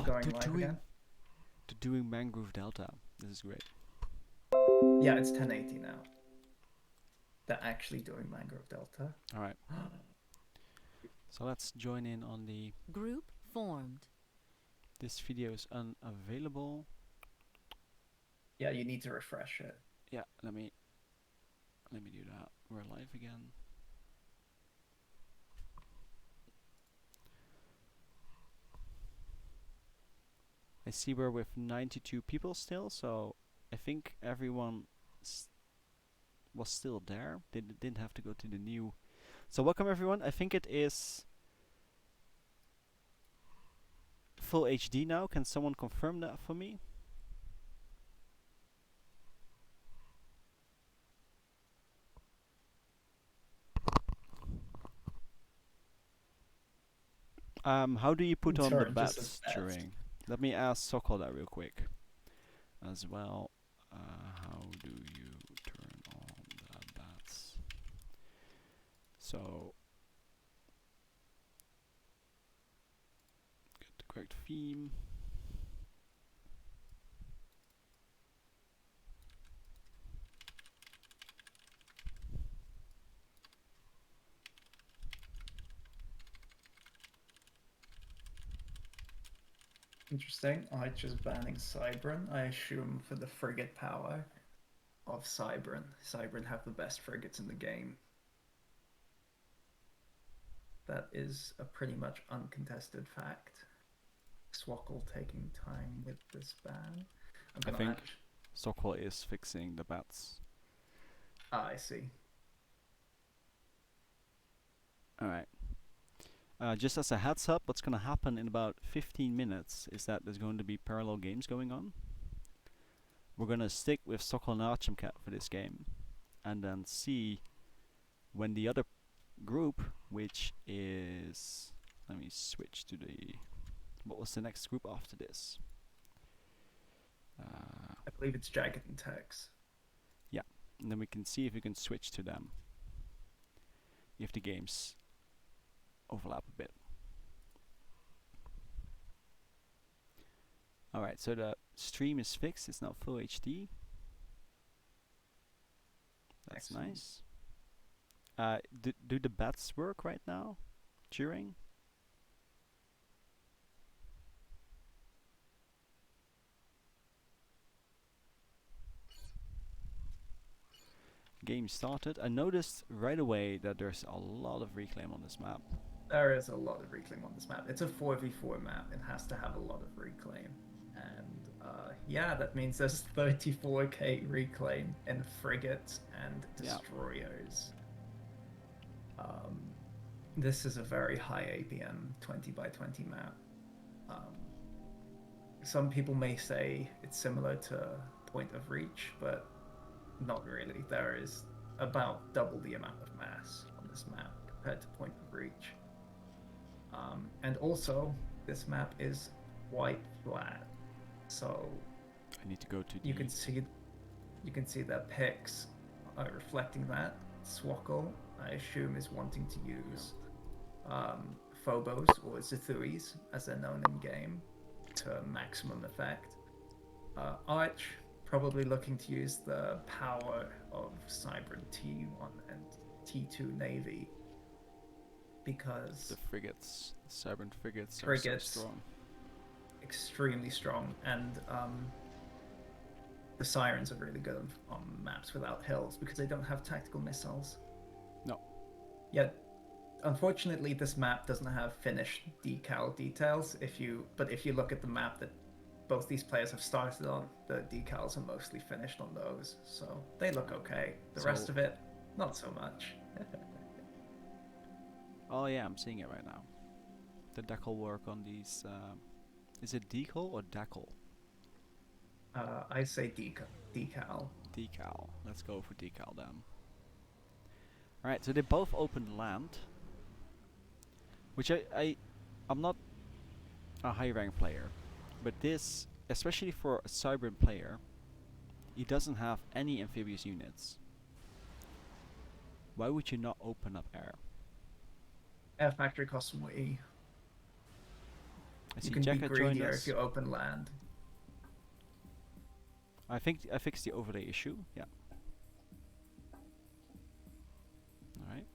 going live again? They're doing Mangrove Delta. This is great. Yeah, it's 1080 now. They're actually doing Mangrove Delta. Alright. So let's join in on the... Group formed. This video is unavailable. Yeah, you need to refresh it. Yeah, let me do that. We're live again. I see we're with 92 people still, so I think everyone was still there. They didn't have to go to the new. So welcome everyone. I think it is full HD now. Can someone confirm that for me? How do you put on the bats during? Let me ask Sokol that real quick as well. How do you turn on the bats? So get the correct theme. Interesting. I just banning Cybran, I assume for the frigate power of Cybran. Cybran have the best frigates in the game. That is a pretty much uncontested fact. Swackle taking time with this ban. I think Sokol is fixing the bats. Ah, I see. Alright. Just as a heads up, what's going to happen in about 15 minutes is that there's going to be parallel games going on. We're going to stick with Sokol and Archimcat for this game, and then see when the other group, which is... Let me switch to the... What was the next group after this? I believe it's Jagged and Tex. Yeah, and then we can see if we can switch to them. If the games overlap a bit. Alright, so the stream is fixed, it's now full HD. That's Excellent. Nice. Do the bats work right now? During? Game started. I noticed right away that there's a lot of reclaim on this map. There is a lot of reclaim on this map. It's a 4v4 map. It has to have a lot of reclaim. And yeah, that means there's 34k reclaim in frigates and destroyers. This is a very high APM 20 by 20 map. Some people may say it's similar to Point of Reach, but not really. There is about double the amount of mass on this map compared to Point of Reach. And also, this map is quite flat, so I need to go to. You can see that pics are reflecting that. Swackle, I assume, is wanting to use Phobos or Zethuis, as they're known in game, to maximum effect. Arch probably looking to use the power of Cybran T1 and T2 Navy, because the frigates, Cybran frigates are so strong. Extremely strong, and the Sirens are really good on maps without hills because they don't have tactical missiles. No. Yet, unfortunately, this map doesn't have finished decal details. But if you look at the map that both these players have started on, the decals are mostly finished on those, so they look okay. The rest of it, not so much. Oh yeah, I'm seeing it right now. The decal work on these. Is it decal or decal? I say decal. Decal. Let's go for decal then. Alright, so they both opened land. Which I'm not a high rank player, but this, especially for a Cybran player, he doesn't have any amphibious units. Why would you not open up air? Air factory costs more E. I see You can be Jacket joined greedier us. if you open land. I think I fixed the overlay issue. Yeah. All right.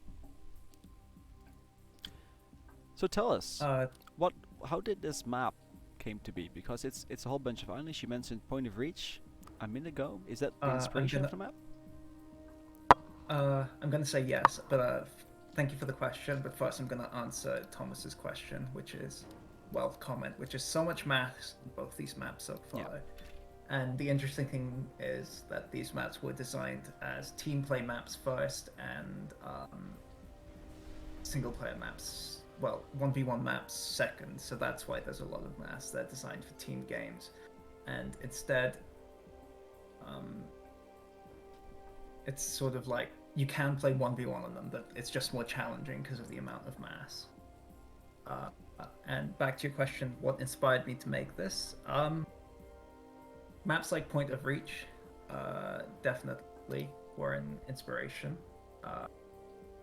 So tell us, how did this map came to be? Because it's a whole bunch of islands. You mentioned Point of Reach a minute ago. Is that the inspiration of the map? I'm gonna say yes, but thank you for the question. But first, I'm gonna answer Thomas's question, which is, well, comment, which is so much math in both these maps so far. Yeah. And the interesting thing is that these maps were designed as team play maps first, and single player maps, well, 1v1 maps second. So that's why there's a lot of maps. They're designed for team games, and instead, it's sort of like you can play 1v1 on them, but it's just more challenging because of the amount of mass. And back to your question, what inspired me to make this? Maps like Point of Reach definitely were an inspiration.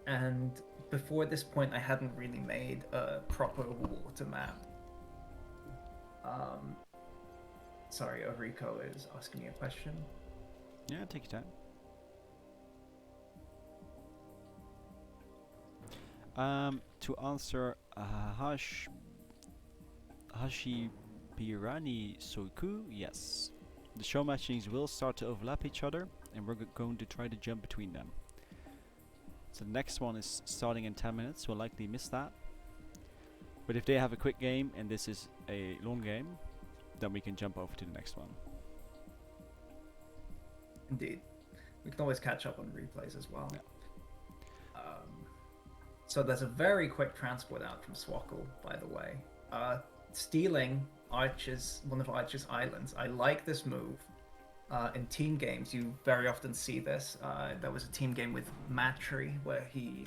And before this point, I hadn't really made a proper water map. Sorry, Rico is asking me a question. Yeah, take your time. To answer Hashibirani Soiku, yes. The show matchings will start to overlap each other, and we're going to try to jump between them. So the next one is starting in 10 minutes. We'll likely miss that. But if they have a quick game and this is a long game, then we can jump over to the next one. Indeed. We can always catch up on replays as well. Yeah. So there's a very quick transport out from Swackle, by the way. Stealing one of Archer's islands. I like this move. In team games, you very often see this. There was a team game with Matry where he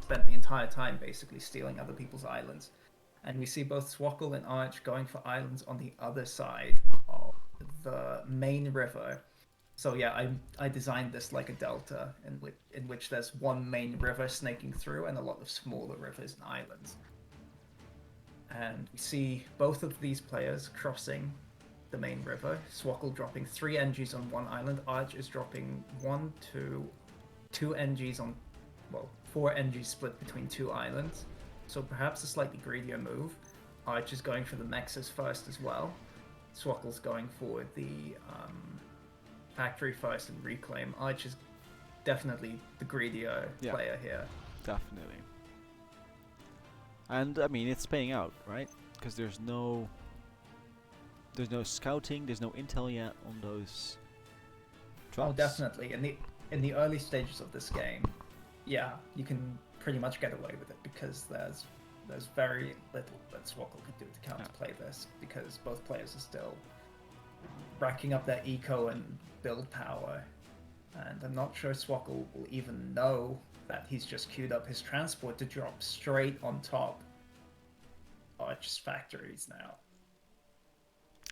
spent the entire time basically stealing other people's islands. And we see both Swackle and Arch going for islands on the other side of the main river. So yeah, I designed this like a delta in which there's one main river snaking through and a lot of smaller rivers and islands. And we see both of these players crossing the main river. Swackle dropping 3 NGs on one island. Arch is dropping 2 NGs on, well, 4 NGs split between 2 islands. So perhaps a slightly greedier move. Arch is going for the mexes first as well. Swackle's going for the factory first and reclaim. Arch is definitely the greedier player here. Definitely. And I mean, it's paying out, right? Because there's no scouting, there's no intel yet on those drops. Oh, definitely. In the early stages of this game, yeah, you can pretty much get away with it because there's very little that Swackle could do to counterplay this, because both players are still racking up their eco and build power, and I'm not sure Swackle will even know that he's just queued up his transport to drop straight on top of Arch's factories now.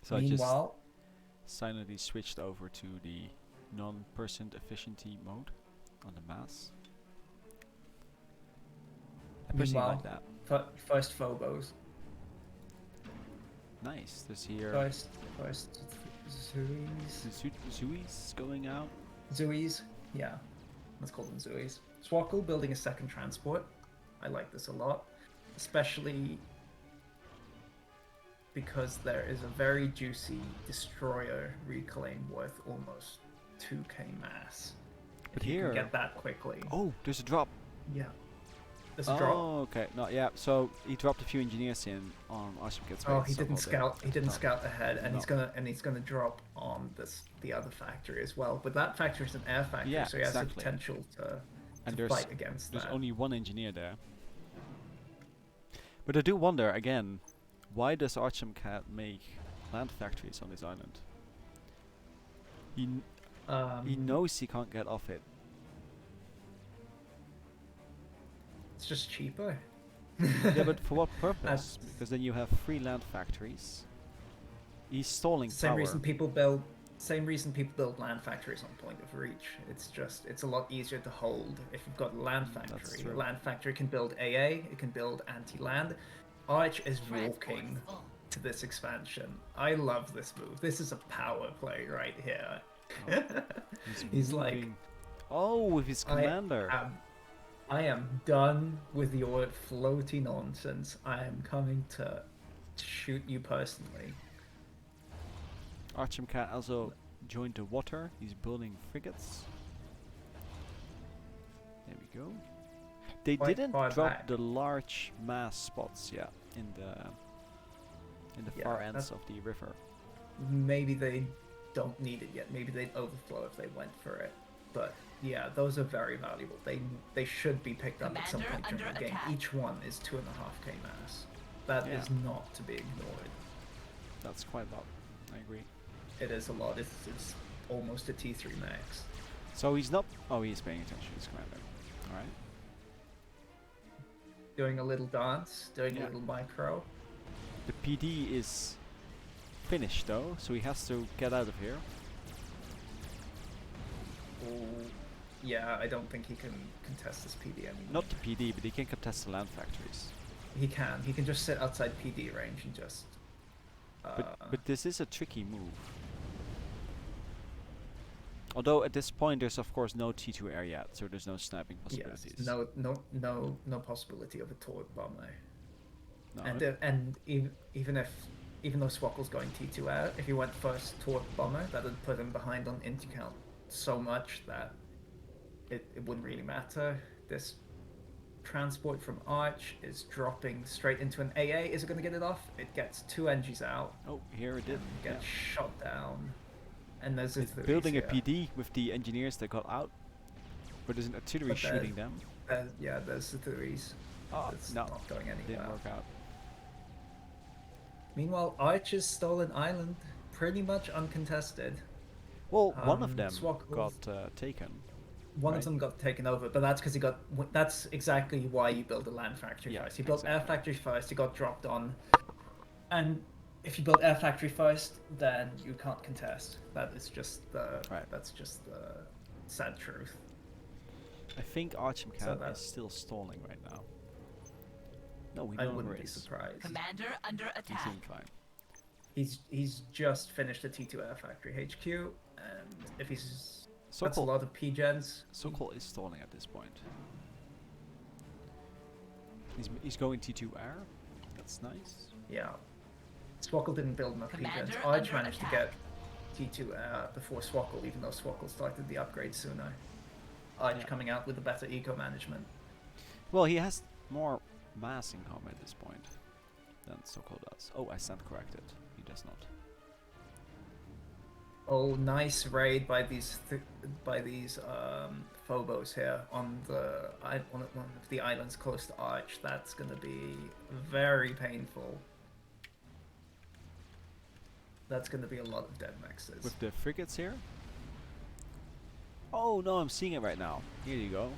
So Meanwhile, I just silently switched over to the non-percent efficiency mode on the mass. I personally like that. First Phobos. Nice. There's here. First Zuis. Zuis going out. Zuis, yeah. Let's call them Zuis. Swackle building a second transport. I like this a lot. Especially because there is a very juicy destroyer reclaim worth almost 2k mass. But if you here... can get that quickly. Oh, there's a drop. Yeah. There's a drop. Oh, okay. No, yeah. So he dropped a few engineers in on Ashram. Oh, he didn't scout. He didn't scout ahead, and he's gonna drop on the other factory as well. But that factory is an air factory, so he has the potential to fight against that. There's only one engineer there. But I do wonder again, why does Archamcat make land factories on this island? He knows he can't get off it. It's just cheaper. Yeah, but for what purpose? Because then you have 3 land factories. He's stalling power. Same reason people build land factories on Point of Reach. It's a lot easier to hold if you've got a land factory. A land factory can build AA, it can build anti-land. Arch is walking to this expansion. I love this move. This is a power play right here. Oh, He's like, moving. Oh, with his commander. I am done with your floaty nonsense. I am coming to shoot you personally. Archimcat also joined the water. He's building frigates. There we go. They didn't drop the large mass spots yet in the far ends of the river. Maybe they don't need it yet. Maybe they'd overflow if they went for it. But yeah, those are very valuable. They should be picked up at some point during the game. Each one is 2.5k mass. That is not to be ignored. That's quite a lot. I agree. It is a lot. It's almost a T3 max. So he's not. Oh, he's paying attention. He's commander. All right. Doing a little dance. Doing a little micro. The PD is finished though, so he has to get out of here. Oh, yeah, I don't think he can contest this PD anymore. Not the PD, but he can contest the land factories. He can. He can just sit outside PD range and just... But this is a tricky move. Although at this point there's of course no T2 air yet, so there's no sniping possibilities. Yes, no possibility of a torque bomber. No, And even though Swockle's going T2 air, if he went first torque bomber, that would put him behind on inti count so much that it wouldn't really matter. This transport from Arch is dropping straight into an AA. Is it going to get it off? It gets 2 NGs out. Oh, here it did. Gets shot down. And there's it's building a PD with the engineers that got out, but there's an artillery shooting them. There's the theories. Oh, it's no, not going anywhere. Didn't work out. Meanwhile, Arch's stolen island, pretty much uncontested. Well, one of them got taken. One of them got taken over, but that's because he got. That's exactly why you build a land factory first. You built air factory first. He got dropped on, and if you build air factory first, then you can't contest. That is just the. That's just the sad truth. I think Archimcat is still stalling right now. No, he no longer is. I wouldn't be surprised. Commander under attack. He seemed fine. He's just finished a T2 air factory HQ, and if he's that's a lot of P-gens. Sokol is stalling at this point. He's going T2 air. That's nice. Yeah. Swockle didn't build enough P-gens. Arch managed to get T2 air before Swockle, even though Swockle started the upgrade sooner. Arch coming out with a better eco management. Well, he has more mass income at this point than Sokol does. Oh, I stand corrected. He does not. Oh, nice raid by these phobos here on one of the islands close to Arch. That's gonna be very painful. That's gonna be a lot of dead maxes. With the frigates here? Oh no, I'm seeing it right now. Here you go.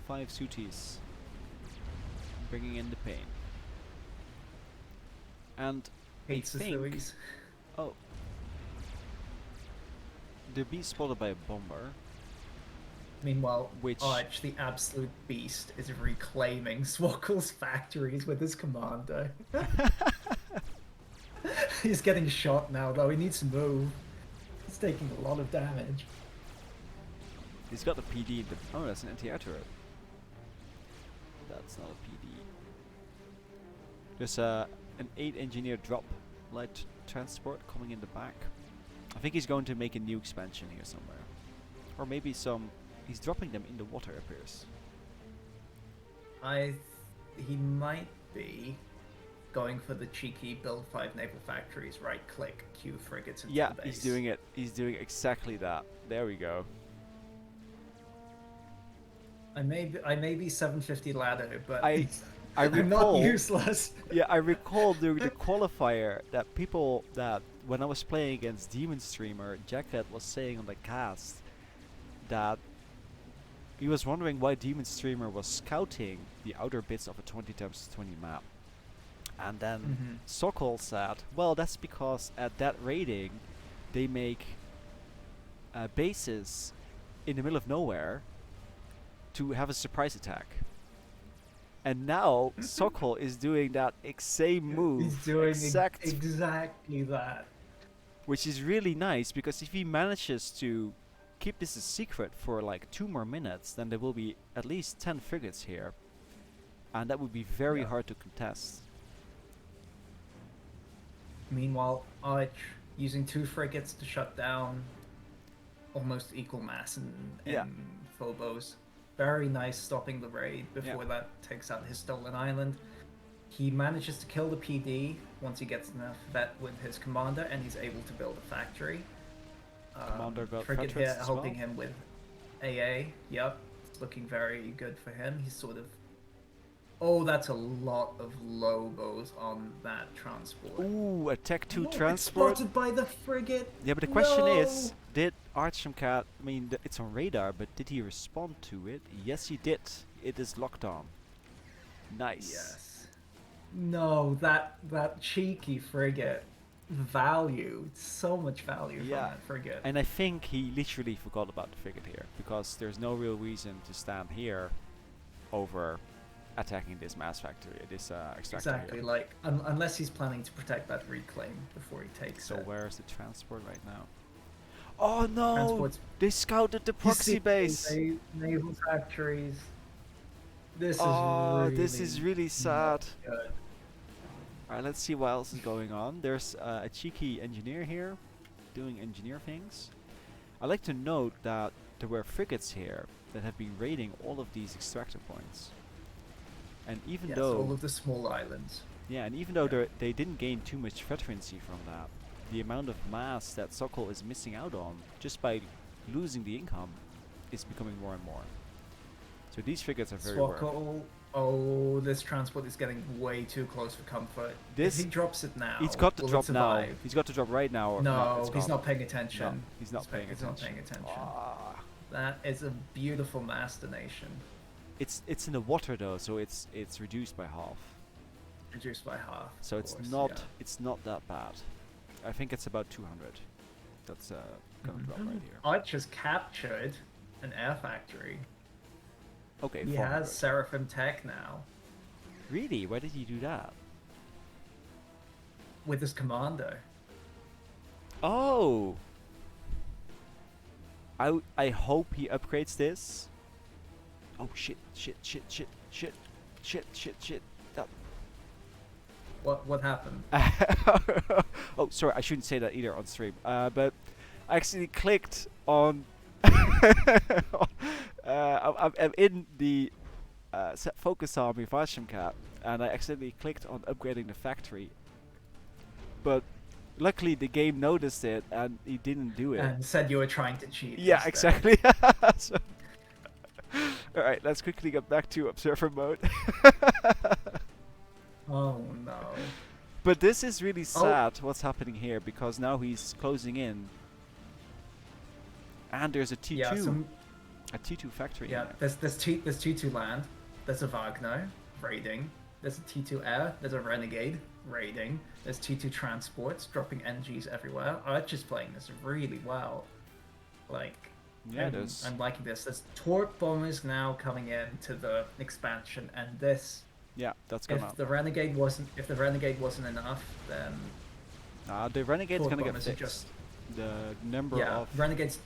5 Sutis. Bringing in the pain. And hates the Suis. Oh. They're being spotted by a bomber. Meanwhile, Arch, the absolute beast, is reclaiming Swockle's factories with his commander. He's getting shot now, though. He needs to move. He's taking a lot of damage. He's got the PD. Oh, that's an anti-air turret. That's not a PD. There's an 8 engineer drop light transport coming in the back. I think he's going to make a new expansion here somewhere. Or maybe some... He's dropping them in the water, it appears. He might be going for the cheeky build 5 naval factories, right click, queue frigates into the base. He's doing it. He's doing exactly that. There we go. I may be 750 ladder, but I I'm recall, not useless. Yeah, I recall during the qualifier that when I was playing against Demon Streamer, Jacket was saying on the cast that he was wondering why Demon Streamer was scouting the outer bits of a 20x20 map. And then Sokol said, well, that's because at that rating they make bases in the middle of nowhere to have a surprise attack. And now Sokol is doing that same move, He's doing exact, exactly that. which is really nice because if he manages to keep this a secret for like 2 more minutes, then there will be at least 10 frigates here, and that would be very Yeah. hard to contest. Meanwhile, Arch using 2 frigates to shut down almost equal mass in Yeah. Phobos. Very nice stopping the raid before that takes out his stolen island. He manages to kill the PD once he gets enough vet with his commander, and he's able to build a factory. Commander got Frigate veterans here as helping well. him with AA. Yep, it's looking very good for him. He's sort of... Oh, that's a lot of Lobos on that transport. Ooh, a Tech 2 No, it's transport. spotted by the frigate. Yeah, but the question is, No! did Archimcat, I mean, it's on radar, but did he respond to it? Yes, he did. It is locked on. Nice. Yes. No, that cheeky frigate. Value. So much value from Yeah. that frigate. And I think he literally forgot about the frigate here, because there's no real reason to stand here over attacking this mass factory, this extractor Exactly, here. like, unless he's planning to protect that reclaim before he takes So it. where's the transport right now? Oh no! Transport's They scouted the proxy base! Naval factories. This This is really sad. not good. Alright, let's see what else is going on. There's a cheeky engineer here, doing engineer things. I'd like to note that there were frigates here that have been raiding all of these extractor points. And even Yes, though... all of the small islands. Yeah, and even though they didn't gain too much veterancy from that, the amount of mass that Sokol is missing out on just by losing the income is becoming more and more. So these frigates are very rare. Swakol. Oh, this transport is getting way too close for comfort. This- if he drops it now, He's got to will it drop now. survive? He's got to drop right now. Or No, it's he's gone. not paying attention. No, he's not paying He's attention. not paying attention. Ah. That is a beautiful mass donation. It's in the water though, so it's reduced by half. Reduced by half. So of it's course, not yeah. it's not that bad. I think it's about 200. That's gonna drop right here. Arch has captured an air factory. Okay, He 400. has Seraphim Tech now Really? Why did he do that? with his commander. Oh. I hope he upgrades this. Oh shit! That. What happened? Oh, sorry, I shouldn't say that either on stream. But I actually clicked on. I'm in the focus army Vashimcat, and I accidentally clicked on upgrading the factory. But luckily, the game noticed it, and he didn't do it. And said you were trying to cheat. Yeah, instead. exactly. So, all right, let's quickly get back to observer mode. Oh no. But this is really sad what's happening here, because now he's closing in. And there's a T2. Yeah, A T2 factory. yeah. in There's T2 land. There's a Wagner raiding. There's a T2 air. There's a Renegade raiding. There's T2 transports dropping NGs everywhere. Arch is playing this really well. Like, Yeah, there's... I'm liking this. There's torque bombers now coming in to the expansion, and this. Yeah, that's gonna... If the Renegade wasn't enough, then the Renegade's torque gonna get bombers are fixed. just The number of... Renegades,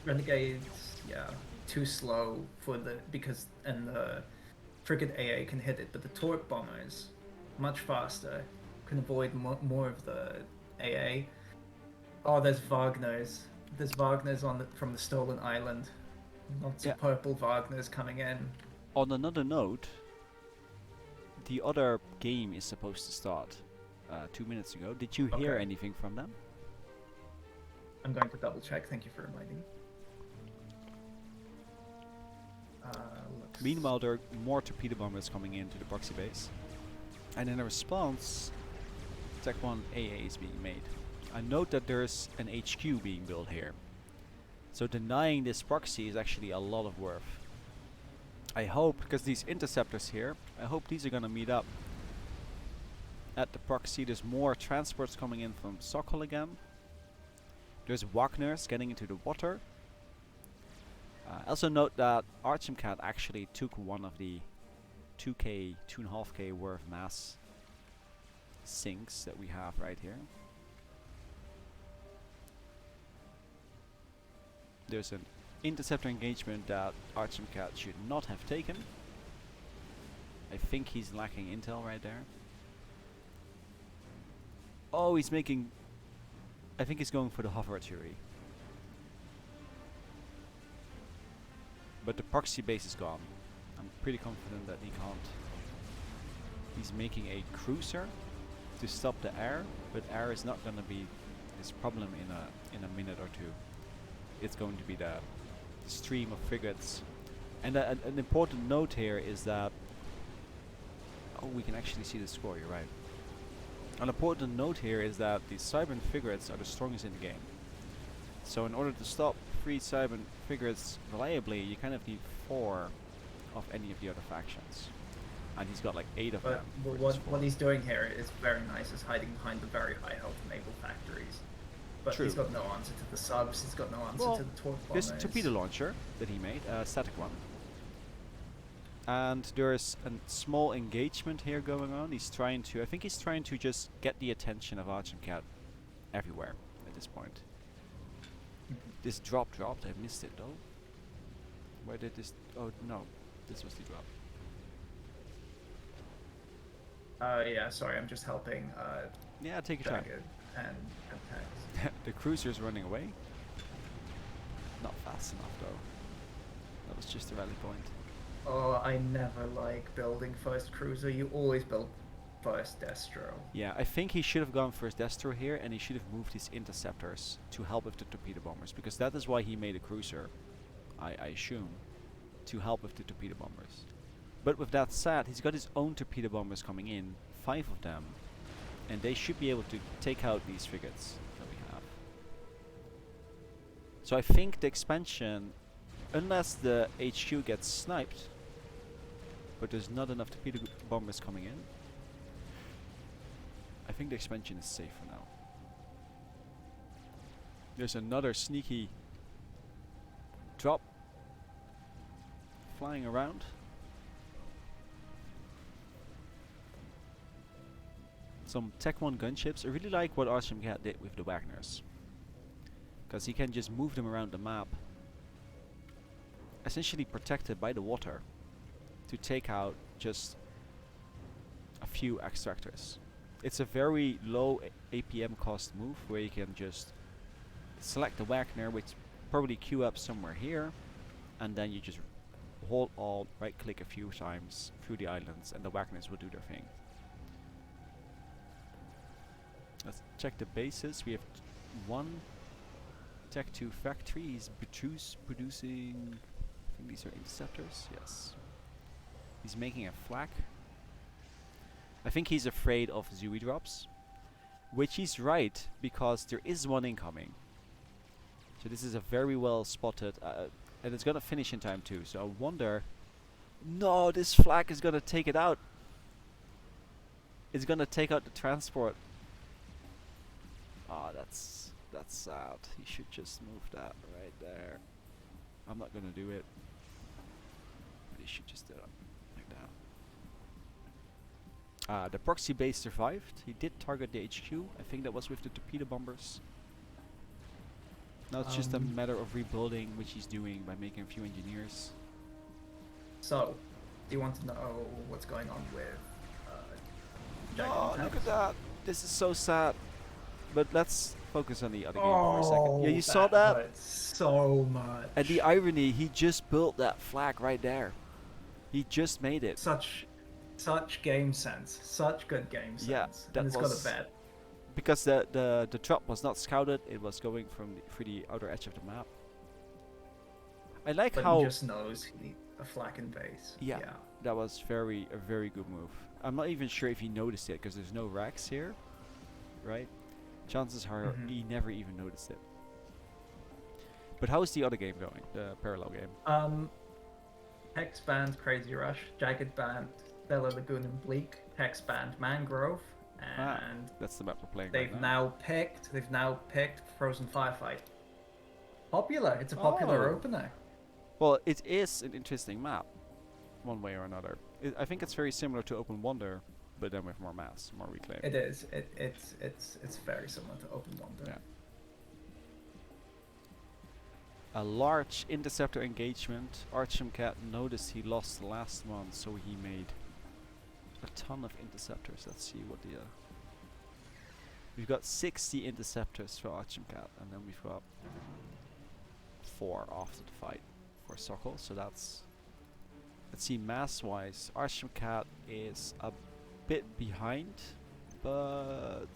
yeah, too slow for the and the frigate AA can hit it, but the torque bombers much faster, can avoid more of the AA. Oh, there's Wagners. There's Wagners from the stolen island. Lots of purple Wagners coming in. On another note, the other game is supposed to start 2 minutes ago. Did you hear Okay. anything from them? I'm going to double check. Thank you for reminding. Meanwhile, there are more torpedo bombers coming into the proxy base. And in a response, Tech 1 AA is being made. I note that there's an HQ being built here. So denying this proxy is actually a lot of worth. I hope, because these interceptors here, I hope these are gonna meet up at the proxy. There's more transports coming in from Sokol again. There's Wagners getting into the water. Also note that Archimcat actually took one of the 2k, 2.5k worth of mass sinks that we have right here. There's an interceptor engagement that Archimcat should not have taken. I think he's lacking intel right there. Oh, he's making... I think he's going for the hover artillery. But the proxy base is gone. I'm pretty confident that he can't. He's making a cruiser to stop the air, but air is not going to be his problem in a minute or two. It's going to be the stream of frigates. And an important note here is that... Oh, we can actually see the score, you're right. An important note here is that the Cybern frigates are the strongest in the game. So in order to stop 3 Cybern frigates reliably, you kind of need 4 of any of the other factions. And he's got like 8 of them. But what he's doing here is very nice, is hiding behind the very high health naval factories. But True. He's got no answer to the subs, he's got no answer to the torque bombers. There's a torpedo launcher that he made, a static one. And there's a small engagement here going on. He's trying to, I think he's trying to just get the attention of Archimcat everywhere at this point. This dropped, I missed it though. Where did this, oh no, this was the drop. Yeah, sorry, I'm just helping Yeah, take your time. Dragon and Tex. The cruiser's running away. Not fast enough though. That was just a rally point. Oh, I never like building first cruiser. You always build first Destro. Yeah, I think he should have gone first Destro here, and he should have moved his interceptors to help with the torpedo bombers, because that is why he made a cruiser, I assume, to help with the torpedo bombers. But with that said, he's got his own torpedo bombers coming in, 5 of them, and they should be able to take out these frigates that we have. So I think the expansion, unless the HQ gets sniped, but there's not enough torpedo bombers coming in, I think the expansion is safe for now. There's another sneaky drop flying around. Some Tech 1 gunships. I really like what Archimcat did with the Wagners, because he can just move them around the map, essentially protected by the water, to take out just a few extractors. It's a very low APM cost move, where you can just select the Wagner, which probably queue up somewhere here, and then you just hold Alt, right click a few times through the islands, and the Wagners will do their thing. Let's check the bases. We have 1 Tech 2 factory. He's producing, I think these are interceptors, yes. He's making a flak. I think he's afraid of Zooey drops, which he's right, because there is one incoming. So this is a very well spotted, and it's gonna finish in time too. So I wonder, no, this flak is gonna take it out. It's gonna take out the transport. Ah, that's sad. He should just move that right there. I'm not gonna do it, but he should just do it like that. The proxy base survived. He did target the HQ. I think that was with the torpedo bombers. Now it's just a matter of rebuilding, which he's doing by making a few engineers. So, do you want to know what's going on with Oh, look at that! This is so sad. But let's focus on the other game for a second. Yeah, you saw that? Hurts so much. And the irony, he just built that flag right there. He just made it. Such game sense. Such good game sense. Yeah, that and it's was got a bed. Because the drop was not scouted, it was going from through the outer edge of the map. I like But how he just knows he needs a flak and base. Yeah, that was a very good move. I'm not even sure if he noticed it, because there's no racks here, right? Chances are he never even noticed it. But how is the other game going, the parallel game? Hex Band Crazy Rush, Jagged Band Stellar Lagoon and Bleak, Hex Band Mangrove, and that's the map we're playing. they've right now picked Frozen Firefight. Popular. It's a popular opener. Well, it is an interesting map. one way or another. I think it's very similar to Open Wonder, but then with more mass, more reclaim. It is. It's very similar to Open Wonder. Yeah. A large interceptor engagement. Archimcat noticed he lost the last one, so he made a ton of interceptors. Let's see what the... we've got 60 interceptors for Archimcat, and then we've got 4 after the fight for Sokol, so that's... Let's see, mass-wise, Archimcat is a bit behind, but...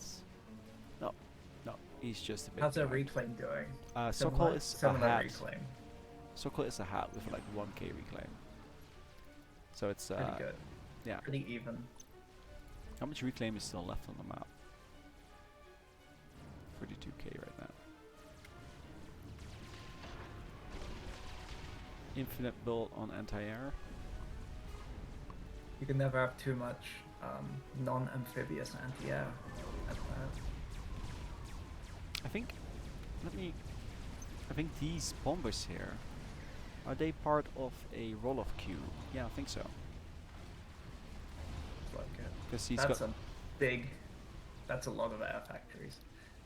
No, he's just a bit How's that behind. reclaim going? Sokol is a Similar hat. reclaim. Sokol is a hat with like 1k reclaim. So it's Pretty good. yeah. Pretty even. How much reclaim is still left on the map? 32k right now. Infinite build on anti-air. You can never have too much non-amphibious anti-air at that. I think these bombers here, are they part of a roll-off queue? Yeah, I think so. It's like it. Because he's That's got a big. That's a lot of air factories.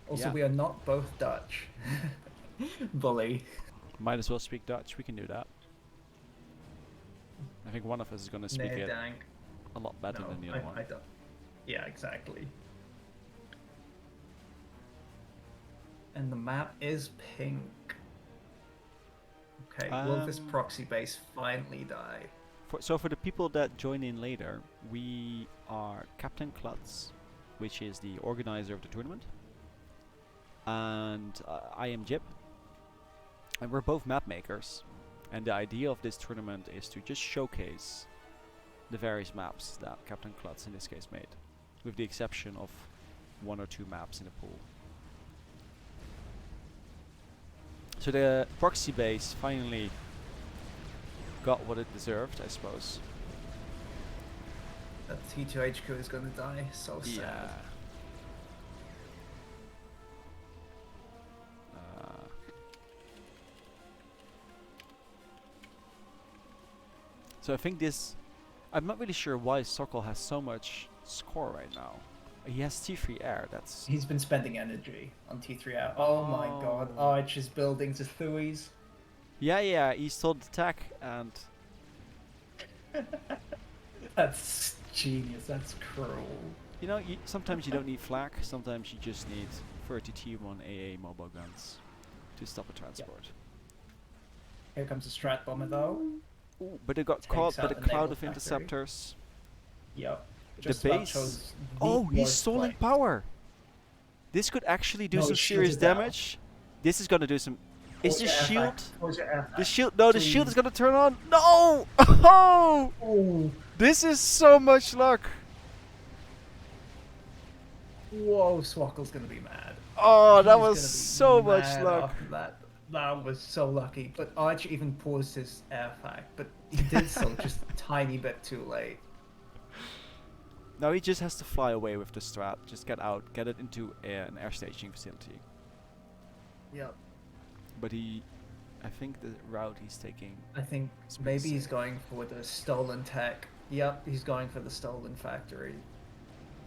Also, Yeah. we are not both Dutch. Bully. might as well speak Dutch. We can do that. I think one of us is gonna speak Nee, it dank. a lot better No, than the other one. I don't. Yeah, exactly. And the map is pink. Okay, will this proxy base finally die? So for the people that join in later, we are Captain Klutz, which is the organizer of the tournament, and I am Jib, and we're both map makers. And the idea of this tournament is to just showcase the various maps that Captain Klutz in this case made, with the exception of 1 or 2 maps in the pool. So the proxy base finally got what it deserved, I suppose. That T2HQ is gonna die. So sad. Yeah. So I think this... I'm not really sure why Sokol has so much score right now. He has T3 air, that's... He's been spending energy on T3R. Oh my god. Oh. Arch is building to Thuis. Yeah, he stole the attack and... That's genius. That's cruel. You know, sometimes you don't need flak, sometimes you just need 30 T1 AA mobile guns to stop a transport. Here comes a strat bomber though. Ooh, but they got Takes caught by out the the cloud naval of factory. interceptors. Yep. The Just about base... chose the Oh, he's worst stalling play. power! This could actually do No, some he serious shielded down. damage. This is gonna do some... Is Pause the your air shield... fact. Pause your air The fact. shield... No, the shield Please. is gonna turn on! No! Oh! Oh, This is so much luck! whoa, Swokkel's gonna be mad. Oh, that He's was gonna be so much mad luck. after that. That was so lucky. But Arch even paused his air fact, but he did so just a tiny bit too late. Now he just has to fly away with the strat. Just get out, get it into an air staging facility. Yep. But I think the route he's taking... I think It's pretty maybe he's safe. going for the stolen tech. Yep, he's going for the stolen factory.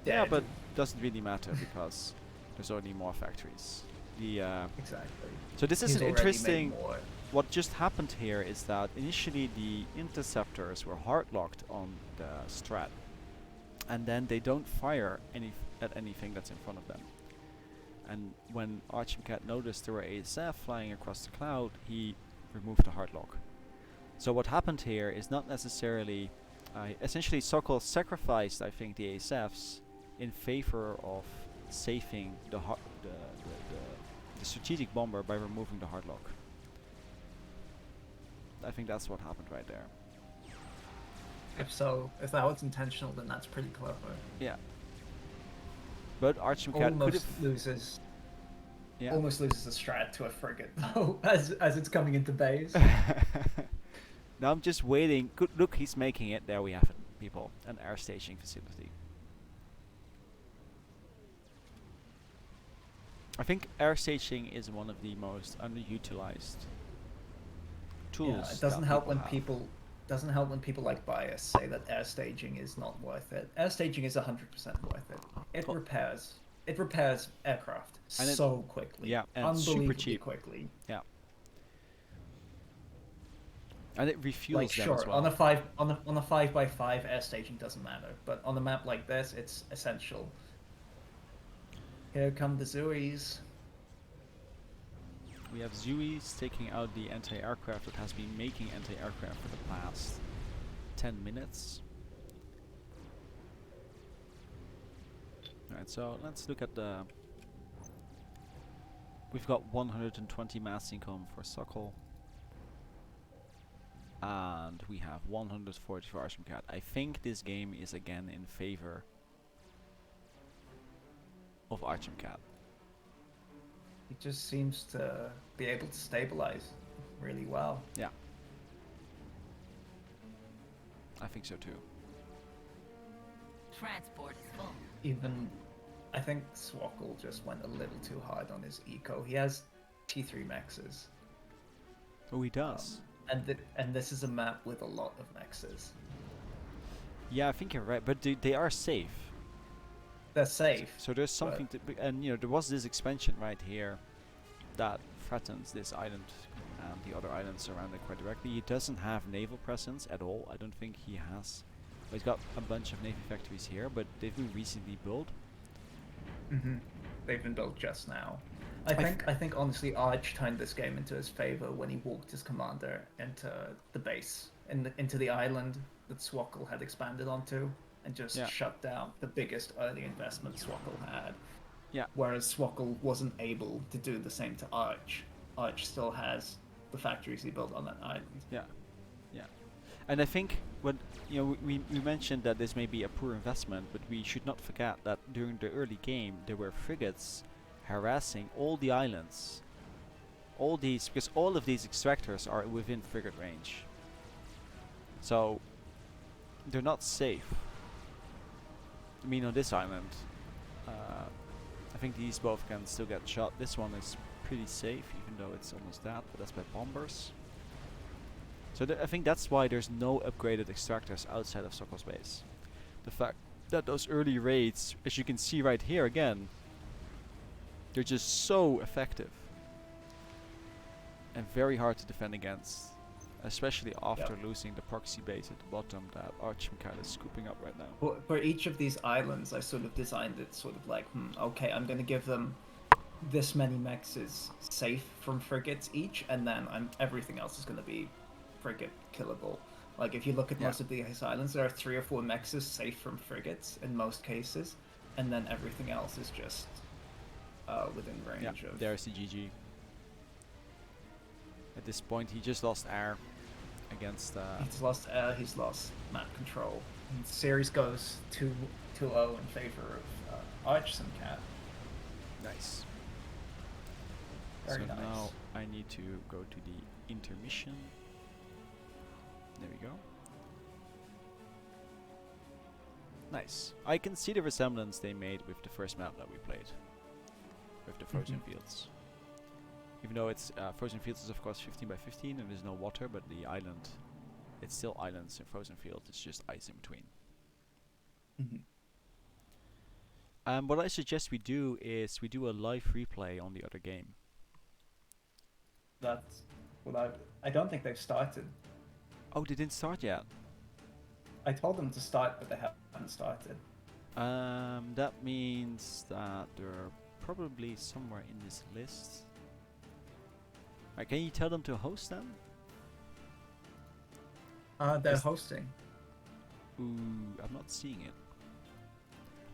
Yeah, Dead. but doesn't really matter because there's only more factories. Exactly. So this is He's an already made interesting... more. What just happened here is that initially the interceptors were hard locked on the strat, and then they don't fire at anything that's in front of them. And when Archimcat noticed there were ASF flying across the cloud, he removed the hard lock. So what happened here is not necessarily... essentially Sokol sacrificed, I think, the ASFs in favor of saving the strategic bomber by removing the hard lock. I think that's what happened right there. If if that was intentional, then that's pretty clever. Yeah. But Archimcat could Almost have... loses. Yeah. Almost loses a strat to a frigate though, as it's coming into base. Now I'm just waiting. Good look, he's making it. There we have it, people. An air staging facility. I think air staging is one of the most underutilized tools. Yeah, it doesn't that help when have. people doesn't help when people like Bias say that air staging is not worth it. Air staging is 100% worth it. It Oh, repairs. It repairs aircraft and it, so quickly, yeah, and it's super unbelievably cheap. quickly. Yeah, and it Like refuels them as sure, on well. a 5x5 air staging doesn't matter, but on a map like this, it's essential. Here come the Zuis. We have Zui's taking out the anti-aircraft that has been making anti-aircraft for the past 10 minutes. Alright, so let's look at the... We've got 120 mass income for Sokol. And we have 140 for Archimcat. I think this game is again in favor of Archimcat. He just seems to be able to stabilize really well. Yeah. I think so too. Transport is full. Even, I think Swokkel just went a little too hard on his eco. He has T3 mexes. Oh, he does. And this is a map with a lot of mexes. Yeah, I think you're right, but they are safe. They're safe. So there's something to... And, you know, there was this expansion right here that threatens this island and the other islands around it quite directly. He doesn't have naval presence at all. I don't think he has... Well, he's got a bunch of navy factories here, but they've been recently built. They've been built just now. I think honestly Arch turned this game into his favor when he walked his commander into the base, into the island that Swokkel had expanded onto, and just shut down the biggest early investment Swokkel had. Yeah. Whereas Swokkel wasn't able to do the same to Arch. Arch still has the factories he built on that island. Yeah. Yeah. And I think when we mentioned that this may be a poor investment, but we should not forget that during the early game there were frigates harassing all the islands. Because all of these extractors are within frigate range. So they're not safe. I mean, on this island, I think these both can still get shot. This one is pretty safe, even though it's almost that, but that's by bombers. So I think that's why there's no upgraded extractors outside of Sokol's base. The fact that those early raids, as you can see right here again, they're just so effective and very hard to defend against, especially after losing the proxy base at the bottom that Archimcat is scooping up right now. For each of these islands, I sort of designed it sort of like, okay, I'm going to give them this many mexes safe from frigates each, and then everything else is going to be frigate killable. Like if you look at most of these islands, there are 3 or 4 mexes safe from frigates in most cases, and then everything else is just within range of... There's the GG. At this point, he just lost air against... He's lost air, he's lost map control. And the series goes 2-0 in favor of Archimcat. Nice. Very so nice. Now I need to go to the intermission. There we go. Nice. I can see the resemblance they made with the first map that we played. With the frozen fields. Even though it's frozen fields is of course 15 by 15 and there's no water, but the island, it's still islands in frozen fields, it's just ice in between. What I suggest we do is we do a live replay on the other game. That's what I don't think they've started. Oh, they didn't start yet? I told them to start, but they haven't started. That means that they're probably somewhere in this list. Can you tell them to host them? They're hosting. Ooh, I'm not seeing it.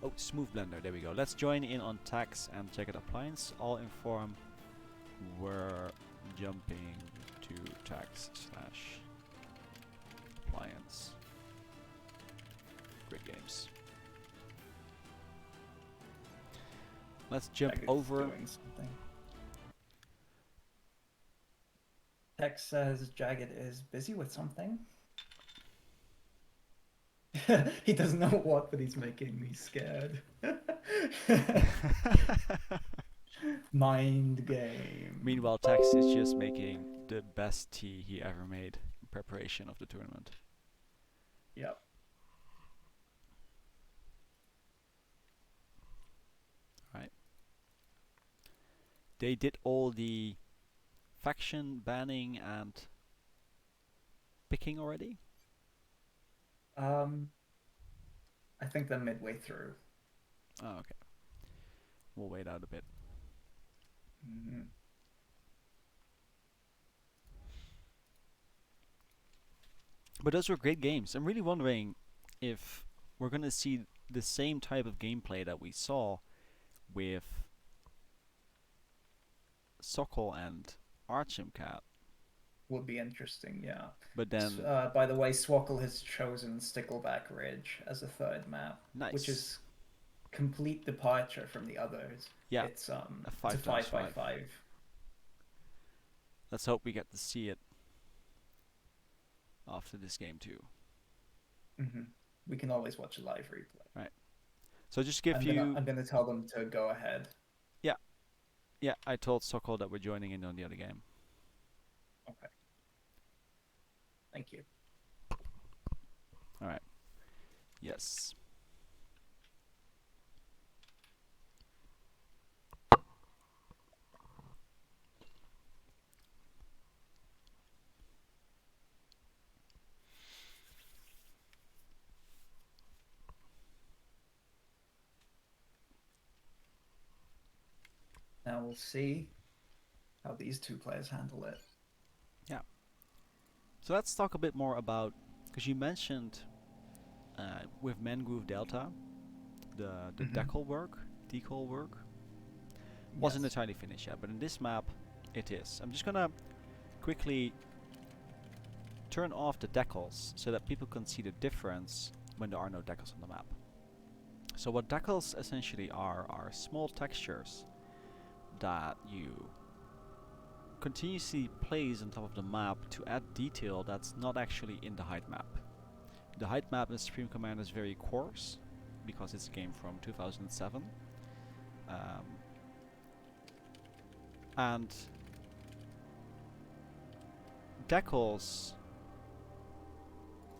Oh, Smooth Blender, there we go. Let's join in on tax and check it appliance. All inform we're jumping to tax / appliance. Great games. Let's jump over. Doing something. Tex says Jagged is busy with something. He doesn't know what, but he's making me scared. Mind game. Meanwhile, Tax is just making the best tea he ever made in preparation of the tournament. Yep. Right. They did all the faction banning and picking already? Um, I think they're midway through. Oh, okay. We'll wait out a bit. Mhm. But those were great games. I'm really wondering if we're gonna see the same type of gameplay that we saw with Sokol and Archimcat. Would be interesting, yeah. But then, By the way, Swackle has chosen Stickleback Ridge as a third map, which nice. is complete departure from the others. Yeah, a It's a 5 times five by 5. five. Let's hope we get to see it after this game too. Mm-hmm. We can always watch a live replay. Right. So just give you. I'm gonna tell them to go ahead. Yeah, yeah. I told Sokol that we're joining in on the other game. Okay. Thank you. All right. Yes. Now we'll see how these two players handle it. Yeah. So let's talk a bit more about, because you mentioned with Mangrove Delta, the Mm-hmm. decal work wasn't Yes. entirely finished yet, but in this map it is. I'm just gonna quickly turn off the decals so that people can see the difference when there are no decals on the map. So what decals essentially are small textures that you continuously place on top of the map to add detail that's not actually in the height map. The height map in Supreme Command is very coarse because it's a game from 2007. Um, and decals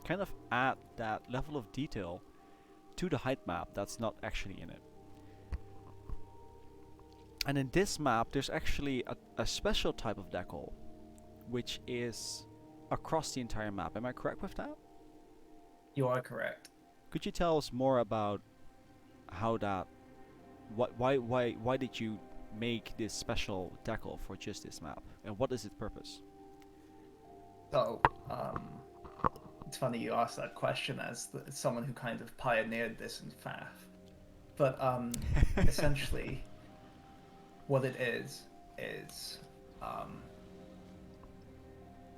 kind of add that level of detail to the height map that's not actually in it. And in this map, there's actually a special type of decal, which is across the entire map. Am I correct with that? You are correct. Could you tell us more about how that, why did you make this special decal for just this map, and what is its purpose? So, it's funny you asked that question as someone who kind of pioneered this in FAF. But essentially, what it is um,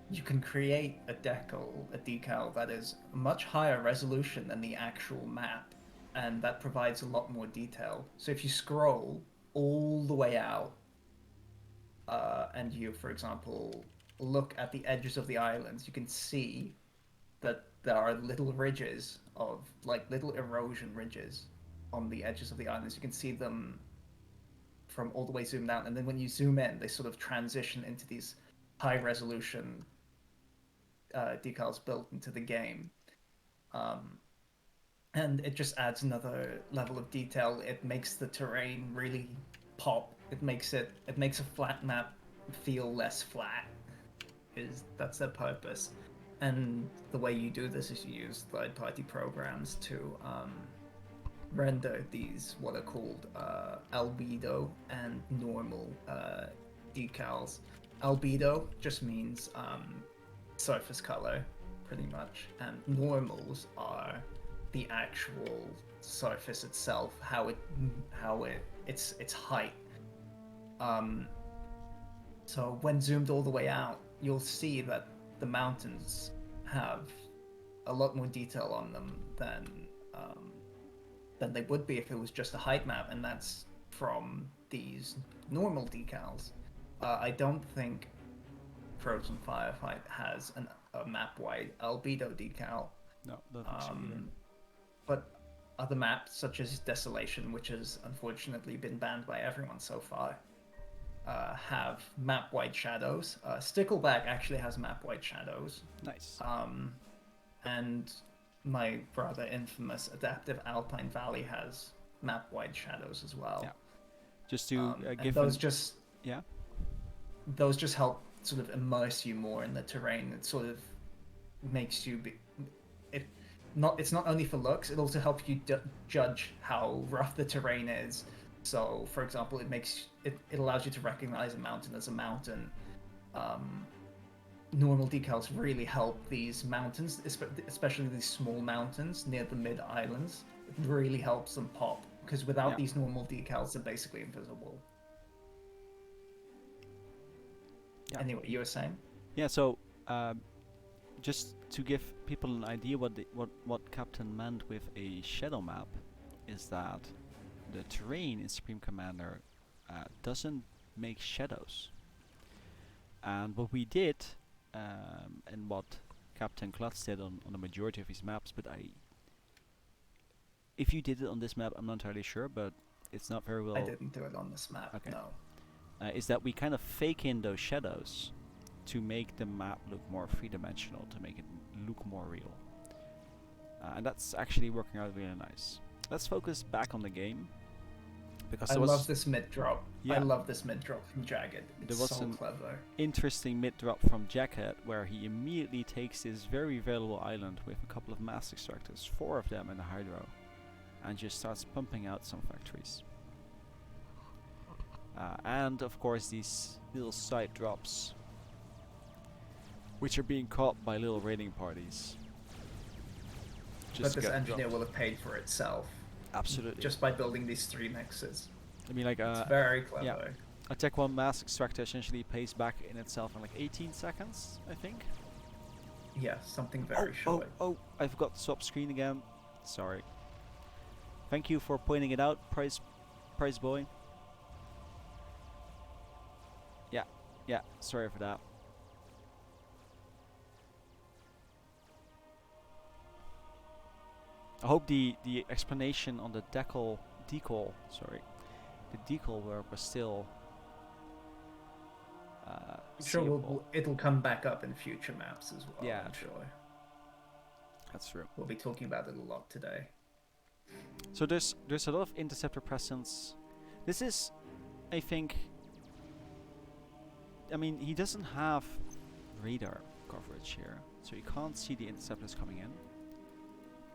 you can create a decal that is much higher resolution than the actual map, and that provides a lot more detail. So if you scroll all the way out, and you, for example, look at the edges of the islands, you can see that there are little ridges of like little erosion ridges on the edges of the islands. You can see them from all the way zoomed out, and then when you zoom in, they sort of transition into these high resolution decals built into the game. Um, and it just adds another level of detail. It makes the terrain really pop. It makes a flat map feel less flat. That's their purpose. And the way you do this is you use third-party programs to render these what are called albedo and normal decals. Albedo just means surface color, pretty much, and normals are the actual surface itself, its height. Um, so when zoomed all the way out, you'll see that the mountains have a lot more detail on them than they would be if it was just a height map, and that's from these normal decals. I don't think Frozen Firefight has a map-wide albedo decal, No, don't think so either. but other maps such as Desolation, which has unfortunately been banned by everyone so far, have map-wide shadows. Stickleback actually has map-wide shadows, Nice. and my rather infamous Adaptive Alpine Valley has map-wide shadows as well. Yeah. Just to And give yeah. Those just help sort of immerse you more in the terrain. It sort of makes you it's not only for looks, it also helps you judge how rough the terrain is. So, for example, it allows you to recognize a mountain as a mountain. Normal decals really help these mountains, especially these small mountains near the mid islands. It really helps them pop, because without these normal decals, they're basically invisible. Yeah. Anyway, you were saying? Yeah. So, just to give people an idea what Captain meant with a shadow map, is that the terrain in Supreme Commander doesn't make shadows. And what we did, and what Captain Klutz did on the majority of his maps, but if you did it on this map, I'm not entirely sure, but it's not very well. I didn't do it on this map, okay. No. Is that we kind of fake in those shadows to make the map look more three-dimensional, to make it look more real. And that's actually working out really nice. Let's focus back on the game. Because I love this mid drop. Yeah. I love this mid drop from Jagged. It's so clever. Interesting mid drop from Jagged, where he immediately takes this very valuable island with a couple of mass extractors, 4 of them in the hydro, and just starts pumping out some factories. And of course these little side drops, which are being caught by little raiding parties. But this engineer will have paid for itself. Absolutely. Just by building these 3 mixes. I mean, like, it's very clever. Yeah. A Tech 1 mass extractor essentially pays back in itself in like 18 seconds, I think. Yeah, something very short. Oh, I forgot to swap screen again. Sorry. Thank you for pointing it out, prize boy. Yeah, sorry for that. I hope the explanation on the decal work was still I'm sure it'll come back up in future maps as well. Yeah, I'm sure. That's true. We'll be talking about it a lot today. So there's a lot of interceptor presence. This is, I think, I mean, he doesn't have radar coverage here, so you can't see the interceptors coming in.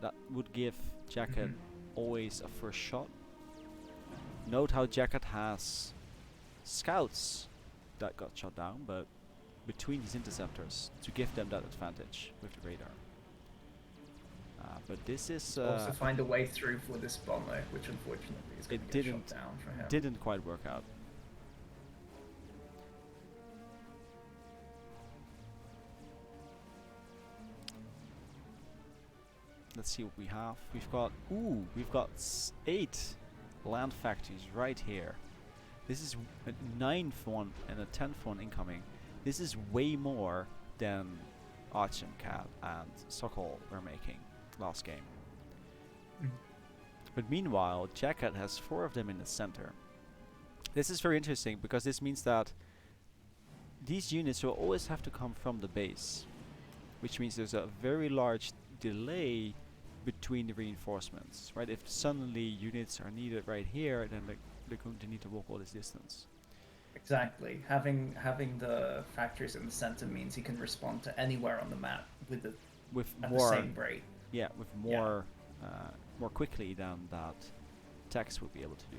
That would give Jagged always a first shot. Note how Jagged has scouts that got shot down, but between his interceptors to give them that advantage with the radar. But this is also find a way through for this bomber, which unfortunately is going to get shot down for him. Didn't quite work out. Let's see what we have. We've got 8 land factories right here. This is a 9th one and a 10th one incoming. This is way more than Archimcat and Sokol were making last game. But meanwhile, Jagged has 4 of them in the center. This is very interesting because this means that these units will always have to come from the base, which means there's a very large delay between the reinforcements, right? If suddenly units are needed right here, then they're going to need to walk all this distance. Exactly. Having the factories in the center means he can respond to anywhere on the map at the same rate. Yeah, with more quickly than that Tex would be able to do.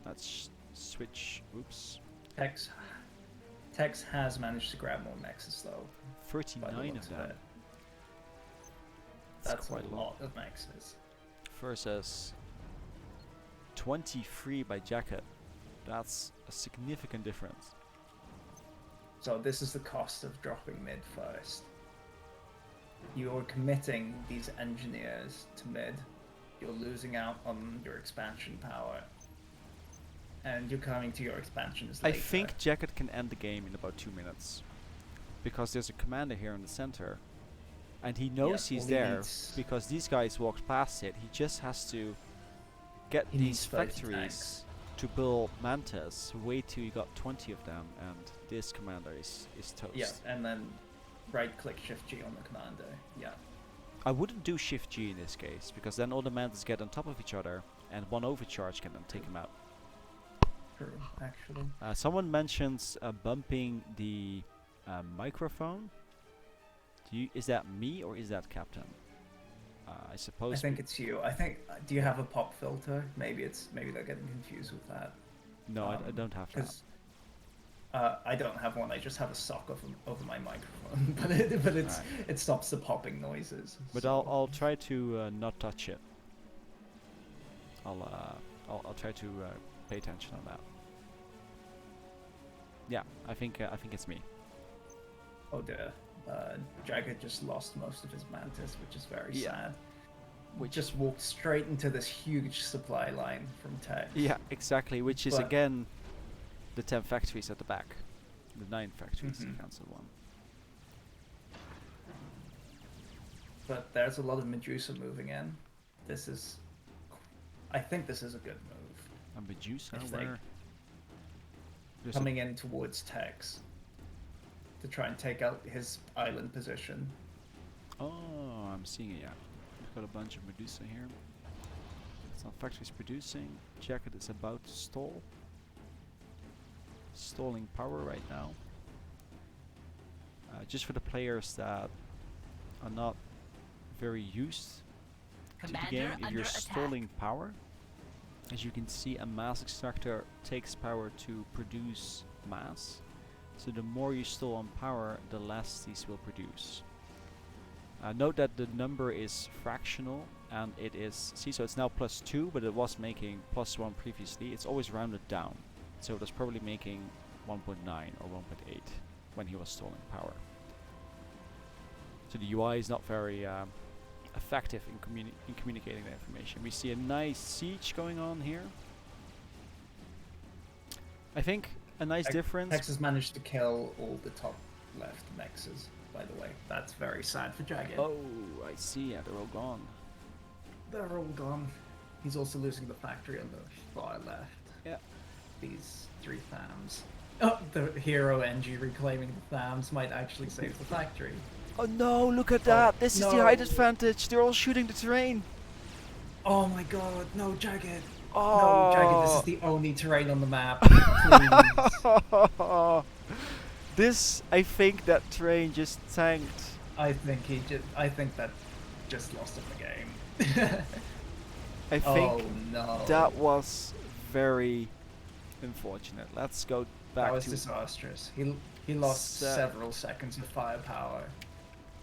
Let's switch. Oops. Tex has managed to grab more mexes though. 39 of them. That's quite a lot of mexes. Versus 23 by Jagged. That's a significant difference. So this is the cost of dropping mid first. You're committing these engineers to mid. You're losing out on your expansion power. And you're coming to your expansions later. I think Jagged can end the game in about 2 minutes. Because there's a commander here in the center. And he knows he's there because these guys walked past it. He just has to get these factories to build Mantas. Wait till you got 20 of them, and this commander is toast. Yeah, and then right-click Shift-G on the commander. Yeah. I wouldn't do Shift G in this case, because then all the mantas get on top of each other, and one overcharge can then take him out. True, actually. Someone mentions bumping the microphone. Is that me or is that Captain? I suppose. I think it's you. I think. Do you have a pop filter? Maybe they're getting confused with that. No, I don't have that. I don't have one. I just have a sock over my microphone, but it stops the popping noises. But so. I'll try to not touch it. I'll try to pay attention on that. Yeah, I think it's me. Oh dear. Jagged just lost most of his mantis, which is very sad. We just walked straight into this huge supply line from tech. Yeah, exactly. Which is again the 10 factories at the back, the 9 factories, the cancelled one. But there's a lot of Medusa moving in. I think this is a good move. A Medusa where? Coming in towards Tex to try and take out his island position. Oh, I'm seeing it, yeah. We've got a bunch of Medusa here. Some factories producing. Jacket is about to stall. Stalling power right now. Just for the players that are not very used to the game, if you're stalling power, as you can see, a mass extractor takes power to produce mass. So the more you stall on power, the less these will produce. Note that the number is fractional, and it is, so it's now +2, but it was making +1 previously. It's always rounded down, so it was probably making 1.9 or 1.8 when he was stalling power. So the UI is not very effective in communicating the information. We see a nice siege going on here. I think a nice difference. Tex has managed to kill all the top left mexes, by the way. That's very sad for Jagged. Oh, I see. Yeah, they're all gone. They're all gone. He's also losing the factory on the far left. Yeah. These 3 Thams. Oh, the hero NG reclaiming the Thams might actually save the factory. Oh no, look at that! This is the height advantage! They're all shooting the terrain! Oh my god, no, Jagged! Oh. No, Jagged, this is the only terrain on the map. Please. This, I think that terrain just tanked. I think that just lost him the game. I think no. that was very unfortunate. Let's go back That was to disastrous. He lost several seconds of firepower.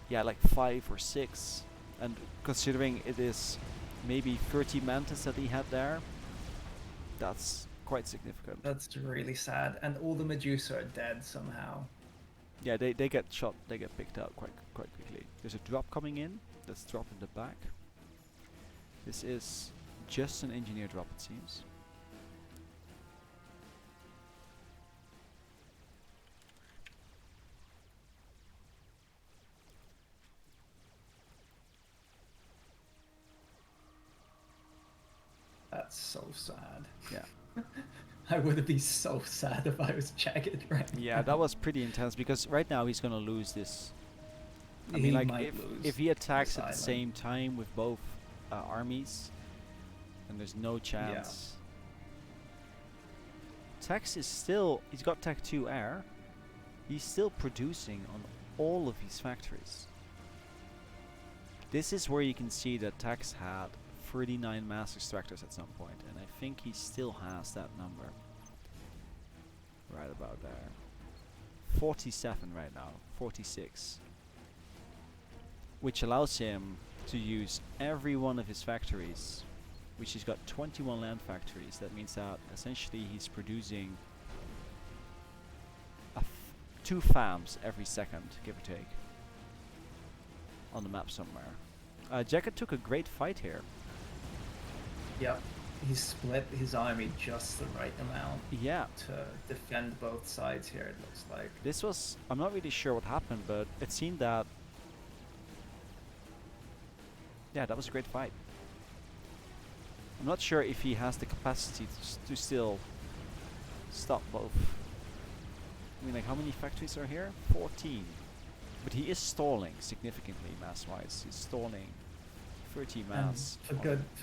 Yeah, like 5 or 6. And considering it is maybe 30 mantis that he had there, that's quite significant. That's really sad. And all the Medusa are dead somehow. Yeah, they get shot, they get picked up quite quickly. There's a drop coming in. Let's drop in the back. This is just an engineer drop, it seems. That's so sad. Yeah. I would be so sad if I was Jagged right now. Yeah, that was pretty intense because right now he's gonna lose this. I He mean, like might if he attacks this at the island. same time with both armies, then there's no chance. Tex is still, he's got Tech 2 Air. He's still producing on all of his factories. This is where you can see that Tex had 39 mass extractors at some point, and I think he still has that number. Right about there. 47 right now, 46. Which allows him to use every one of his factories, which he's got 21 land factories. That means that essentially he's producing 2 FAMs every second, give or take, on the map somewhere. Jacket took a great fight here. Yep. He split his army just the right amount Yeah. to defend both sides here, it looks like. This was, I'm not really sure what happened, but it seemed that, yeah, that was a great fight. I'm not sure if he has the capacity to still stop both. I mean, like, how many factories are here? 14. But he is stalling significantly mass-wise. He's stalling 30 And mass. for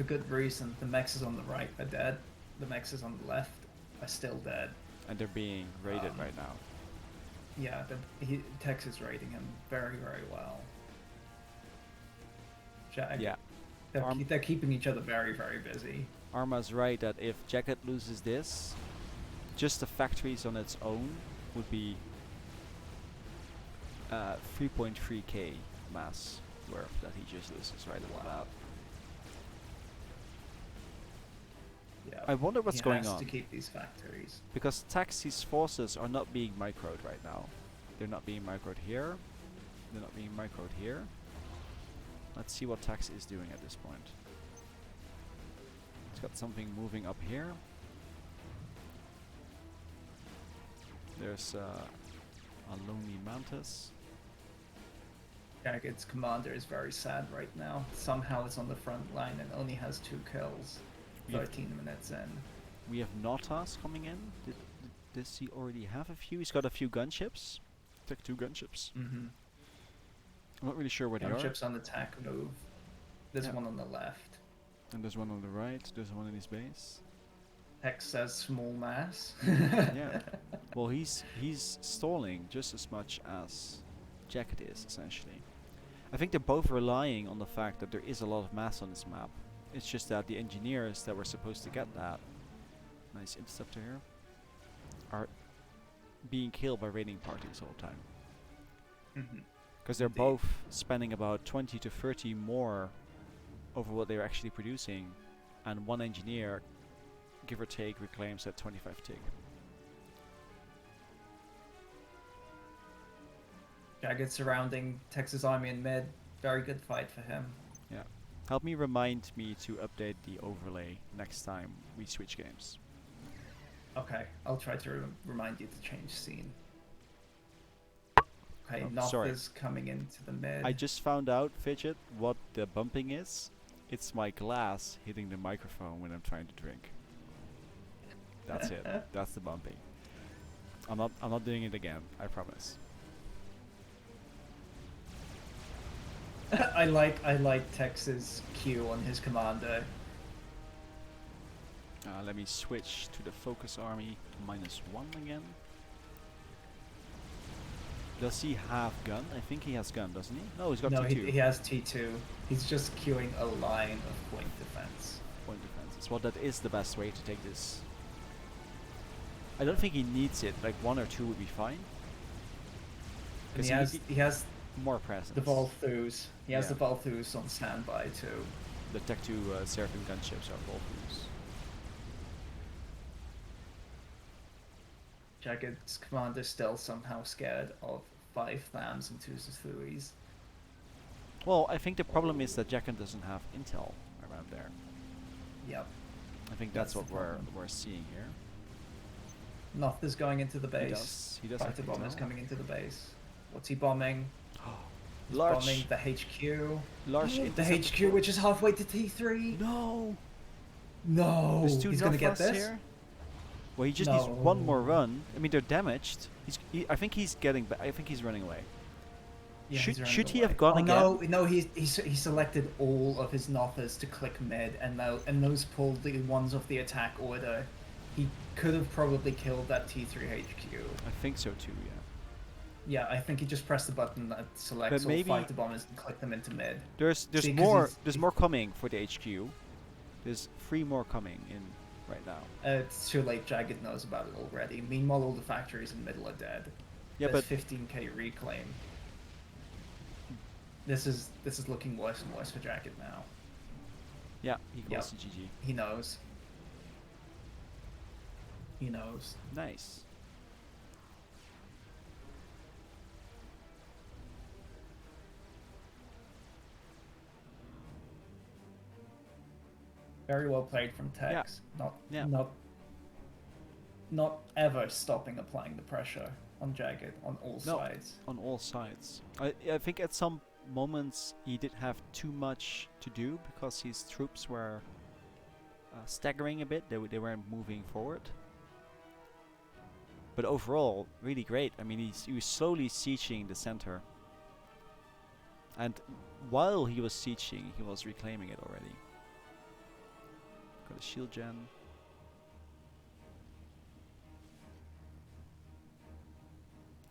good reason. The mechs on the right are dead. The mechs on the left are still dead. And they're being raided right now. Yeah, Tex is raiding him very, very well. Yeah. They're keeping each other very, very busy. Arma's right that if Jacket loses this, just the factories on its own would be 3.3k mass worth that he just loses right about that. Yeah. I wonder what's going He has on. to keep these factories. Because Taxi's forces are not being microed right now. They're not being microed here. They're not being microed here. Let's see what Tax is doing at this point. It's got something moving up here. There's a lonely mantis. Jagged's commander is very sad right now. Somehow it's on the front line and only has 2 kills. 13 minutes in. We have Nautas coming in. Does he already have a few? He's got a few gunships. Took 2 gunships. Mm-hmm. I'm not really sure where they are. Gunships on attack move. There's one on the left. And there's one on the right. There's one in his base. Hex says small mass. Yeah. Well, he's stalling just as much as Jacket is, essentially. I think they're both relying on the fact that there is a lot of mass on this map. It's just that the engineers that were supposed to get that, nice interceptor here, are being killed by raiding parties all the time. Because they're both spending about 20 to 30 more over what they're actually producing, and one engineer, give or take, reclaims that 25 TIG. Jagged surrounding Texas Army in mid. Very good fight for him. Yeah. Help me remind me to update the overlay next time we switch games. Okay, I'll try to remind you to change scene. Okay, Oh, Noth sorry. is coming into the mid. I just found out, Fidget, what the bumping is. It's my glass hitting the microphone when I'm trying to drink. That's it. That's the bumping. I'm not doing it again, I promise. I like Tex's Q on his commander. Let me switch to the focus army to -1 again. Does he have gun? I think he has gun, doesn't he? No, he's got No, T2. he has T2. He's just queuing a line of point defense. Point defenses. Well, that is the best way to take this. I don't think he needs it. Like 1 or 2 would be fine. And Because he has more presence. the Volthus. He has Yeah. the Volthus on standby too. The Tech 2 Seraphim gunships are Volthus. Jagged's commander still somehow scared of 5 Thams and 2 Zuthuis. Well, I think the problem is that Jacken doesn't have intel around there. Yep. I think That's that's the what problem. we're seeing here. Noth is going into the base. He does Fighter have bomber is intel. coming into the base. What's he bombing? He's Large, bombing the HQ. large The intercept HQ, which is halfway to T3. No! No, There's 2 he's gonna get Northwest this. here. Well, he just needs No. 1 more run. I mean, they're damaged. I think he's getting. I think he's running away. Yeah, Should- he's running should he away. have gone No, he selected all of his Nothers to click mid, and those pulled the ones off the attack order. He could have probably killed that T3 HQ. I think so too. Yeah. Yeah, I think he just pressed the button that selects But all maybe- fighter bombers and clicked them into mid. There's See, 'cause more. he's- There's more coming for the HQ. There's 3 more coming in right now. It's too late. Jagged knows about it already. Meanwhile, all the factories in the middle are dead. Yeah, There's but 15k reclaim. This is looking worse and worse for Jagged now. yeah, he Yep. calls it GG. He knows. He knows. Nice. Very well played from Tex. Yeah. Not ever stopping applying the pressure on Jagged on all No. sides. On all sides. I think at some moments he did have too much to do because his troops were staggering a bit. They weren't moving forward. But overall, really great. I mean, he was slowly sieging the center And while he was sieging, he was reclaiming it already. Got a shield gen.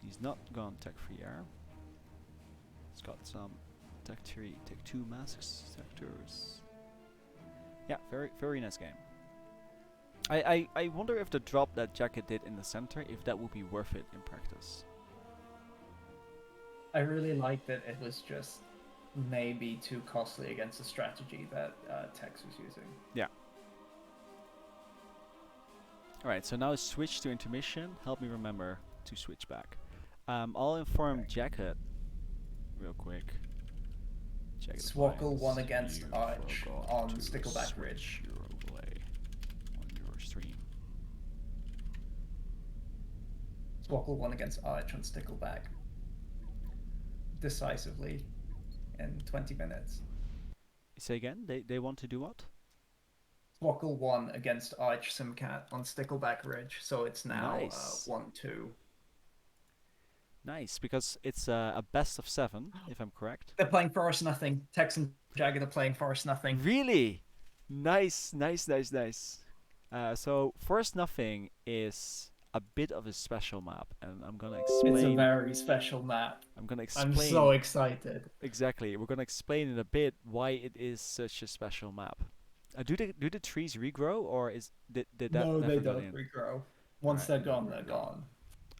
He's not gone tech 3 air. He's got some tech 3, tech 2 masks, sectors. Yeah, very nice game. I wonder if the drop that Jacket did in the center, if that would be worth it in practice. I really liked it. It was just maybe too costly against the strategy that Tex was using. Yeah. Alright, so now switch to intermission. Help me remember to switch back. I'll inform Jacket real quick. Swackle won against Arch on Stickleback Ridge. Your overlay on your stream. Swackle won against Arch on Stickleback decisively in 20 minutes. Say again? They want to do what? Swackle won against Arch Simcat on Stickleback Ridge, so it's now Nice. 1-2. Nice, because it's a best of 7, if I'm correct. They're playing Forest Nothing. Tex and Jagged are playing Forest Nothing. Really? Nice. So Forest Nothing is a bit of a special map, and I'm gonna explain. It's a very special map. I'm gonna explain. I'm so excited. Exactly. We're gonna explain in a bit why it is such a special map. Do the trees regrow, or did that No, never they got don't in? regrow. Once they're gone, they're gone.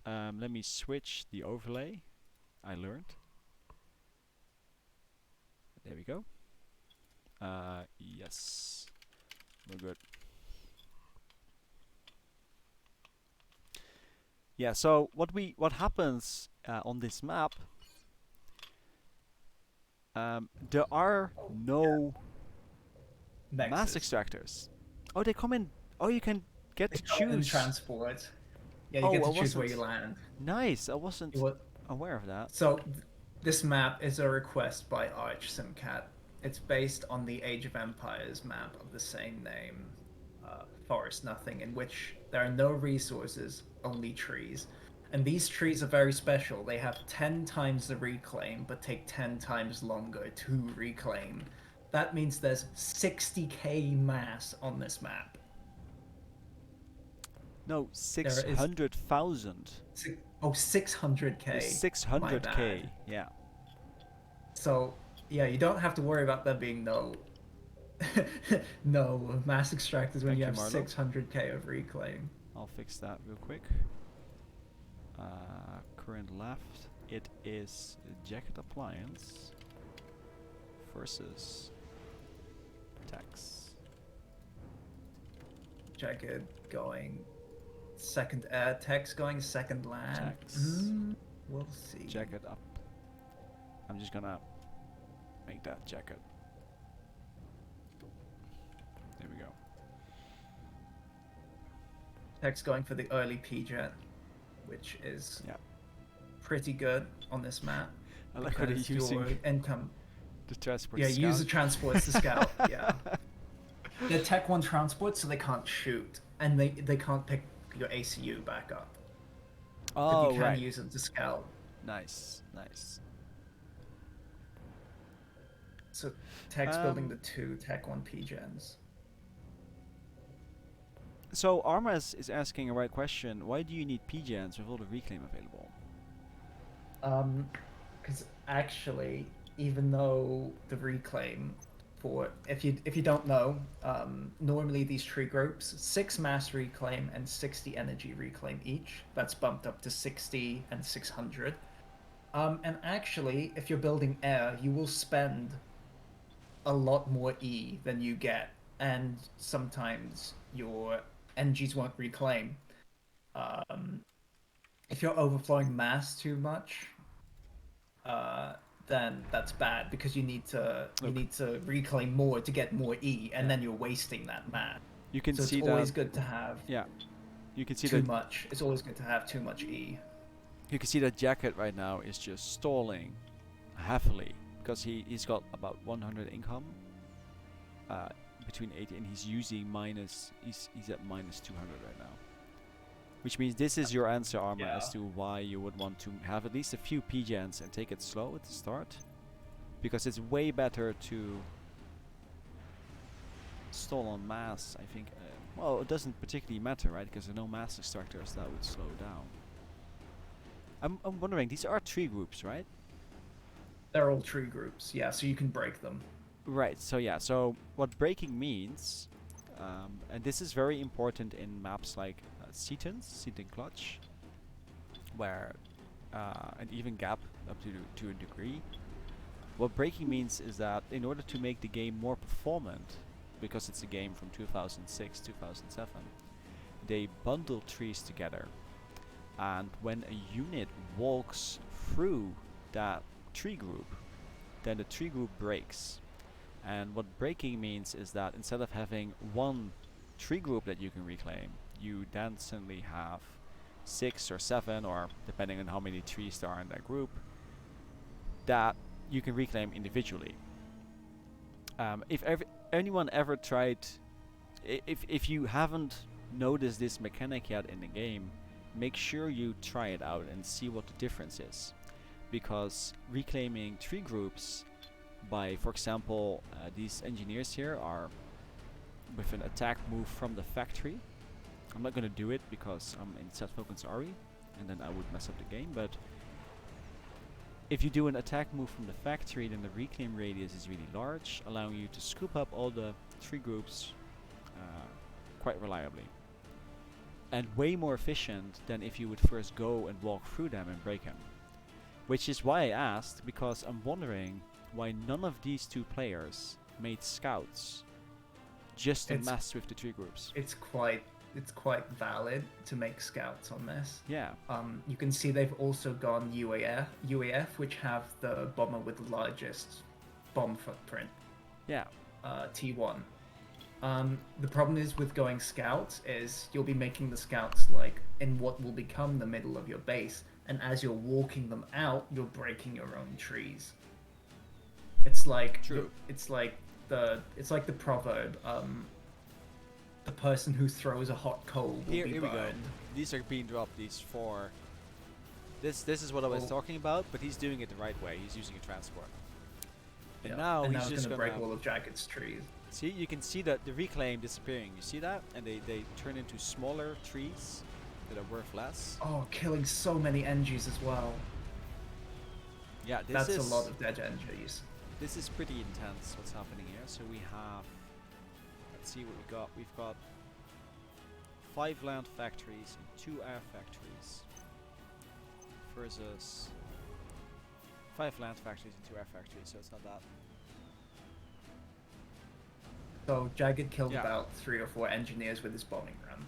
Let me switch the overlay. I learned. There we go. Yes, we're good. Yeah. So what happens on this map? There are no mass extractors. Oh, they come in. Oh, you can get to choose. Transport. Yeah, you get to choose where you land. Nice. I wasn't aware of that. So this map is a request by Arch Simcat. It's based on the Age of Empires map of the same name, Forest Nothing, in which there are no resources, only trees. And these trees are very special. They have 10 times the reclaim, but take 10 times longer to reclaim. That means there's 60k mass on this map. No, 600,000. Oh, 600k. 600k, yeah. So, yeah, you don't have to worry about there being no mass extractors when you have 600k of reclaim. I'll fix that real quick. Current left, it is Jacket Appliance versus Tex. Jacket going second, Tex going second land. Tex. We'll see. Jacket up. I'm just gonna make that Jacket. There we go. Tex going for the early P-Jet, which is pretty good on this map. I like how they're using income. The transport. Yeah, use the transports to scout. Yeah. They're Tech 1 transports, so they can't shoot, and they can't pick your ACU back up. Oh, but you can use them to scout. Nice. So Tech's building the 2 Tech 1 P-Gens. So Armas is asking a right question. Why do you need P-Gens with all the reclaim available? Because actually, even though the reclaim for if you don't know, normally these tree groups 6 mass reclaim and 60 energy reclaim each. That's bumped up to 60 and 600. And actually, if you're building air, you will spend a lot more E than you get, and sometimes your energies won't reclaim. If you're overflowing mass too much, then that's bad because you need to reclaim more to get more E, and then you're wasting that mass. You can see it's always good to have. Yeah, you can see too much. It's always good to have too much E. You can see that Jacket right now is just stalling heavily because he's got about 100 income. Between 80 and he's using he's at minus 200 right now, which means this is your answer, Arma, as to why you would want to have at least a few P-Gens and take it slow at the start. because it's way better to stall on mass, I think. Well, it doesn't particularly matter, right? Because there are no mass extractors that would slow down. I'm wondering, these are tree groups, right? They're all tree groups, yeah, so you can break them. Right, so yeah, so what breaking means, and this is very important in maps like Seton Clutch, where, and even Gap up to a degree. What breaking means is that in order to make the game more performant, because it's a game from 2006, 2007, they bundle trees together. And when a unit walks through that tree group, then the tree group breaks. And what breaking means is that instead of having one tree group that you can reclaim, you then suddenly have 6 or 7, or depending on how many trees there are in that group, that you can reclaim individually. If anyone ever tried, if you haven't noticed this mechanic yet in the game, make sure you try it out and see what the difference is. Because reclaiming tree groups by, for example, these engineers here are with an attack move from the factory. I'm not going to do it because I'm in set focus Ari, and then I would mess up the game, but if you do an attack move from the factory, then the reclaim radius is really large, allowing you to scoop up all the tree groups quite reliably. And way more efficient than if you would first go and walk through them and break them. Which is why I asked, because I'm wondering why none of these two players made scouts just to mess with the tree groups. It's quite valid to make scouts on this. Yeah. You can see they've also gone UAF, which have the bomber with the largest bomb footprint. Yeah. T1. The problem is with going scouts is you'll be making the scouts like in what will become the middle of your base, and as you're walking them out, you're breaking your own trees. It's like True. It's like the proverb. The person who throws a hot coal will here be we burned. go. These are being dropped. These 4. This is what I was talking about, but he's doing it the right way. He's using a transport. And now he's just gonna break all of Jagged's trees. See, you can see that the reclaim disappearing. You see that? And they turn into smaller trees that are worth less. Oh, killing so many NGs as well. Yeah, that's a lot of dead NGs. This is pretty intense what's happening here. So we have, let's see what we got. We've got 5 land factories and 2 air factories versus 5 land factories and 2 air factories, so it's not that. So Jagged killed about 3 or 4 engineers with his bombing run.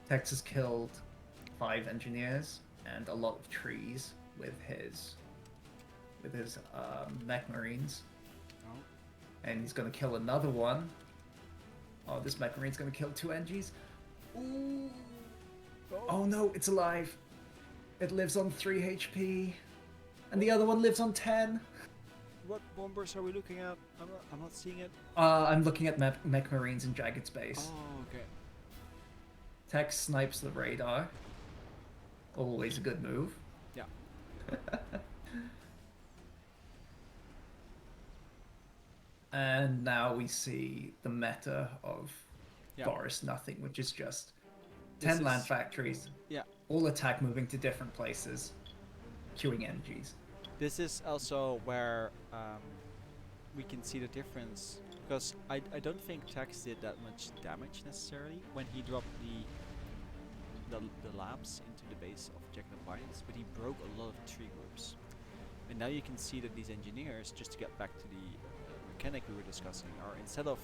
Texas killed 5 engineers and a lot of trees with his mech marines. Oh. And he's gonna kill another one. Oh, this mech marine's gonna kill 2 NGs. Ooh. Oh no, it's alive. It lives on 3 HP, and the other one lives on 10. What bombers are we looking at? I'm not seeing it. I'm looking at mech marines in Jagged's base. Oh, okay. Tex snipes the radar. Always a good move. Yeah. And now we see the meta of Forest Nothing, which is just 10 land factories. Yeah. All attack moving to different places, queuing energies. This is also where we can see the difference, because I don't think Tex did that much damage necessarily when he dropped the labs into the base of Jagged Alliance, but he broke a lot of tree groups. And now you can see that these engineers, just to get back to the mechanic we were discussing, are instead of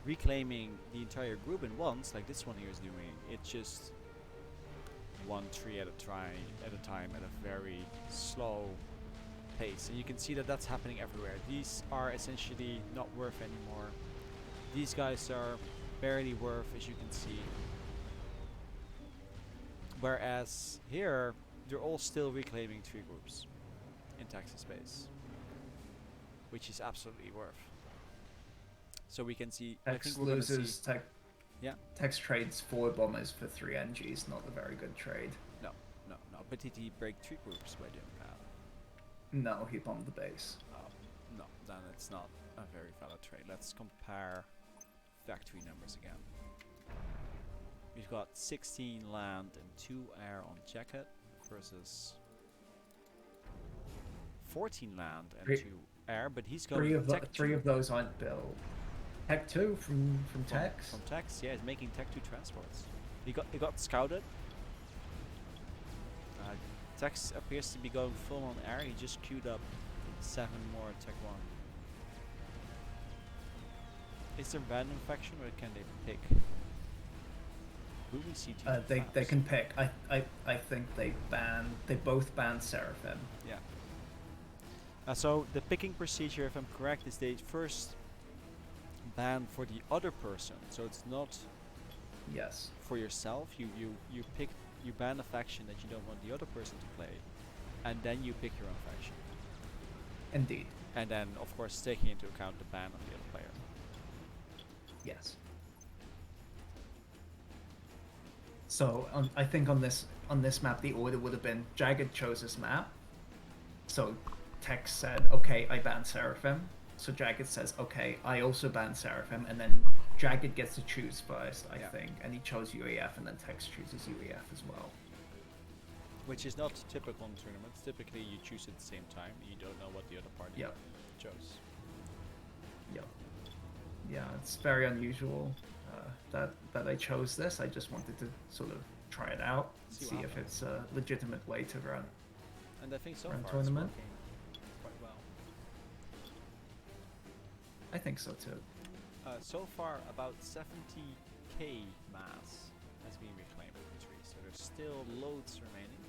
reclaiming the entire group in once, like this one here is doing, it's just 1 tree at a time at a very slow pace. And you can see that that's happening everywhere. These are essentially not worth anymore. These guys are barely worth, as you can see. Whereas here, they're all still reclaiming tree groups in Texas space, which is absolutely worth. So we can see. Tex loses. Tex trades 4 bombers for 3 NGs. Not a very good trade. No. But did he break tree groups by doing that? No, he bombed the base. Oh, No, then it's not a very valid trade. Let's compare factory numbers again. We've got 16 land and 2 air on Jacket versus 14 land and Three- 2 air, but he's going three of those aren't built. Tech 2 from Tex. From Tex, yeah, he's making Tech 2 transports. He got scouted. Tex appears to be going full on air. He just queued up 7 more Tech 1. Is there random faction or can they pick? Who we see They can pick. I think they both ban Seraphim. Yeah. So the picking procedure, if I'm correct, is they first ban for the other person. So it's not Yes. for yourself. You ban a faction that you don't want the other person to play, and then you pick your own faction. Indeed. And then, of course, taking into account the ban on the other player. Yes. So I think on this map the order would have been Jagged chose this map. So Tex said, "Okay, I ban Seraphim." So Jagged says, "Okay, I also ban Seraphim," and then Jagged gets to choose first, I think, and he chose UEF, and then Tex chooses UEF as well. Which is not typical in tournaments. Typically, you choose at the same time. You don't know what the other party chose. Yep. Yeah, it's very unusual that I chose this. I just wanted to sort of try it out, see if it's a legitimate way to run. And I think so far tournament. It's working quite well. I think so too. So far, about 70k mass has been reclaimed in the tree, so there's still loads remaining.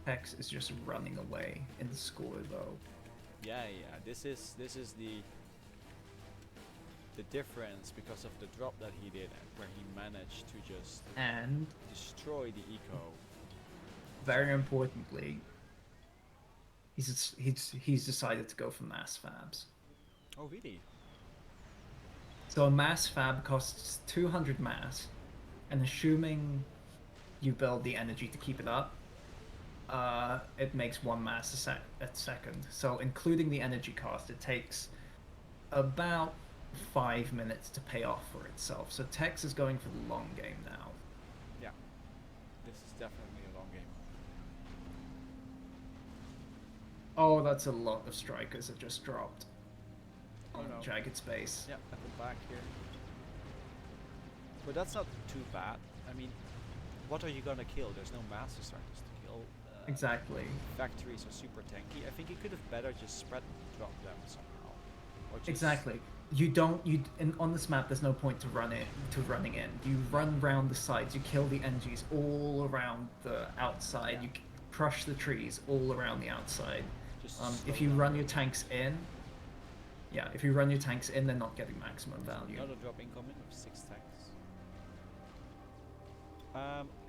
Tex is just running away in the score though. Yeah. This is the difference because of the drop that he did, where he managed to just destroy the eco. Very importantly, he's decided to go for mass fabs. Oh really? So a mass fab costs 200 mass, and assuming you build the energy to keep it up, it makes 1 mass a second. So including the energy cost, it takes about 5 minutes to pay off for itself. So Tex is going for the long game now. Yeah, this is definitely a long game. Oh, that's a lot of strikers that just dropped on Jagged Space. Yeah, at the back here. But that's not too bad. I mean, what are you gonna kill? There's no master strikers to kill. Exactly. Factories are super tanky. I think you could have better just spread drop them somehow. Or just Exactly. On this map there's no point to running in. You run round the sides, you kill the energies all around the outside, you crush the trees all around the outside. If you run your tanks in, they're not getting maximum value. Another drop incoming of 6 tanks.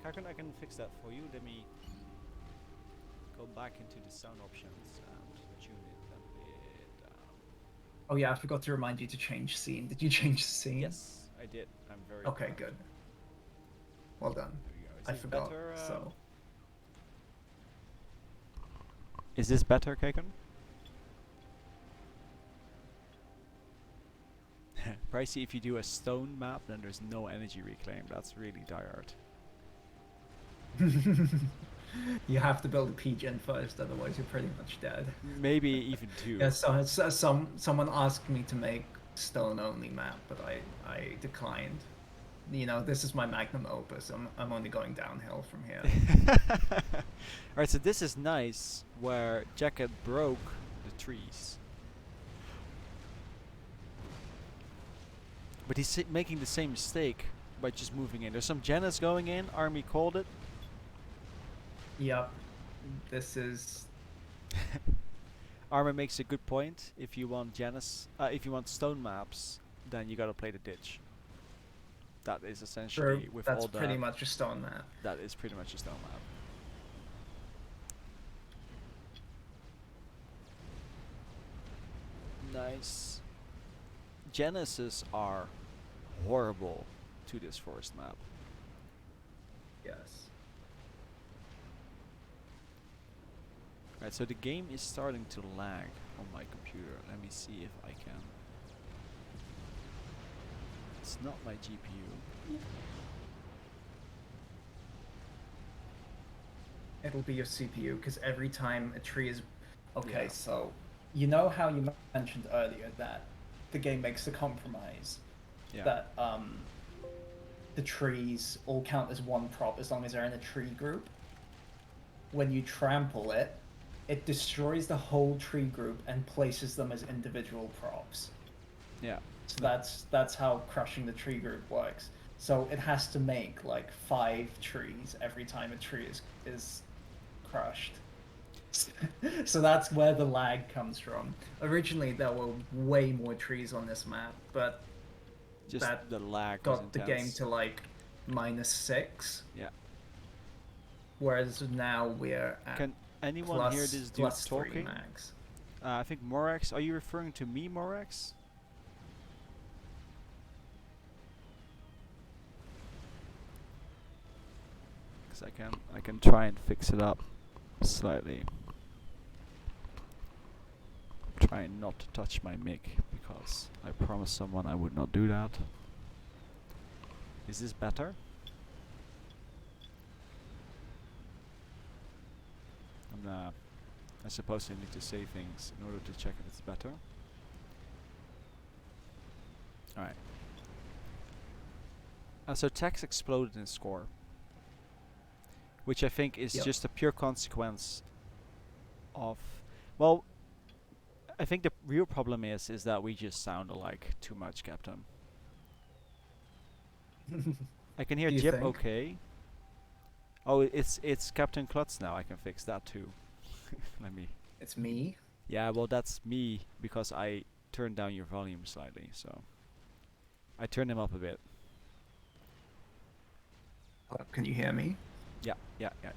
Kakan, I can fix that for you. Let me go back into the sound options and tune it a bit down. Oh yeah, I forgot to remind you to change scene. Did you change the scene? Yes, I did. I'm very Okay, good. Well done. There we go. I forgot. Better, So. Is this better, Kakan? Pricey, if you do a stone map, then there's no energy reclaim. That's really dire. You have to build a PGen first, otherwise you're pretty much dead. Maybe even 2. Yeah, so someone asked me to make stone only map, but I declined. You know, this is my magnum opus. I'm only going downhill from here. Alright, so this is nice, where Jacket broke the trees. But he's making the same mistake by just moving in. There's some Janus going in, Army called it. Yep, this is... Arma makes a good point. If you want Janus, if you want stone maps, then you gotta play the ditch. That is essentially with all the... That's pretty much a stone map. That is pretty much a stone map. Nice. Genesis are horrible to this forest map. Yes. Right, so the game is starting to lag on my computer. Let me see if I can. It's not my GPU. It'll be your CPU, because every time a tree is... Okay, Yeah. so you know how you mentioned earlier that the game makes the compromise Yeah. that the trees all count as one prop as long as they're in a tree group? When you trample it, it destroys the whole tree group and places them as individual props. Yeah. So that's how crushing the tree group works. So it has to make like 5 trees every time a tree is crushed. So that's where the lag comes from. Originally, there were way more trees on this map, but Just that the lag was got the game intense. to like -6. Yeah. Whereas now we're at Can anyone hear this dude +3 talking? max. I think Morax. Are you referring to me, Morax? Because I can try and fix it up slightly. Trying not to touch my mic because I promised someone I would not do that. Is this better? I suppose I need to say things in order to check if it's better. Alright. So Tex exploded in score, which I think is Yep. just a pure consequence of, well, I think the real problem is that we just sound alike too much, Captain. I can hear Do you Jip think? okay. Oh, it's Captain Klutz now. I can fix that too. Let me. It's me. Yeah, well, that's me because I turned down your volume slightly, so I turned him up a bit. Can you hear me? Yeah.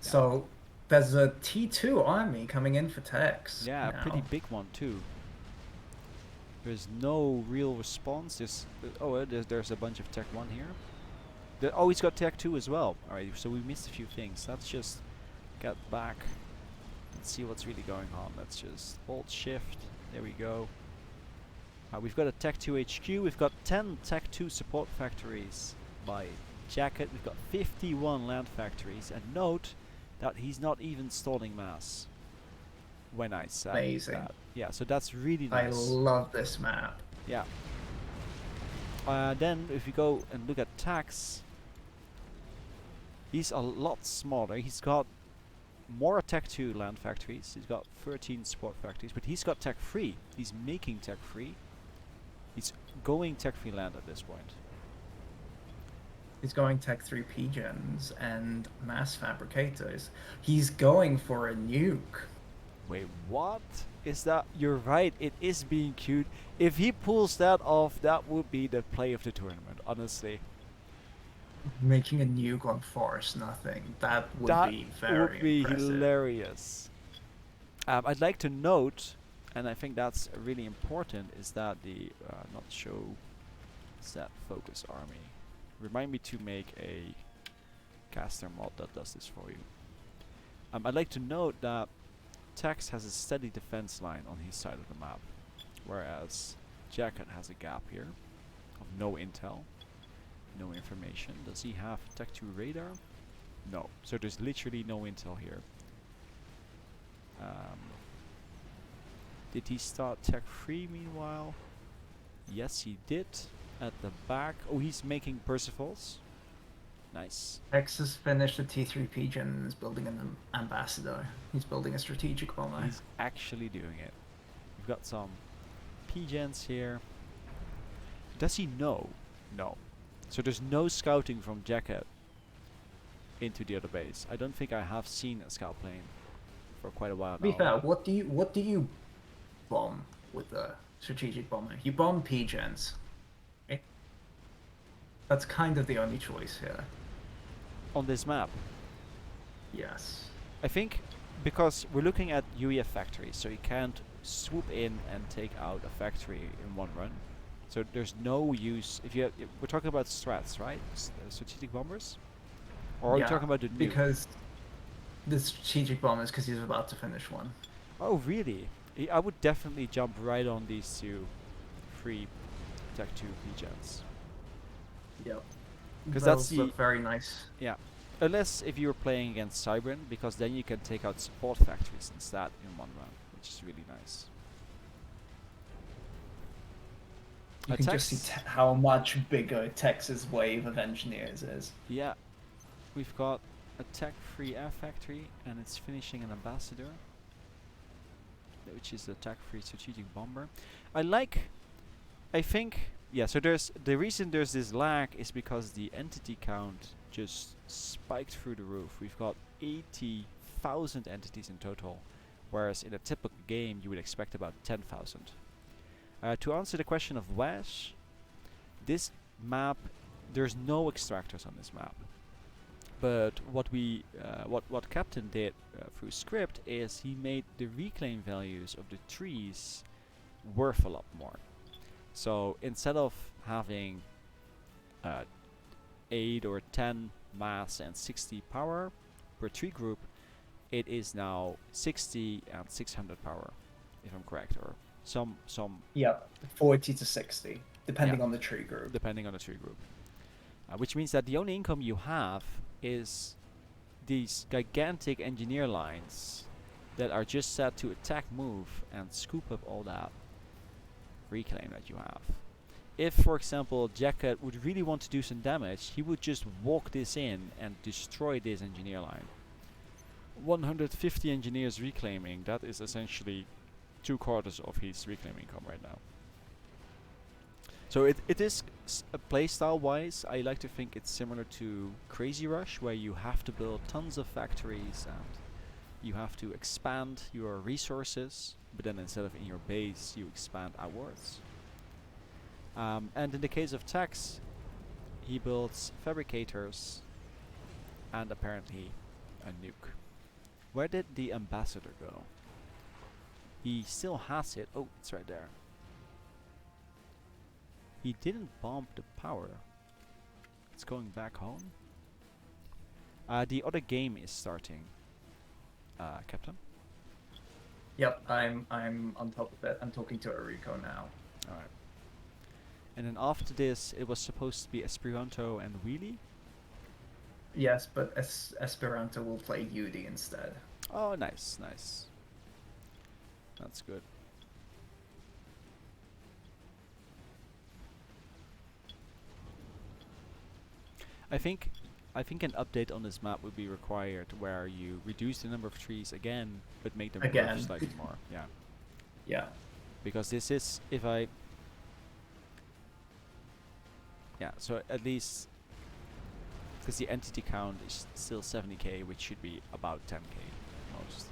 So there's a T2 army coming in for Tex. Yeah, a pretty now. big one too. There's no real response. There's a bunch of Tech 1 here. Oh, he's got Tech 2 as well. Alright, so we missed a few things. Let's just get back and see what's really going on. Let's just hold shift. There we go. We've got a Tech 2 HQ. We've got 10 Tech 2 support factories by Jacket. We've got 51 land factories. And note that he's not even stalling mass when I say Amazing. that. Yeah, so that's really I nice. love this map. Yeah. Then if you go and look at Tax, he's a lot smaller. He's got more Tech 2 land factories. He's got 13 support factories, but he's got Tech 3. He's making Tech 3. He's going Tech 3 land at this point. He's going Tech 3 Pigeons and mass fabricators. He's going for a nuke. Wait, what? Is that? You're right, it is being queued. If he pulls that off, that would be the play of the tournament, honestly. Making a nuke on Forest Nothing. That would be very impressive. Hilarious. I'd like to note, and I think that's really important, is that the not show set focus army. Remind me to make a caster mod that does this for you. I'd like to note that Tex has a steady defense line on his side of the map, whereas Jacket has a gap here of no intel, no information. Does he have Tech 2 radar? No. So there's literally no intel here. Did he start Tech 3 meanwhile? Yes, he did. At the back. Oh, he's making Percivals. Nice. Tex has finished the T3 Pigeon and is building an ambassador. He's building a strategic bomber. He's actually doing it. We've got some P-gens here. Does he know? No. So there's no scouting from Jacket into the other base. I don't think I have seen a scout plane for quite a while now. To be fair, what do you bomb with the strategic bomber? You bomb P-gens. Okay. That's kind of the only choice here. On this map? Yes. I think because we're looking at UEF factories, so you can't swoop in and take out a factory in one run. So there's no use. If we're talking about strats, right? Strategic bombers, or are you talking about the nuke? Because the strategic bombers, because he's about to finish one. Oh, really? I would definitely jump right on these two free Tech 2 P-Gens. Yep. Because that's Those the... look very nice. Yeah. Unless if you're playing against Cybran, because then you can take out support factories instead in one run, which is really nice. You can just see Attacks... how much bigger Texas wave of engineers is. Yeah. We've got a tech-free air factory, and it's finishing an ambassador, which is a tech-free strategic bomber. I think, yeah, so there's, the reason there's this lag is because the entity count just spiked through the roof. We've got 80,000 entities in total, whereas in a typical game you would expect about 10,000. To answer the question of Wash, this map, there's no extractors on this map. But what Captain did through script is he made the reclaim values of the trees worth a lot more. So instead of having 8 or 10 mass and 60 power per tree group, it is now 60 and 600 power, if I'm correct, or some Yeah, 40 to 60, depending yeah, on the tree group. depending on the tree group. Which means that the only income you have is these gigantic engineer lines that are just set to attack, move, and scoop up all that reclaim that you have. If, for example, Jacket would really want to do some damage, he would just walk this in and destroy this engineer line. 150 engineers reclaiming, that is essentially 2/4 of his reclaim income right now. So it is, playstyle wise, I like to think it's similar to Crazy Rush, where you have to build tons of factories and you have to expand your resources, but then instead of in your base, you expand outwards. And in the case of Tex, he builds fabricators and apparently a nuke. Where did the ambassador go? He still has it. Oh, it's right there. He didn't bomb the power. It's going back home. The other game is starting. Captain? Yep, I'm on top of it. I'm talking to Eriko now. Alright. And then after this, it was supposed to be Esperanto and Wheelie. Yes, but Esperanto will play Yudi instead. Oh, nice, nice. That's good. I think an update on this map would be required, where you reduce the number of trees again, but make them worth slightly more. Yeah. Yeah. Because this is, if I... Yeah, so at least... Because the entity count is still 70k, which should be about 10k most.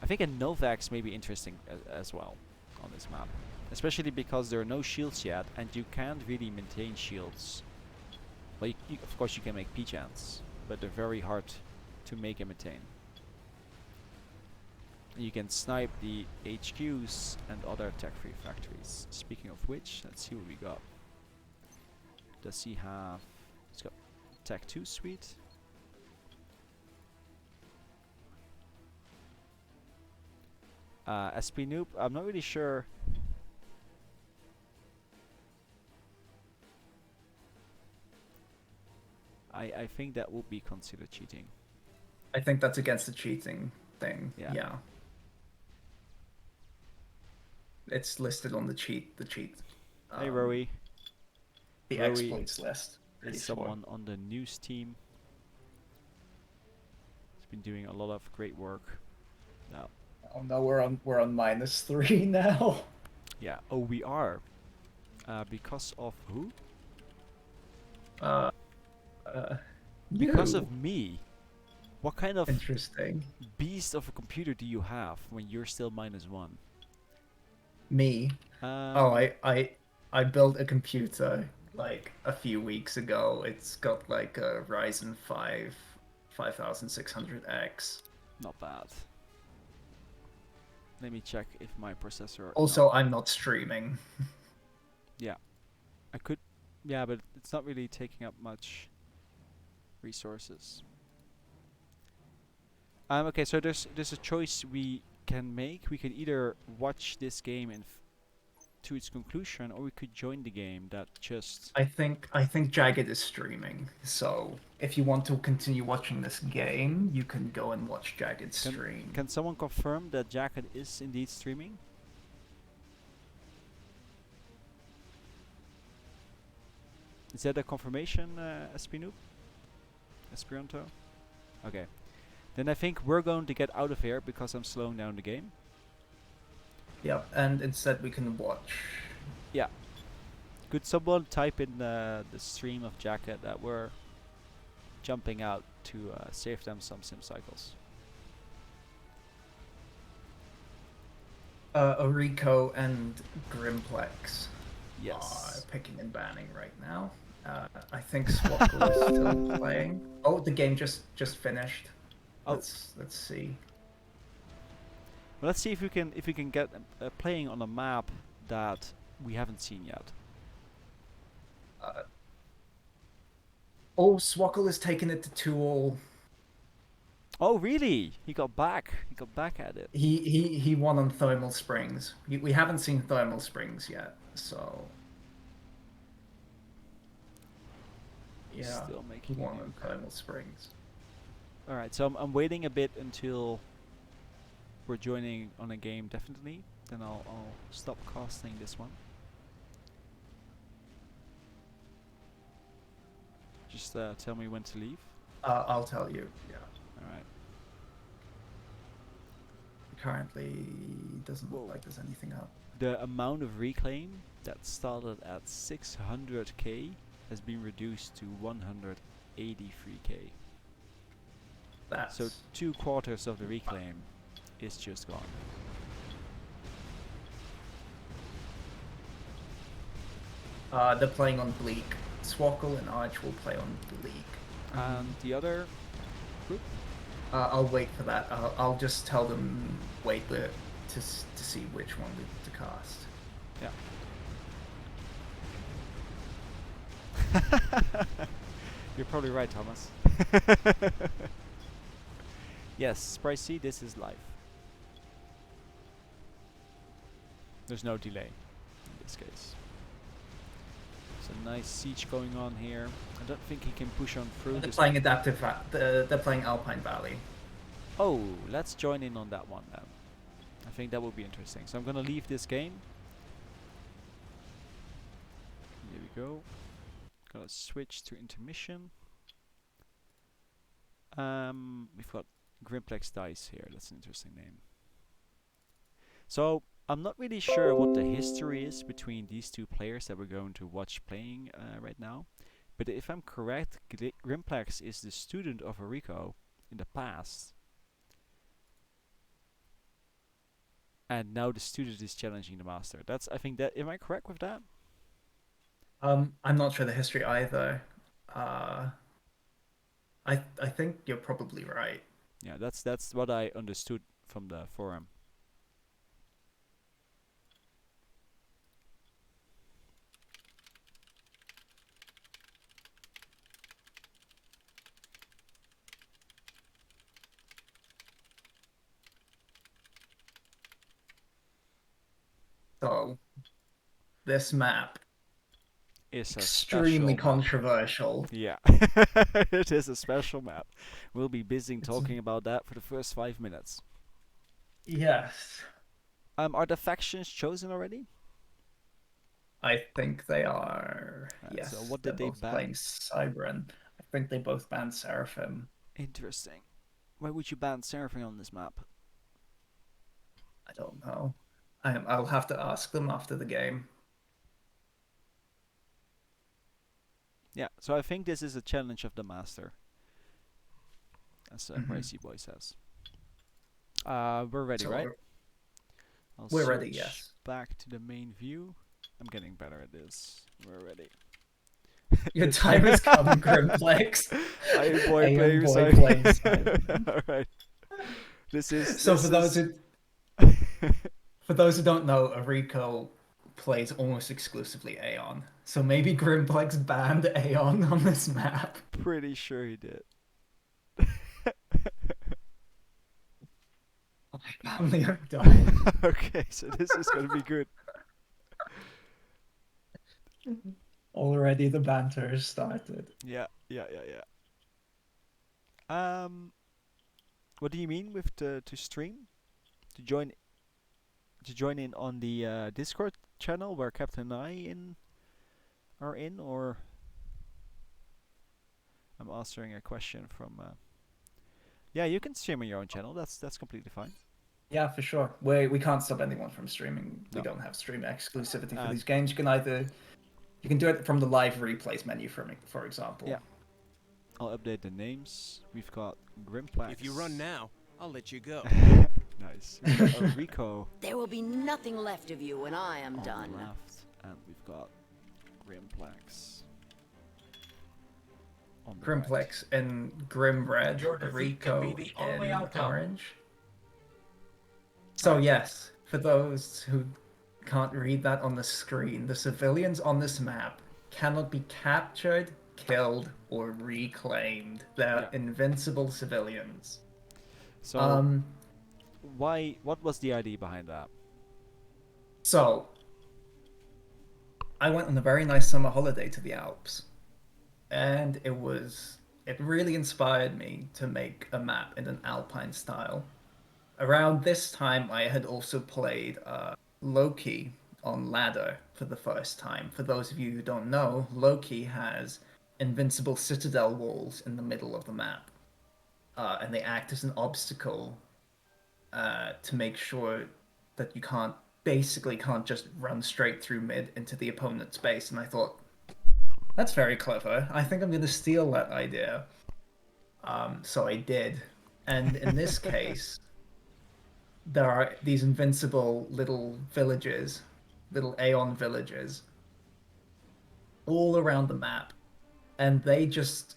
I think a Novax may be interesting as well on this map. Especially because there are no shields yet, and you can't really maintain shields. Well, of course you can make P-Chants, but they're very hard to make and maintain. And you can snipe the HQs and other tech-free factories. Speaking of which, let's see what we got. Does he have... He's got Tech 2 suite. SP Noob, I'm not really sure. I think that would be considered cheating. I think that's against the cheating thing. Yeah. It's listed on the cheat. Hey, Rowie. The Rowie exploits list. is someone on the news team. He's been doing a lot of great work. Now. Oh no, we're on -3 now. Yeah. Oh, we are. Because of who? Because of me. What kind of interesting beast of a computer do you have when you're still -1? Me. I built a computer like a few weeks ago. It's got like a Ryzen 5 5600X. Not bad. Let me check if my processor... Also, no. I'm not streaming. Yeah. I could... Yeah, but it's not really taking up much resources. Okay, so there's a choice we can make. We can either watch this game to its conclusion, or we could join the game that just. I think Jagged is streaming. So if you want to continue watching this game, you can go and watch Jagged Can stream. can someone confirm that Jacket is indeed streaming? Is that a confirmation, Esperanto? Okay. Then I think we're going to get out of here because I'm slowing down the game. Yep, and instead we can watch. Yeah. Could someone type in the stream of Jacket that we're jumping out to save them some sim cycles? Orico and Grimplex are Yes. picking and banning right now. I think Swackle is still playing. Oh, the game just finished. Oh. Let's see. Well, let's see if we can get playing on a map that we haven't seen yet. Oh, Swackle has taken it to 2-all. Oh, really? He got back. He got back at it. He won on Thermal Springs. We haven't seen Thermal Springs yet, so yeah, Still he making won a new on pen. Thermal Springs. All right, so I'm waiting a bit until we're joining on a game. Definitely. Then I'll stop casting this one. Just tell me when to leave. I'll tell you. Yeah, All right. currently doesn't look Whoa. like there's anything up. The amount of reclaim that started at 600k has been reduced to 183k. That's So 2/4 of the reclaim is just gone. they're playing on Bleak. Swackle and Arch will play on Bleak. And the other group? I'll wait for that. I'll just tell them wait to see which one to cast. Yeah. You're probably right, Thomas. Yes, Spricey, this is life. There's no delay in this case. There's a nice siege going on here. I don't think he can push on through They're this. playing Adaptive. They're playing Alpine Valley. Oh, let's join in on that one then. I think that will be interesting. So I'm gonna leave this game. Here we go. Gonna switch to intermission. We've got Grimplex Dice here. That's an interesting name. So I'm not really sure what the history is between these two players that we're going to watch playing right now. But if I'm correct, Grimplex is the student of Orico in the past. And now the student is challenging the master. I think that, am I correct with that? I'm not sure the history either. I think you're probably right. Yeah, that's what I understood from the forum. So this map It's a extremely special map. controversial. Yeah, it is a special map. We'll be busy talking about that for the first 5 minutes. Yes, Are the factions chosen already? I think they are. Yes, So what they're did they both ban? playing Cybran. I think they both banned Seraphim. Interesting. Why would you ban Seraphim on this map? I don't know. I'll have to ask them after the game. Yeah, so I think this is a challenge of the master, as Pricey Boy says. We're ready, So right? I'll we're ready, switch yes. back to the main view. I'm getting better at this. We're ready. Your time has come, Grimplex. I boy AM playing boy side. playing side. All right. So for those who don't know, Arico plays almost exclusively Aeon. So maybe Grimplex banned Aeon on this map. Pretty sure he did. My family are dying. Okay, so this is gonna be good. Already the banter has started. Yeah, yeah, yeah, yeah. What do you mean with to stream? To join in on the Discord channel where Captain and I are in, or I'm answering a question from. Yeah, you can stream on your own channel. That's completely fine. Yeah, for sure. We can't stop anyone from streaming. We No. don't have stream exclusivity for And these games. You can do it from the live replays menu, for example. yeah, I'll update the names. We've got Grimplex. If you run now, I'll let you go. Nice. We've got Rico There will be nothing left of you when I am on done. the left, and we've got Grimplex on the right. Grimplex in Grim Red, Your defeat Rico can be the only in outcome. orange. So yes, for those who can't read that on the screen, the civilians on this map cannot be captured, killed, or reclaimed. They're Yeah. invincible civilians. So why? What was the idea behind that? So I went on a very nice summer holiday to the Alps, and it really inspired me to make a map in an alpine style. Around this time, I had also played Loki on ladder for the first time. For those of you who don't know, Loki has invincible citadel walls in the middle of the map, and they act as an obstacle to make sure that you basically can't just run straight through mid into the opponent's base. And I thought, that's very clever. I think I'm going to steal that idea. So I did. And in this case, there are these invincible little villages, little Aeon villages, all around the map. And they just,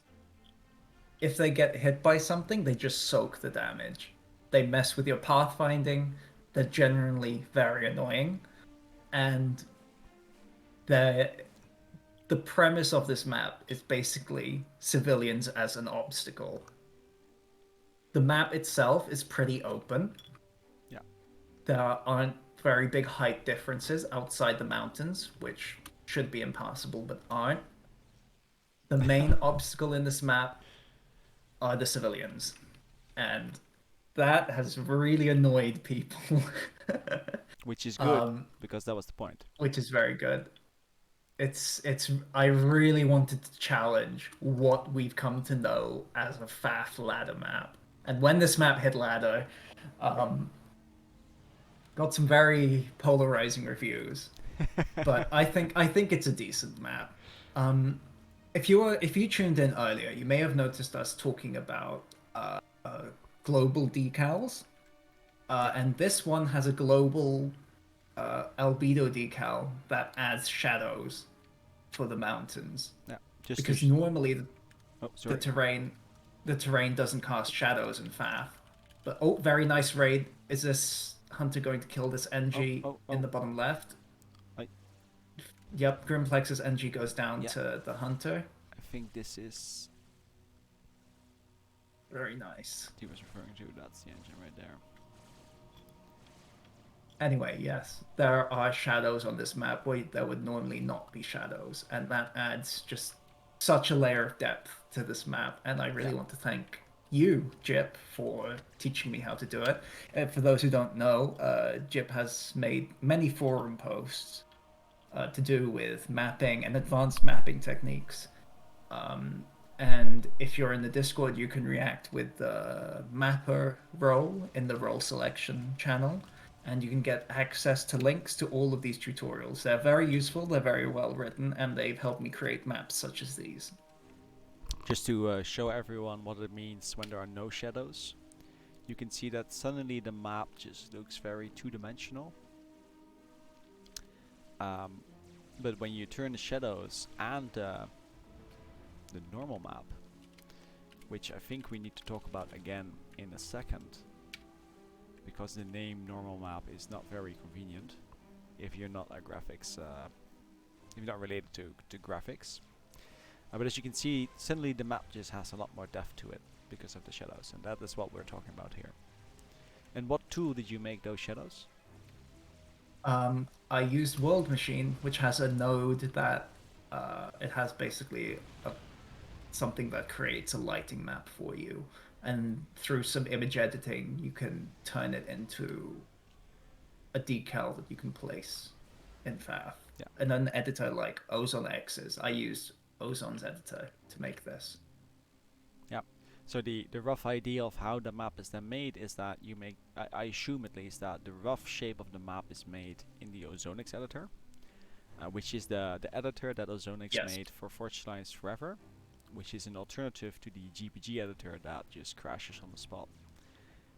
if they get hit by something, they just soak the damage. They mess with your pathfinding. They're generally very annoying. And the premise of this map is basically civilians as an obstacle. The map itself is pretty open. Yeah. There aren't very big height differences outside the mountains, which should be impassable, but aren't. The main obstacle in this map are the civilians. And that has really annoyed people. Which is good, because that was the point. Which is very good. I really wanted to challenge what we've come to know as a FAF ladder map. And when this map hit ladder, got some very polarizing reviews. But I think it's a decent map. If you tuned in earlier, you may have noticed us talking about global decals. And this one has a global albedo decal that adds shadows for the mountains. Yeah. Just Because normally oh, the sorry. terrain doesn't cast shadows in FAF. But oh, very nice raid. Is this hunter going to kill this NG in the bottom left? Right. Yep, Grimplex's NG goes down Yeah. to the hunter. I think this is. Very nice. He was referring to. That's the engine right there. Anyway, yes, there are shadows on this map where there would normally not be shadows, and that adds just such a layer of depth to this map. And I really want to thank you, Jip, for teaching me how to do it. And for those who don't know, Jip has made many forum posts to do with mapping and advanced mapping techniques. And if you're in the Discord, you can react with the mapper role in the role selection channel, and you can get access to links to all of these tutorials. They're very useful, they're very well written, and they've helped me create maps such as these. Just to show everyone what it means when there are no shadows, you can see that suddenly the map just looks very two-dimensional. But when you turn the shadows and the normal map, which I think we need to talk about again in a second, because the name normal map is not very convenient if you're not a graphics, if you're not related to graphics. But as you can see, suddenly the map just has a lot more depth to it because of the shadows, and that is what we're talking about here. And what tool did you make those shadows? I used World Machine, which has a node that it has basically something that creates a lighting map for you, and through some image editing, you can turn it into a decal that you can place in FAF. Yeah. And an editor like Ozone X's, I used Ozone's editor to make this. Yeah. So the rough idea of how the map is then made is that you make, I assume at least, that the rough shape of the map is made in the Ozonix editor, which is the editor that Ozonix Yes. made for Forge Lines Forever, which is an alternative to the GPG editor that just crashes on the spot.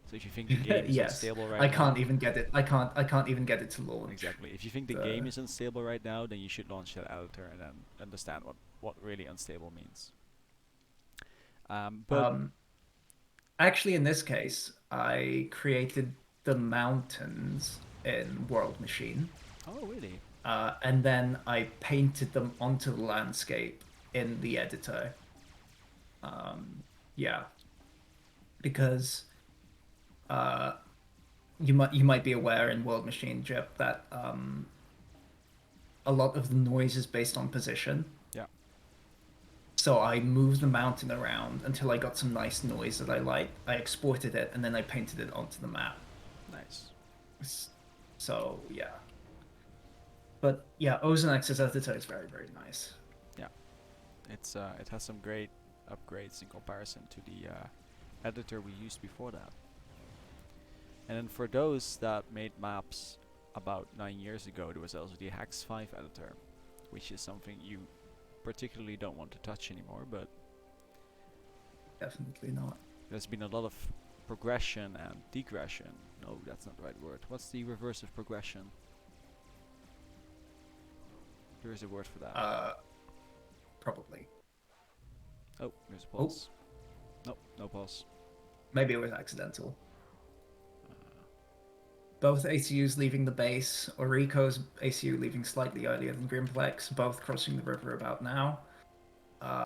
So if you think the game is Yes. unstable right I now, can't even get it. I can't even get it to launch. exactly. If you think the game is unstable right now, then you should launch that editor and then understand what really unstable means. But Actually, in this case, I created the mountains in World Machine, oh really? and then I painted them onto the landscape in the editor. Yeah, because you might be aware in World Machine, Jip, that a lot of the noise is based on position. Yeah. So I moved the mountain around until I got some nice noise that I liked. I exported it and then I painted it onto the map. Nice. So yeah. But yeah, Ozonex's editor is very, very nice. Yeah. It's it has some great upgrades in comparison to the editor we used before that. And then for those that made maps about 9 years ago, there was also the FAFLive editor, which is something you particularly don't want to touch anymore, but Definitely not. there's been a lot of progression and degression. No, that's not the right word. What's the reverse of progression? There is a word for that. Probably. Oh, there's a pause. Nope, no pause. Maybe it was accidental. Both ACUs leaving the base, Orico's ACU leaving slightly earlier than Grimplex, both crossing the river about now. A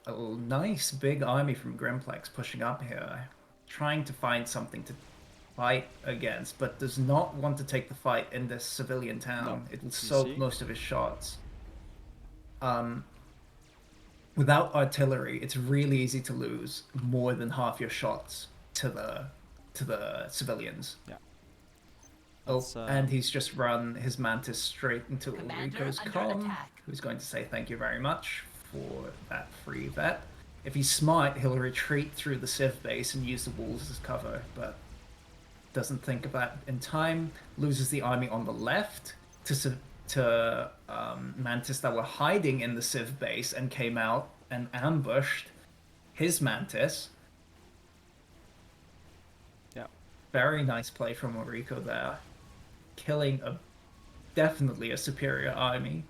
nice big army from Grimplex pushing up here, trying to find something to fight against, but does not want to take the fight in this civilian town. No. It will see? soak most of his shots. Without artillery, it's really easy to lose more than half your shots to the civilians. Yeah. Oh, That's, and he's just run his Mantis straight into Commander, Ulrico's under comm, attack. who's going to say thank you very much for that free vet. If he's smart, he'll retreat through the Civ base and use the walls as cover, but doesn't think of that in time. Loses the army on the left to Mantis that were hiding in the Civ base and came out and ambushed his Mantis. Yeah. Very nice play from Ulrico there. Killing definitely a superior army.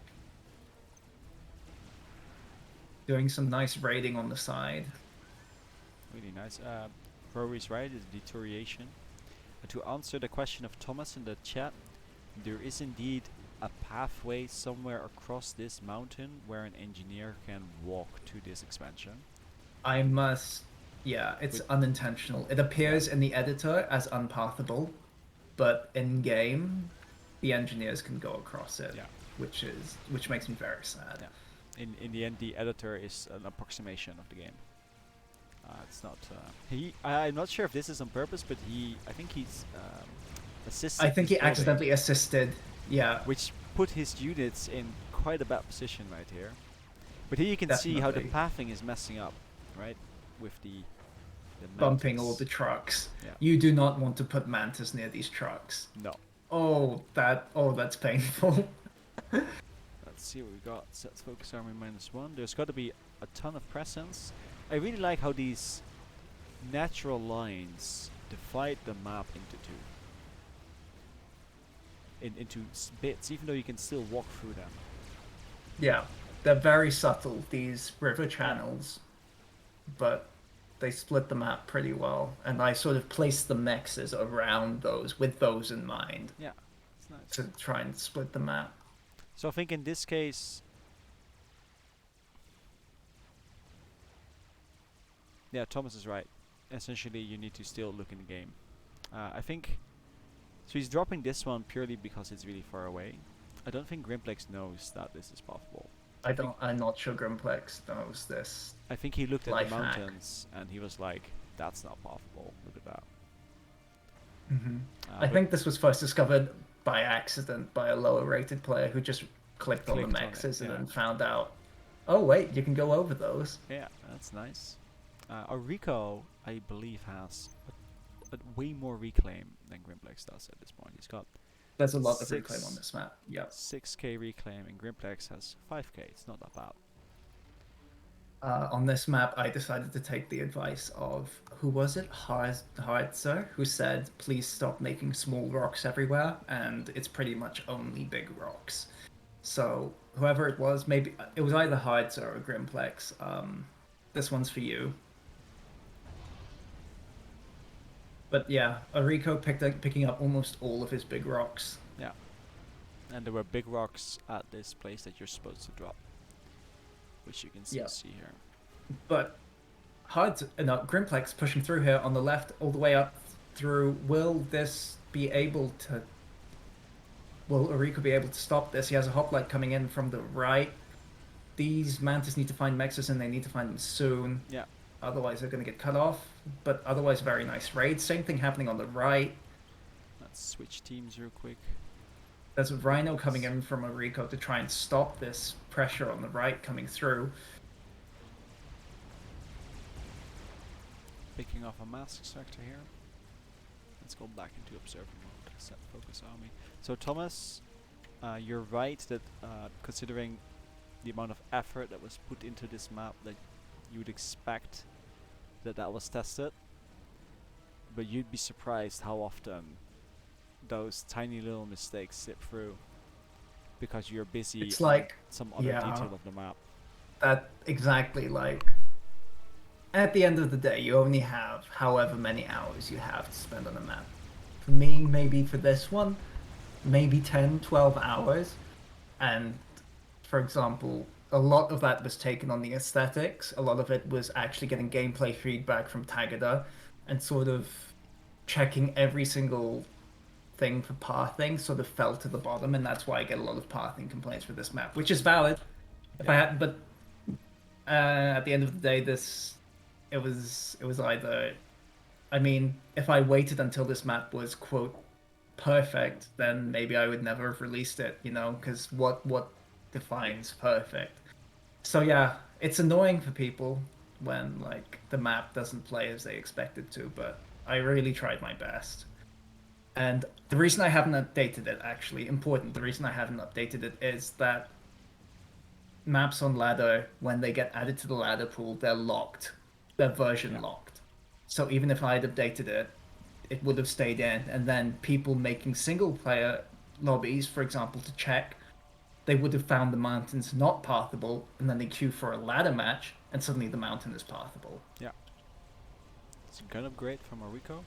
Doing some nice raiding on the side. Really nice. Rory's right, it's deterioration. To answer the question of Thomas in the chat, there is indeed a pathway somewhere across this mountain where an engineer can walk to this expansion. Yeah, it's unintentional. It appears in the editor as unpathable, but in game, the engineers can go across it. Yeah. Which makes me very sad. Yeah. In the end, the editor is an approximation of the game. It's not. I'm not sure if this is on purpose, but I think he's assisted. I think he building, accidentally assisted. Yeah. which put his units in quite a bad position right here. But here you can see how the Definitely. pathing is messing up, right? With the Bumping all Mantis. the trucks. Yeah. You do not want to put Mantis near these trucks. No. Oh, that's painful. Let's see what we got. Sets focus army -1. There's got to be a ton of presence. I really like how these natural lines divide the map into two. Into bits, even though you can still walk through them. Yeah, they're very subtle, these river channels, but they split the map pretty well, and I sort of placed the mexes around those with those in mind Yeah, it's nice. to try and split the map. So I think in this case, yeah, Thomas is right. Essentially, you need to still look in the game. I think so. He's dropping this one purely because it's really far away. I don't think Grimplex knows that this is possible. I'm not sure Grimplex knows this. I think he looked at the Life hack. mountains and he was like, "That's not possible. Look at that." I But think this was first discovered by accident by a lower rated player who just clicked on the Clicked on it, mexes and yeah. then found out, oh wait, you can go over those. yeah, that's nice. Rico, I believe, has a way more reclaim than Grimplex does at this point. He's got There's a lot of Six. reclaim on this map. Yep. 6k reclaim, and Grimplex has 5k. It's not that bad. On this map, I decided to take the advice of, who was it? Hardzer, who said, please stop making small rocks everywhere, and it's pretty much only big rocks. So whoever it was, maybe it was either Hardzer or Grimplex. This one's for you. But yeah, Rico picking up almost all of his big rocks. Yeah. And there were big rocks at this place that you're supposed to drop, which you can see here. But Grimplex pushing through here on the left all the way up through. Will Rico be able to stop this? He has a hoplite coming in from the right. These Mantis need to find Mexes and they need to find them soon. Yeah. Otherwise they're going to get cut off. But otherwise, very nice raid. Same thing happening on the right. Let's switch teams real quick. There's a Rhino coming in from a Rico to try and stop this pressure on the right coming through. Picking off a mask sector here. Let's go back into observer mode. Set focus army. So Thomas, you're right that considering the amount of effort that was put into this map, that you would expect that was tested, but you'd be surprised how often those tiny little mistakes slip through because you're busy It's on like, some other yeah. detail of the map. That exactly, like, at the end of the day, you only have however many hours you have to spend on a map. For me, maybe for this one, maybe 10, 12 hours. And, for example, a lot of that was taken on the aesthetics. A lot of it was actually getting gameplay feedback from Tagada and sort of checking every single thing for pathing sort of fell to the bottom, and that's why I get a lot of pathing complaints for this map, which is valid. If I had, but at the end of the day, it was either, I mean, if I waited until this map was quote perfect, then maybe I would never have released it, you know, because what defines perfect? So yeah, it's annoying for people when like the map doesn't play as they expect it to, but I really tried my best. And the reason I haven't updated it, actually, important, the reason I haven't updated it is that maps on ladder, when they get added to the ladder pool, they're locked. They're version locked. So even if I'd updated it, it would have stayed in. And then people making single player lobbies, for example, to check, they would have found the mountains not pathable, and then they queue for a ladder match, and suddenly the mountain is pathable. Yeah. It's a gun upgrade from Rico.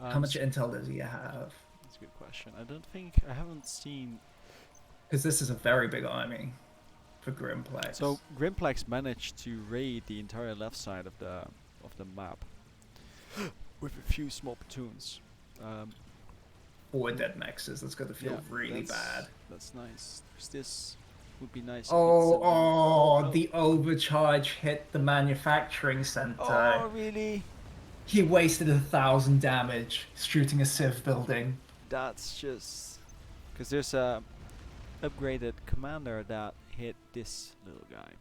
How much intel does he have? That's a good question. I haven't seen. Because this is a very big army for Grimplex. So Grimplex managed to raid the entire left side of the map with a few small platoons. 4 dead mexes. That's gonna feel really bad. That's nice. This would be nice. The overcharge hit the manufacturing center. Oh, really? He wasted 1,000 damage shooting a civ building. That's just because there's a upgraded commander that hit this little guy,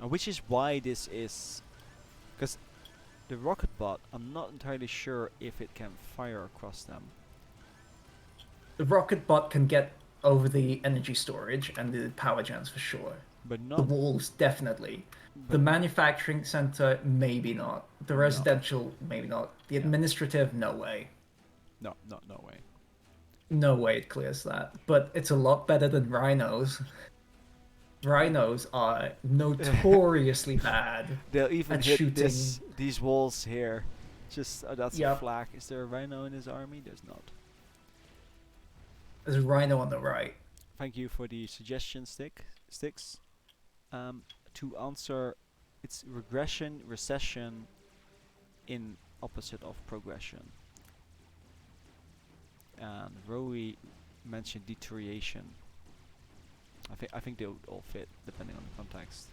which is why this is because the rocket bot. I'm not entirely sure if it can fire across them. The rocket bot can get over the energy storage and the power gens for sure. But The not walls, definitely. The manufacturing center, maybe not. The residential, maybe not. The administrative, no way. no way. No way it clears that. But it's a lot better than rhinos. Rhinos are notoriously bad They'll even at hit shooting. these walls here. Just that's a Yep. flak. Is there a rhino in his army? There's not. There's a rhino on the right. Thank you for the suggestion, sticks. To answer It's regression, recession, in opposite of progression. And Rowie mentioned deterioration. I think they would all fit depending on the context.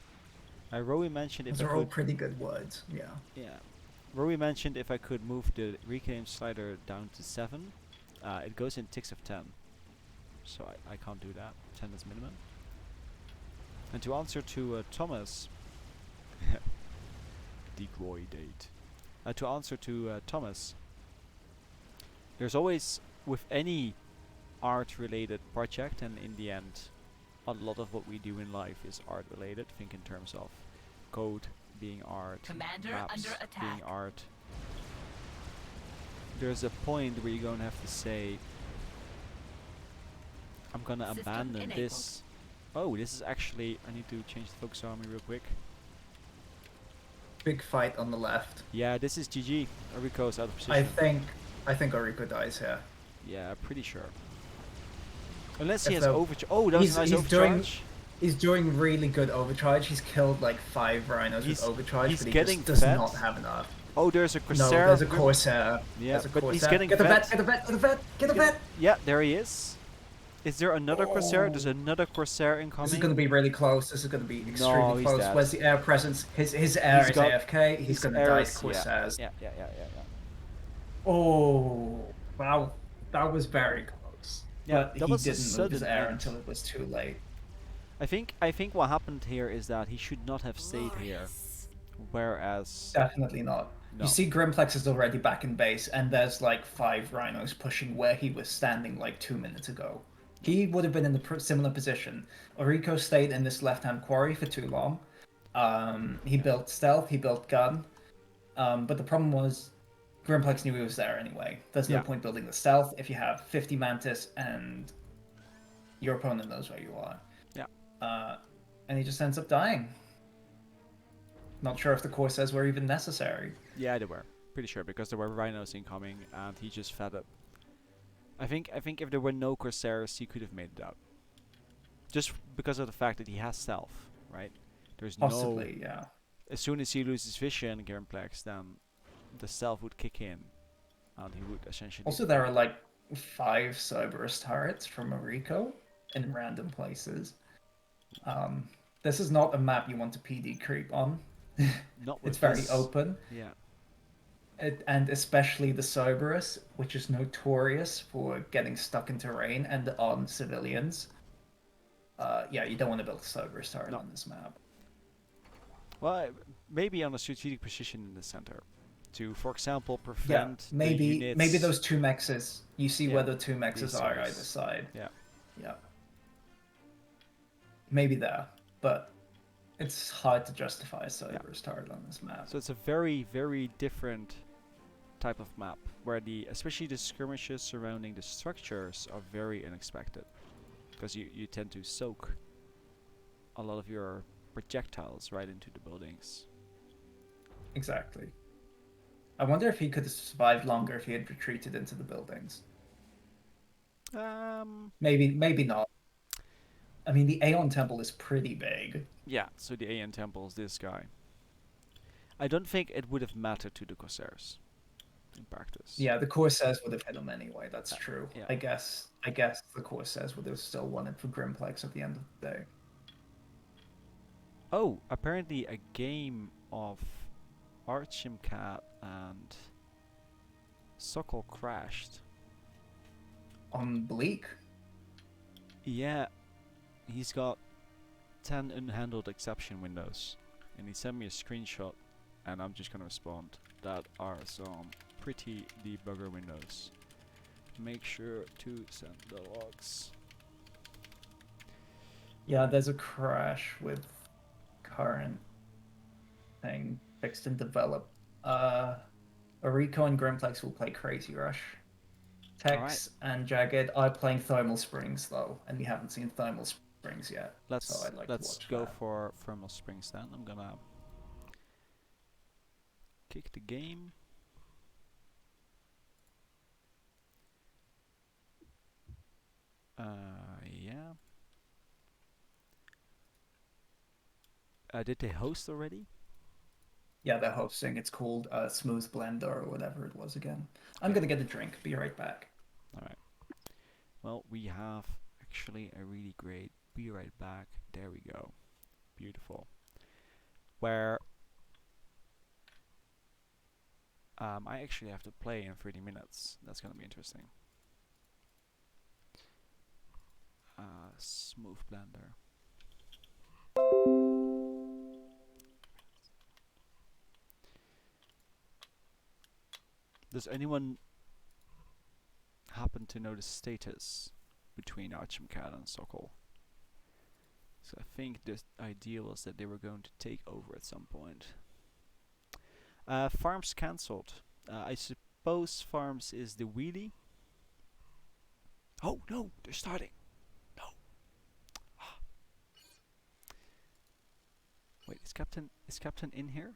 Rowie mentioned if Those I are all could. pretty good words. Yeah. Yeah. Rowie mentioned if I could move the reclaim slider down to 7, it goes in ticks of 10. So I can't do that. 10 is minimum. And to answer to Thomas, decoy date. To answer to Thomas, there's always, with any art-related project, and in the end, a lot of what we do in life is art-related. Think in terms of code being art, Commander maps under attack. being art. There's a point where you're going to have to say, I'm gonna System abandon enabled. this. Oh, this is actually, I need to change the focus army real quick. Big fight on the left. Yeah, this is GG. Oriko's out of position. I think Oriko dies here. Yeah, pretty sure. Unless he If has the- overcharge. Oh, that was a nice overcharge. He's doing really good overcharge. He's killed like 5 rhinos He's- with overcharge, he's but he getting just does fed. not have enough. Oh, there's a No, Corsair. there's a Corsair. Yeah, There's a but he's Corsair. getting Get the fed. vet, get the vet, get the vet, get the vet! Yeah, there he is. Is there another Corsair? There's another Corsair incoming. This is going to be really close. This is going to be extremely he's close. dead. Where's the air presence? His air He's is got- AFK. He's his going to air die is- to Corsairs. Yeah. Oh, wow. That was very close. Yeah, But that he was a didn't move his sudden air end. until it was too late. I think what happened here is that he should not have stayed here. Whereas Definitely not. No. You see Grimplex is already back in base, and there's like 5 rhinos pushing where he was standing like 2 minutes ago. He would have been in the similar position. Oriko stayed in this left-hand quarry for too long. He built stealth, he built gun. But the problem was Grimplex knew he was there anyway. There's no Yeah. point building the stealth if you have 50 Mantis and your opponent knows where you are. Yeah. And he just ends up dying. Not sure if the Corsairs were even necessary. Yeah, they were. Pretty sure, because there were rhinos incoming and he just fed up. I think if there were no Corsairs, he could have made it out. Just because of the fact that he has stealth, right? There's Possibly, no... yeah. As soon as he loses vision, Grimplex, then the stealth would kick in. And he would essentially... Also, there are like 5 Cerberus turrets from Oriko in random places. This is not a map you want to PD creep on. Not with It's very this- open. Yeah. And especially the Cerberus, which is notorious for getting stuck in terrain and on civilians. Yeah, you don't want to build a Cerberus turret No. on this map. Well, maybe on a strategic position in the center. To, for example, Yeah, prevent the maybe units... those 2 mexes. You see Yeah, where the 2 mexes these are guys. either side. Yeah. Yeah. Maybe there, but it's hard to justify a Cerberus turret on this map. So it's a very, very different type of map, where especially the skirmishes surrounding the structures are very unexpected. Because you tend to soak a lot of your projectiles right into the buildings. Exactly. I wonder if he could have survived longer if he had retreated into the buildings. Maybe not. I mean, the Aeon Temple is pretty big. Yeah, so the Aeon Temple is this guy. I don't think it would have mattered to the Corsairs in practice. Yeah, the Corsairs would have hit him anyway. That's true. yeah. I guess the Corsairs would have still won it for Grimplex at the end of the day. Oh, apparently a game of Archimcat and Sokol crashed. On Bleak, Yeah, he's got 10 unhandled exception windows, and he sent me a screenshot, and I'm just gonna respond. That are some pretty debugger windows. Make sure to send the logs. yeah, there's a crash with current thing fixed and developed. Oriko and Grimplex will play Crazy Rush. Tex and Jagged are playing Thermal Springs though, and we haven't seen Thermal Springs yet. Let's so I'd like to watch go that. for Thermal Springs then. I'm gonna kick the game. Yeah. Did they host already? Yeah, they're hosting. It's called Smooth Blender or whatever it was again. I'm Okay. gonna get a drink. Be right back. All right. Well, we have actually a really great be right back. There we go. Beautiful. Where I actually have to play in 30 minutes. That's gonna be interesting. Smooth Blender. Does anyone happen to know the status between Archimcat and Sokol? So I think the idea was that they were going to take over at some point. Farms cancelled. I suppose Farms is the wheelie. Oh no, they're starting. No. Wait, is Captain in here?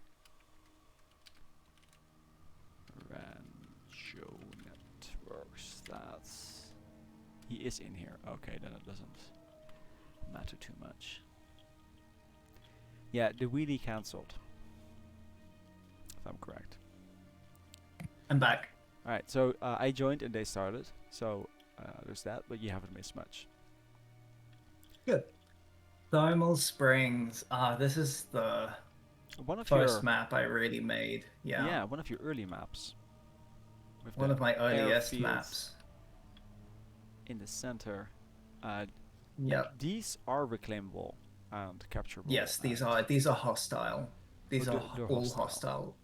Rancho Networks. He is in here. Okay, then it doesn't matter too much. Yeah, the wheelie cancelled. If I'm correct. I'm back. Alright, so I joined and they started. So there's that, but you haven't missed much. Good. Thermal Springs. This is the One of first your map I really made. Yeah. one of your early maps. With One the of my earliest airfields maps. in the center. Yep. These are reclaimable and capturable. Yes, these and are hostile. These are they're all hostile. hostile.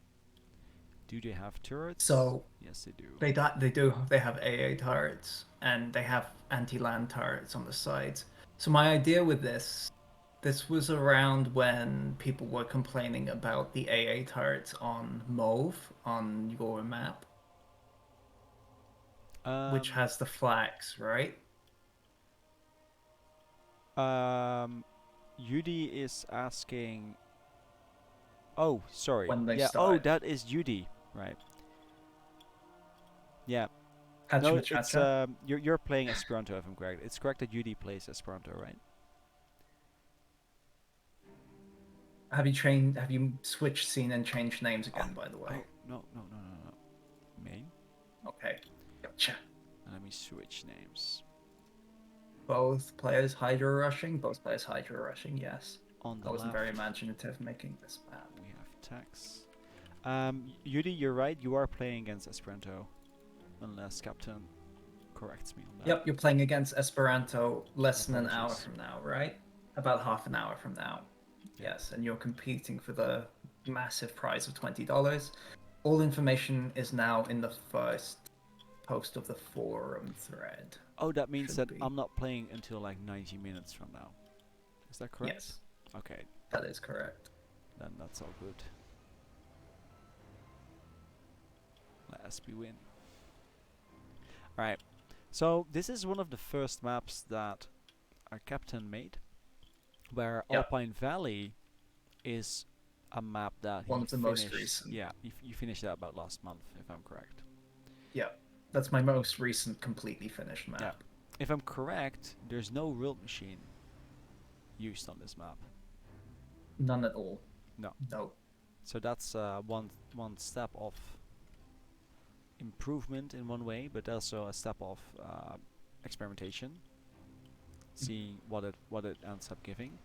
Do they have turrets? So yes, they do. they have AA turrets and they have anti-land turrets on the sides. So my idea with this was around when people were complaining about the AA turrets on Mauve on your map, which has the flags, right? Yudi is asking. Oh, sorry. When they yeah. start. Oh, that is Yudi, right? Yeah. Hacha No, Machacha. it's you're playing Esperanto if I'm correct. It's correct that Yudi plays Esperanto, right? Have you switched scene and changed names again, by the way? Oh, no. Main. Okay. Gotcha. Let me switch names. Both players hydro rushing? Both players hydro rushing, yes. On the I wasn't left, very imaginative making this map. we have Tex. Yudi, you're right. You are playing against Esperanto, unless Captain corrects me on that. Yep, you're playing against Esperanto less than an hour Apologies. from now, right? About half an hour from now. Yes, and you're competing for the massive prize of $20. All information is now in the first post of the forum thread. Oh, that means Should that be. I'm not playing until like 90 minutes from now. Is that correct? Yes, Okay, that is correct. then that's all good. Let SB win. Alright, so this is one of the first maps that our captain made, where Yep. Alpine Valley is a map that One he of the most finished- recent. Yeah, you finished that about last month, if I'm correct. Yeah, that's my most recent completely finished map. Yeah. If I'm correct, there's no real machine used on this map. None at all. No. No. So that's one step of improvement in one way, but also a step of experimentation, seeing what it ends up giving.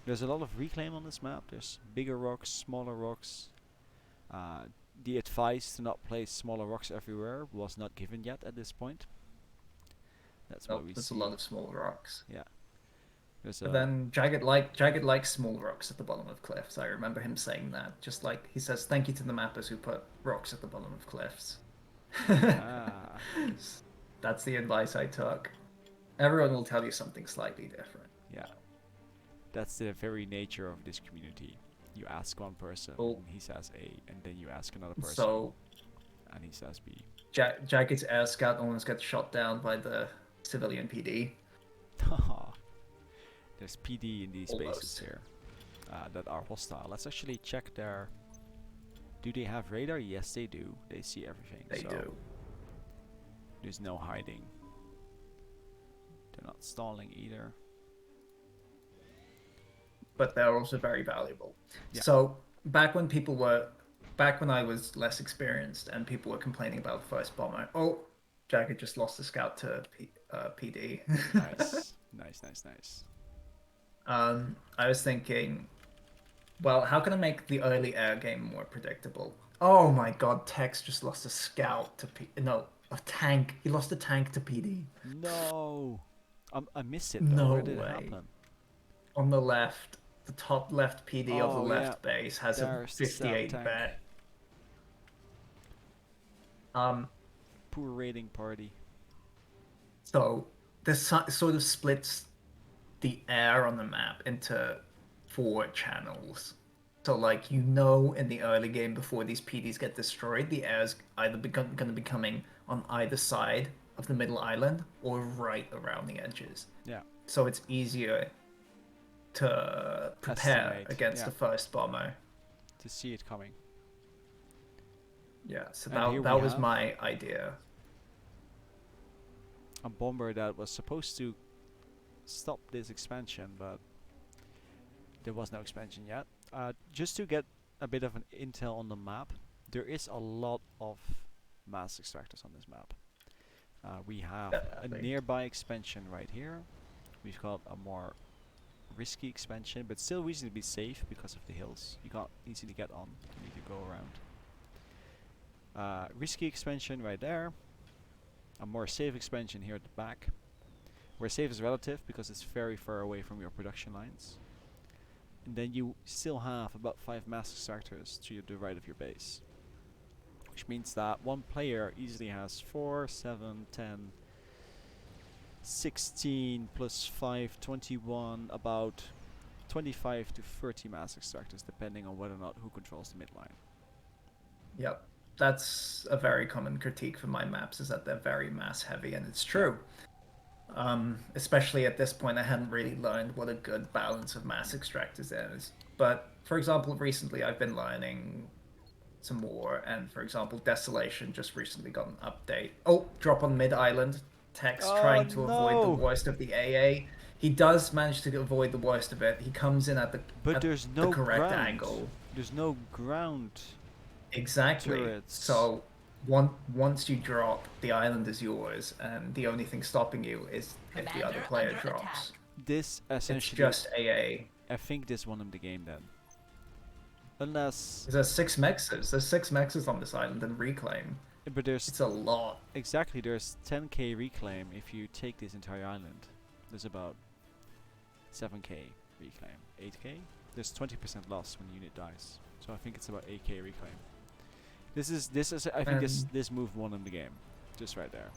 There's a lot of reclaim on this map. There's bigger rocks, smaller rocks. The advice to not place smaller rocks everywhere was not given yet at this point. That's why Nope, we there's see. a lot of small rocks. Yeah. There's But then Jagged likes small rocks at the bottom of cliffs. I remember him saying that. Just like he says, thank you to the mappers who put rocks at the bottom of cliffs. ah, That's the advice I took. Everyone will tell you something slightly different. yeah. That's the very nature of this community. You ask one person, Cool. and he says A, and then you ask another person, So and he says B. Jagged's air scout almost got shot down by the civilian PD. There's PD in these spaces Almost. here that are hostile. Let's actually check their. Do they have radar? Yes, they do. They see everything. They so do. There's no hiding. They're not stalling either. But they're also very valuable. Yeah. So back when people were back when I was less experienced and people were complaining about first bomber. Oh, Jagged just lost the scout to PD. Nice. Nice. I was thinking, well, how can I make the early air game more predictable? Oh my god, Tex just lost a scout to no, a tank. He lost a tank to PD. No. I missed it though. No Where did it way. happen? On the left, the top left PD of the Oh, yeah. left base has a There's the south 58 tank. bet. Um, Poor raiding party. so this sort of splits the air on the map into 4 channels. So like in the early game before these PDs get destroyed, the air's either going to be coming on either side of the middle island or right around the edges. Yeah. So it's easier to prepare Estimate, against yeah. the first bomber. To see it coming. Yeah, so And here that we was have- my idea. A bomber that was supposed to stop this expansion, but there was no expansion yet. Just to get a bit of an intel on the map, there is a lot of mass extractors on this map. We have a Definitely. nearby expansion right here. We've got a more risky expansion, but still reasonably safe because of the hills. You can't easily get on. You need to go around. Risky expansion right there. A more safe expansion here at the back. Where safe is relative because it's very far away from your production lines. And then you still have about 5 mass extractors to the right of your base. Which means that one player easily has 4, 7, 10, 16 plus 5, 21, about 25 to 30 mass extractors, depending on whether or not who controls the midline. Yep. That's a very common critique for my maps, is that they're very mass heavy, and it's true. Especially at this point, I hadn't really learned what a good balance of mass extractors is. But for example, recently I've been learning some more, and for example, Desolation just recently got an update. Oh, drop on mid island. Tex Oh, trying to avoid no. the worst of the AA. He does manage to avoid the worst of it. He comes in at the But at there's the no correct ground. angle. There's no ground. Exactly. Turrets. So once you drop, the island is yours, and the only thing stopping you is if the other Commander player under drops. attack. This It's essentially, just AA. I think this won him the game then. Unless, There's 6 mexes. There's 6 mexes on this island and reclaim. but there's It's a lot. exactly there's 10k reclaim if you take this entire island. There's about 7k reclaim, 8k. There's 20% loss when the unit dies. So I think it's about 8k reclaim. This is I think this move won him the game, just right there.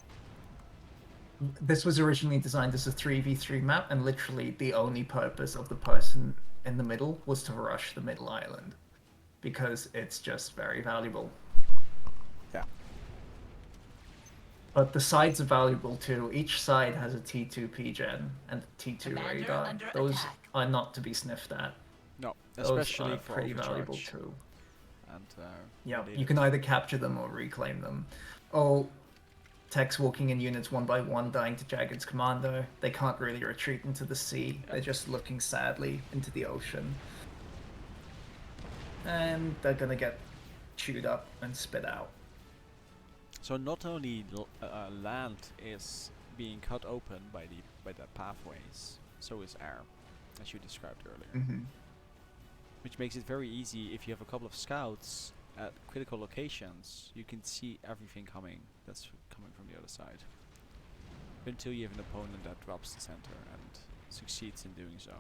This was originally designed as a 3v3 map, and literally the only purpose of the person in the middle was to rush the middle island, because it's just very valuable. Yeah. But the sides are valuable too. Each side has a T2 PGen and a T2 Commander radar. under Those attack. are not to be sniffed at. No, Those especially are for pretty valuable overcharge. too. And Yeah, related. you can either capture them or reclaim them. Oh, Tech's walking in units one by one, dying to Jagged's commando. They can't really retreat into the sea. They're just looking sadly into the ocean. And they're gonna get chewed up and spit out. So not only land is being cut open by the pathways, so is air, as you described earlier. Mm-hmm. Which makes it very easy if you have a couple of scouts at critical locations, you can see everything coming that's coming from the other side. Until you have an opponent that drops the center and succeeds in doing so.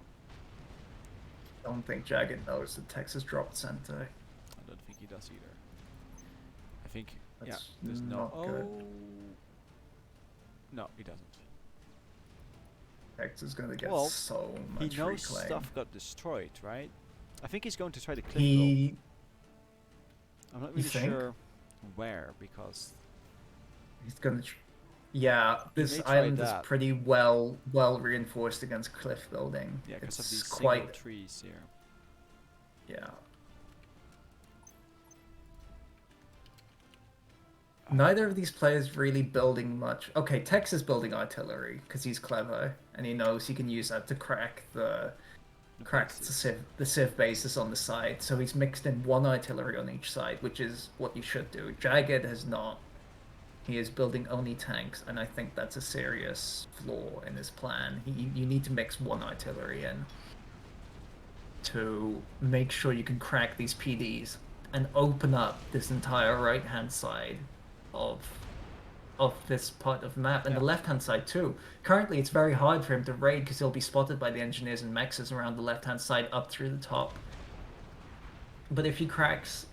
Don't think Jagged knows that Texas dropped center. I don't think he does either. I think That's there's no not good. No, he doesn't. Texas is gonna get Well, so He much knows reclaim. stuff got destroyed, right? I think he's going to try to clip though. He I'm not You really think? sure where, because he's gonna. Yeah, He this may try island is that. pretty well reinforced against cliff building. yeah, because of It's these quite single trees here. yeah. Neither of these players really building much. Okay, Tex is building artillery because he's clever and he knows he can use that to crack the cracked bases. the civ bases on the side, so he's mixed in one artillery on each side, which is what you should do. Jagged has not. He is building only tanks, and I think that's a serious flaw in his plan. You need to mix one artillery in to make sure you can crack these PDs and open up this entire right-hand side of this part of the map, and Yeah. the left-hand side too. Currently, it's very hard for him to raid because he'll be spotted by the engineers and mexes around the left-hand side up through the top. But if he cracks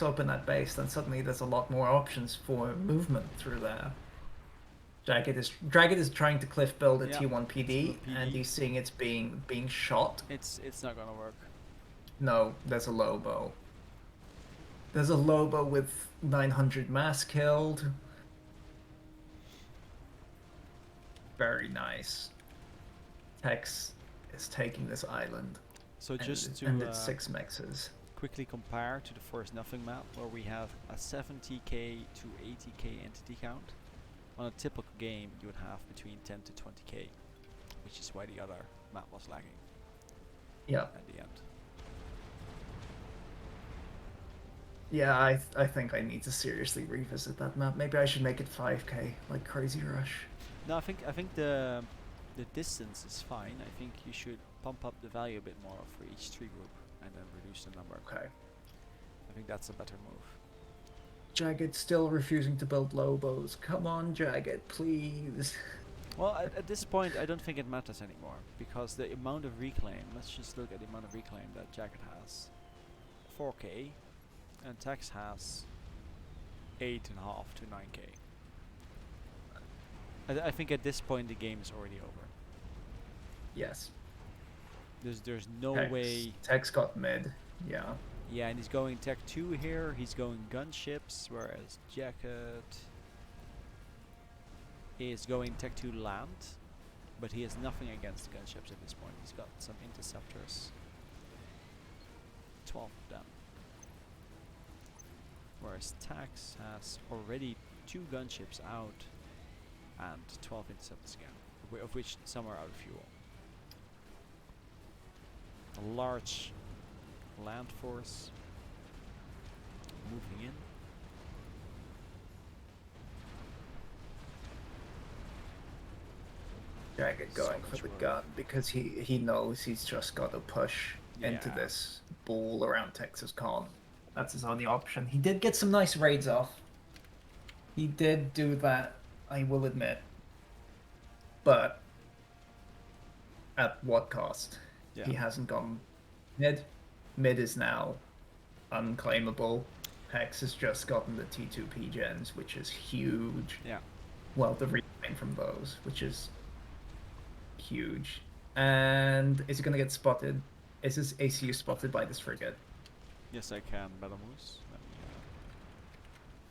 open that base, then suddenly there's a lot more options for movement through there. Jagged is trying to cliff build a Yeah, T1 PD, PD. and he's seeing it's being shot. It's not gonna work. No, there's a Lobo. There's a Lobo with 900 mass killed. Very nice. Tex is taking this island. So just and to it's 6 mexes. quickly compare to the first nothing map, where we have a 70k to 80k entity count. On a typical game, you would have between 10 to 20k, which is why the other map was lagging Yeah. at the end. Yeah, I think I need to seriously revisit that map. Maybe I should make it 5k, like Crazy Rush. No, I think the distance is fine. I think you should pump up the value a bit more for each tree group and then reduce the number. Okay. I think that's a better move. Jagged still refusing to build Lobos. Come on, Jagged, please. Well, at this point, I don't think it matters anymore, because the amount of reclaim, let's just look at the amount of reclaim that Jacket has. 4k, and Tex has 8.5 to 9k. I think at this point the game is already over. Yes. There's no Tex. way. Tex got mid. Yeah. Yeah, and he's going Tech 2 here, he's going gunships, whereas Jacket is going Tech 2 land, but he has nothing against gunships at this point. He's got some interceptors. 12 of them. Whereas Tax has already 2 gunships out and 12 interceptors again, of which some are out of fuel. A large land force moving in. Jagged So going much for the work. gun because he knows he's just got to push into Yeah. this ball around Texas Con. That's his only option. He did get some nice raids off. He did do that, I will admit. But at what cost? Yeah. He hasn't gone mid. Mid is now unclaimable. Hex has just gotten the T2 gens, which is huge. Yeah. Well, the reclaim from those, which is huge. And is he going to get spotted? Is his ACU spotted by this frigate? Yes, I can, Belamus. Let me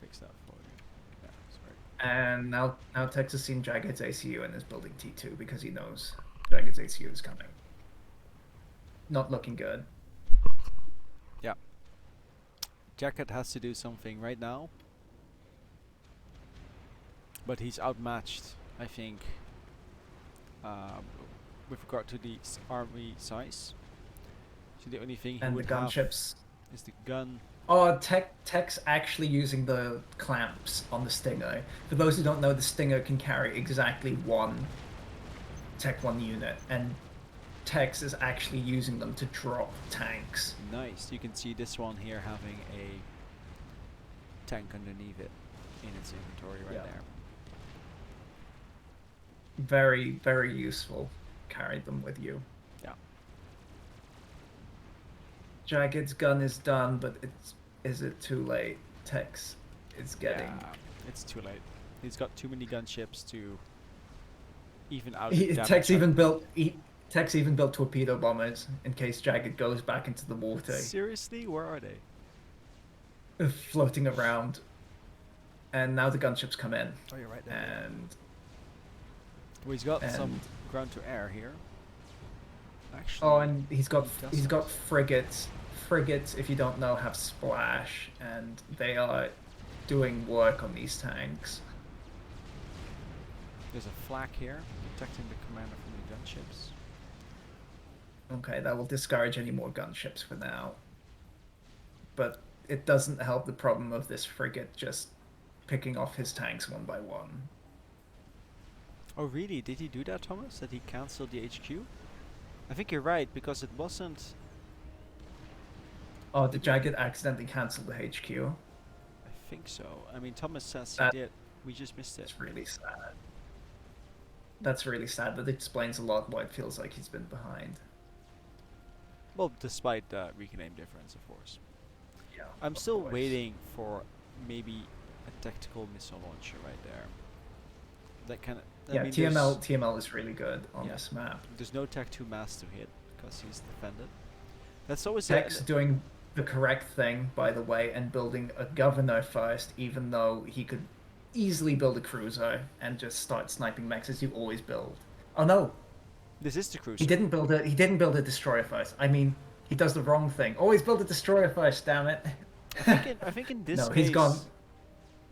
fix that for you. Yeah, sorry. And now Tex has seen Jagged's ACU and is building T2 because he knows Jagged's ACU is coming. Not looking good. Yeah. Jacket has to do something right now. But he's outmatched, I think, with regard to the army size. So the only thing he And the would have gunships. is the gun. Oh, Tech's actually using the clamps on the Stinger. For those who don't know, the Stinger can carry exactly one Tech 1 unit, and Tex is actually using them to drop tanks. Nice. You can see this one here having a tank underneath it in its inventory right Yeah. there. Very, very useful. Carry them with you. Yeah. Jagged's gun is done, but is it too late? Tex is getting... Yeah, it's too late. He's got too many gunships to even out the damage. Tex even built torpedo bombers in case Jagged goes back into the water. Seriously? Where are they? Floating around. And now the gunships come in. Oh, you're right there. And Well, he's got some and- ground to air here. Actually. oh, and he's got doesn't. frigates. Frigates, if you don't know, have splash, and they are doing work on these tanks. There's a flak here protecting the commander from the gunships. Okay, that will discourage any more gunships for now. But it doesn't help the problem of this frigate just picking off his tanks one by one. Oh really? Did he do that, Thomas? That he cancelled the HQ? I think you're right, because it wasn't... Oh, did Jagged accidentally cancel the HQ? I think so. I mean, Thomas says That- he did. We just missed it. It's really sad. That's really sad. That explains a lot why it feels like he's been behind. Well, despite the reclaim difference, of course. Yeah. I'm of still course. waiting for maybe a tactical missile launcher right there. That kind of... Yeah, TML is really good on Yeah. this map. There's no Tech 2 mass to hit, because he's defended. That's always Tech's doing the correct thing, by the way, and building a governor first, even though he could easily build a cruiser and just start sniping mechs as you always build. Oh no, This is the cruiser. he didn't build a destroyer first. I mean, he does the wrong thing. Always build a destroyer first, damn it. I think in this No, case... he's gone.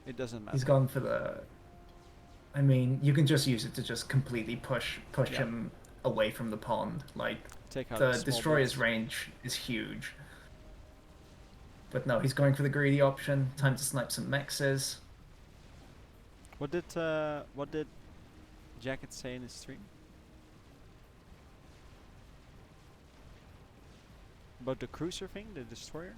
It doesn't matter. He's gone for the. I mean, you can just use it to just completely push Yeah. him away from the pond. Like Take out the small destroyer's boats. range is huge. But no, he's going for the greedy option. Time to snipe some mexes. What did Jacket say in his stream? About the cruiser thing, the destroyer?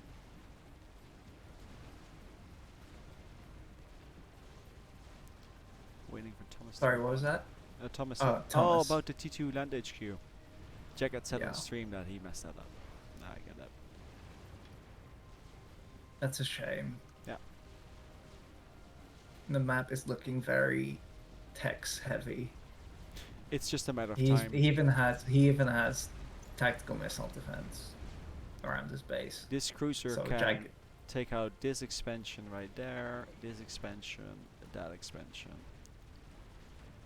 Waiting for Thomas. Sorry, what was that? Thomas Oh, said, oh, Thomas. about the T2 land HQ. Jacket said Yeah. on stream that he messed that up. Nah, I get that. That's a shame. Yeah. The map is looking very Tex heavy. It's just a matter of He time. even has tactical missile defense around his base. This cruiser So can take out this expansion right there, this expansion, that expansion.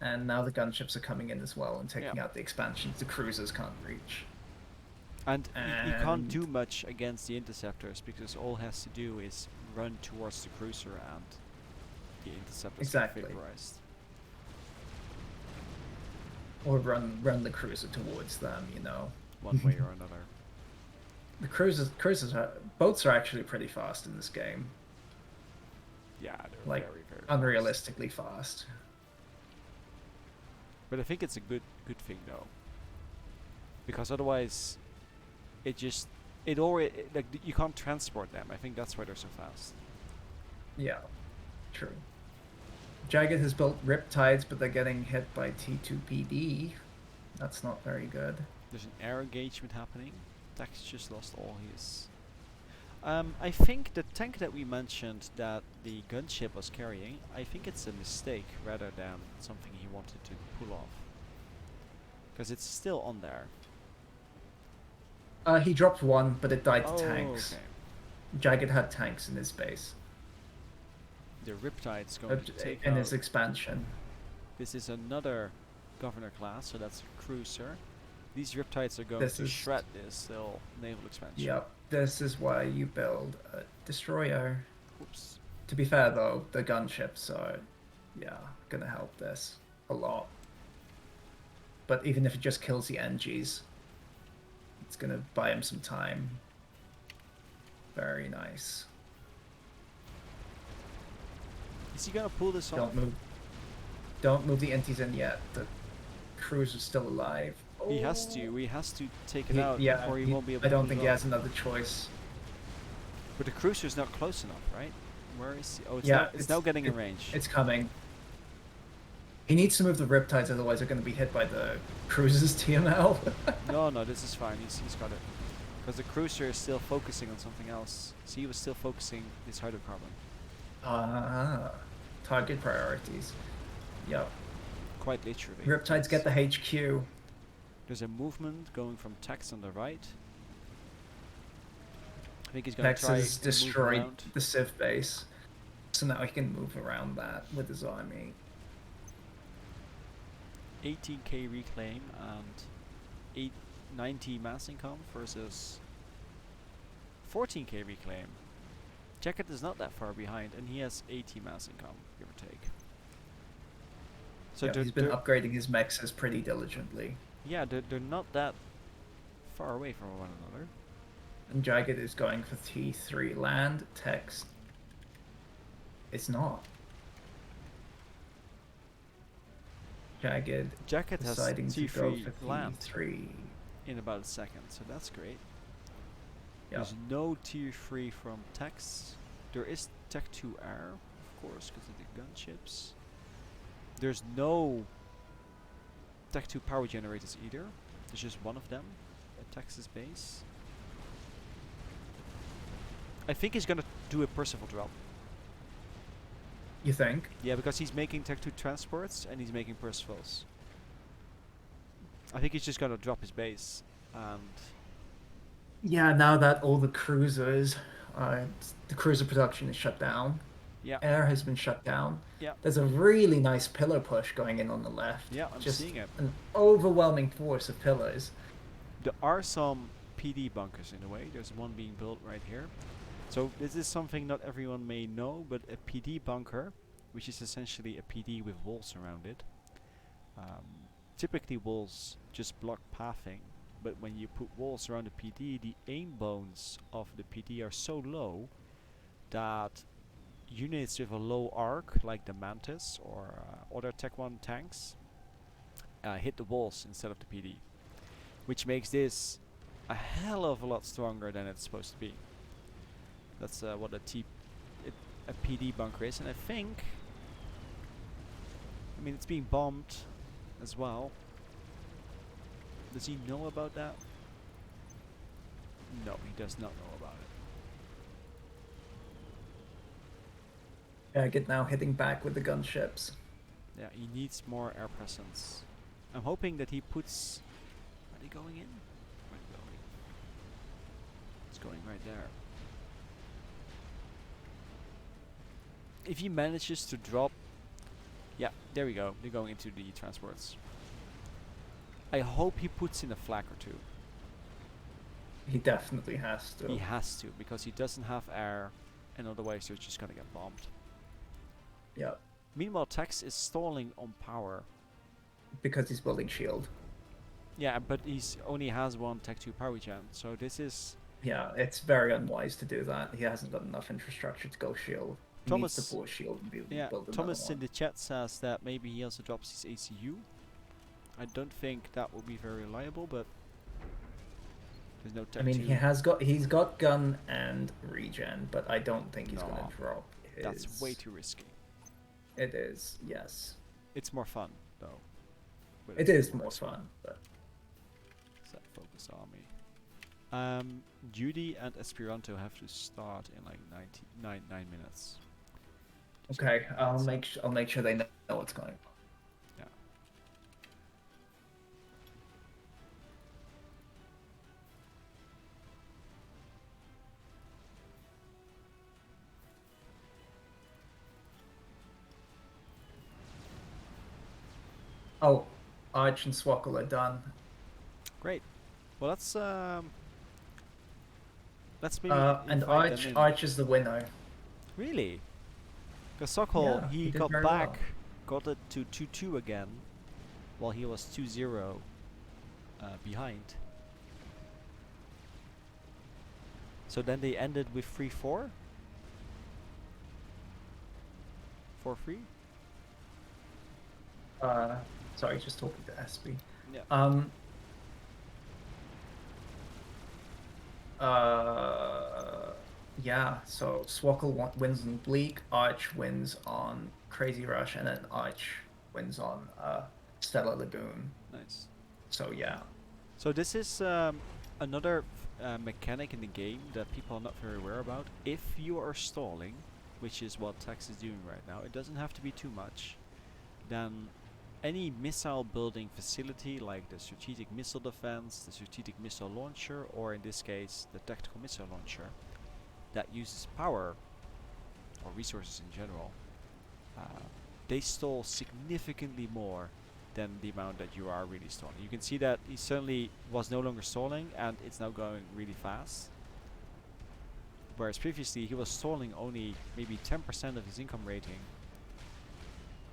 And now the gunships are coming in as well and taking Yeah. out the expansions the cruisers can't reach. And you can't do And- much against the interceptors, because all it has to do is run towards the cruiser and the interceptors Exactly. get vaporized. Or run the cruiser towards them, you know. One way or another. The boats are actually pretty fast in this game. Yeah, they're Like, very, very fast. unrealistically fast. But I think it's a good thing though, because otherwise, you can't transport them. I think that's why they're so fast. Yeah, true. Jagged has built Riptides, but they're getting hit by T2PD. That's not very good. There's an air engagement happening. Dax just lost all his. I think the tank that we mentioned that the gunship was carrying, I think it's a mistake rather than something he wanted to pull off. Because it's still on there. He dropped one, but it died to Oh, tanks. okay. Jagged had tanks in his base. The Riptide's going to take in out. his expansion. This is another governor class, so that's a cruiser. These Riptides are going This to is- shred this little naval expansion. Yep, this is why you build a destroyer. Oops. To be fair though, the gunships are, gonna help this a lot. But even if it just kills the NGs, it's gonna buy him some time. Very nice. Is he gonna pull this off? Don't move the NTs in yet. The cruiser's still alive. He has to. He has to take it out, Yeah, or he won't be able I to don't pull think it he off. has another choice. But the cruiser's not close enough, right? Where is he? Oh, it's, Yeah, now, it's now getting in range. It's coming. He needs to move the Riptides, otherwise they're going to be hit by the cruiser's TML. No, this is fine. He's got it. Because the cruiser is still focusing on something else. So he was still focusing his hydrocarbon. Target priorities. Yep. Quite literally. Riptides get the HQ. There's a movement going from Tex on the right. I think he's going to try Texas and move destroyed around. the Civ base, so now he can move around that with his army. 18k reclaim and 90 mass income versus 14k reclaim. Jacket is not that far behind, and he has 80 mass income, give or take. So Yeah, he's been upgrading his mexes pretty diligently. they're not that far away from one another. And Jagged is going for T3 land. Text. It's not. Jagged Jacket has deciding to go T3 for land T3. in about a second, so that's great. Yeah. There's no tier 3 from Tex. There is Tech 2R, of course, because of the gunships. There's no Tech 2 power generators either. There's just one of them at Tex's base. I think he's gonna do a Percival drop. You think? Yeah, because he's making Tech 2 transports and he's making Percivals. I think he's just gonna drop his base and Yeah, now that all the cruisers, the cruiser production is shut down. yeah, Air has been shut down. yeah, There's a really nice pillar push going in on the left. yeah, I'm Just seeing it. an overwhelming force of pillars. There are some PD bunkers in a way. There's one being built right here. So this is something not everyone may know, but a PD bunker, which is essentially a PD with walls around it. Typically walls just block pathing, but when you put walls around the PD, the aim bones of the PD are so low that units with a low arc, like the Mantis or other Tech 1 tanks, hit the walls instead of the PD, which makes this a hell of a lot stronger than it's supposed to be. That's what a PD bunker is, and I mean it's being bombed as well. Does he know about that? No, he does not know about it. Jagged now hitting back with the gunships. Yeah, he needs more air presence. I'm hoping that he puts... Are they going in? Where are they going? It's going right there. If he manages to drop... Yeah, there we go. They're going into the transports. I hope he puts in a flak or two. He definitely has to. He has to, because he doesn't have air, and otherwise they're just gonna get bombed. Yeah, Meanwhile, Tex is stalling on power. because he's building shield. Yeah, but he's only has one Tech 2 power gen, so this is... Yeah, it's very unwise to do that. He hasn't got enough infrastructure to go shield. He Thomas- needs to pull shield and build Yeah, another Thomas in one. the chat says that maybe he also drops his ACU. I don't think that will be very reliable, but there's no Tech I mean, 2. he's got gun and regen, but I don't think he's No, gonna drop his. That's way too risky. It is, yes. It's more fun, though. with It a is few more risky. fun, but Set focus army. Judy and Esperanto have to start in like 9 minutes. Just okay. I'll minutes. make sure they know what's going on. Yeah. Oh, Arch and Swackle are done. Great. Well, let's maybe And invite them in. Arch is the winner. Really? Because Sokol, Yeah, he he did got very back, well. got it to 2-2 again, while he was 2-0 behind. So then they ended with 3-4? 4-3? Sorry, just talking to SB. Yeah. Yeah, so Swackle wins on Bleak, Arch wins on Crazy Rush, and then Arch wins on Stellar Lagoon. Nice. So yeah. So this is another mechanic in the game that people are not very aware about. If you are stalling, which is what Tex is doing right now, it doesn't have to be too much, then any missile building facility like the strategic missile defense, the strategic missile launcher, or in this case the tactical missile launcher that uses power or resources in general, they stall significantly more than the amount that you are really stalling. You can see that he certainly was no longer stalling and it's now going really fast. Whereas previously he was stalling only maybe 10% of his income rating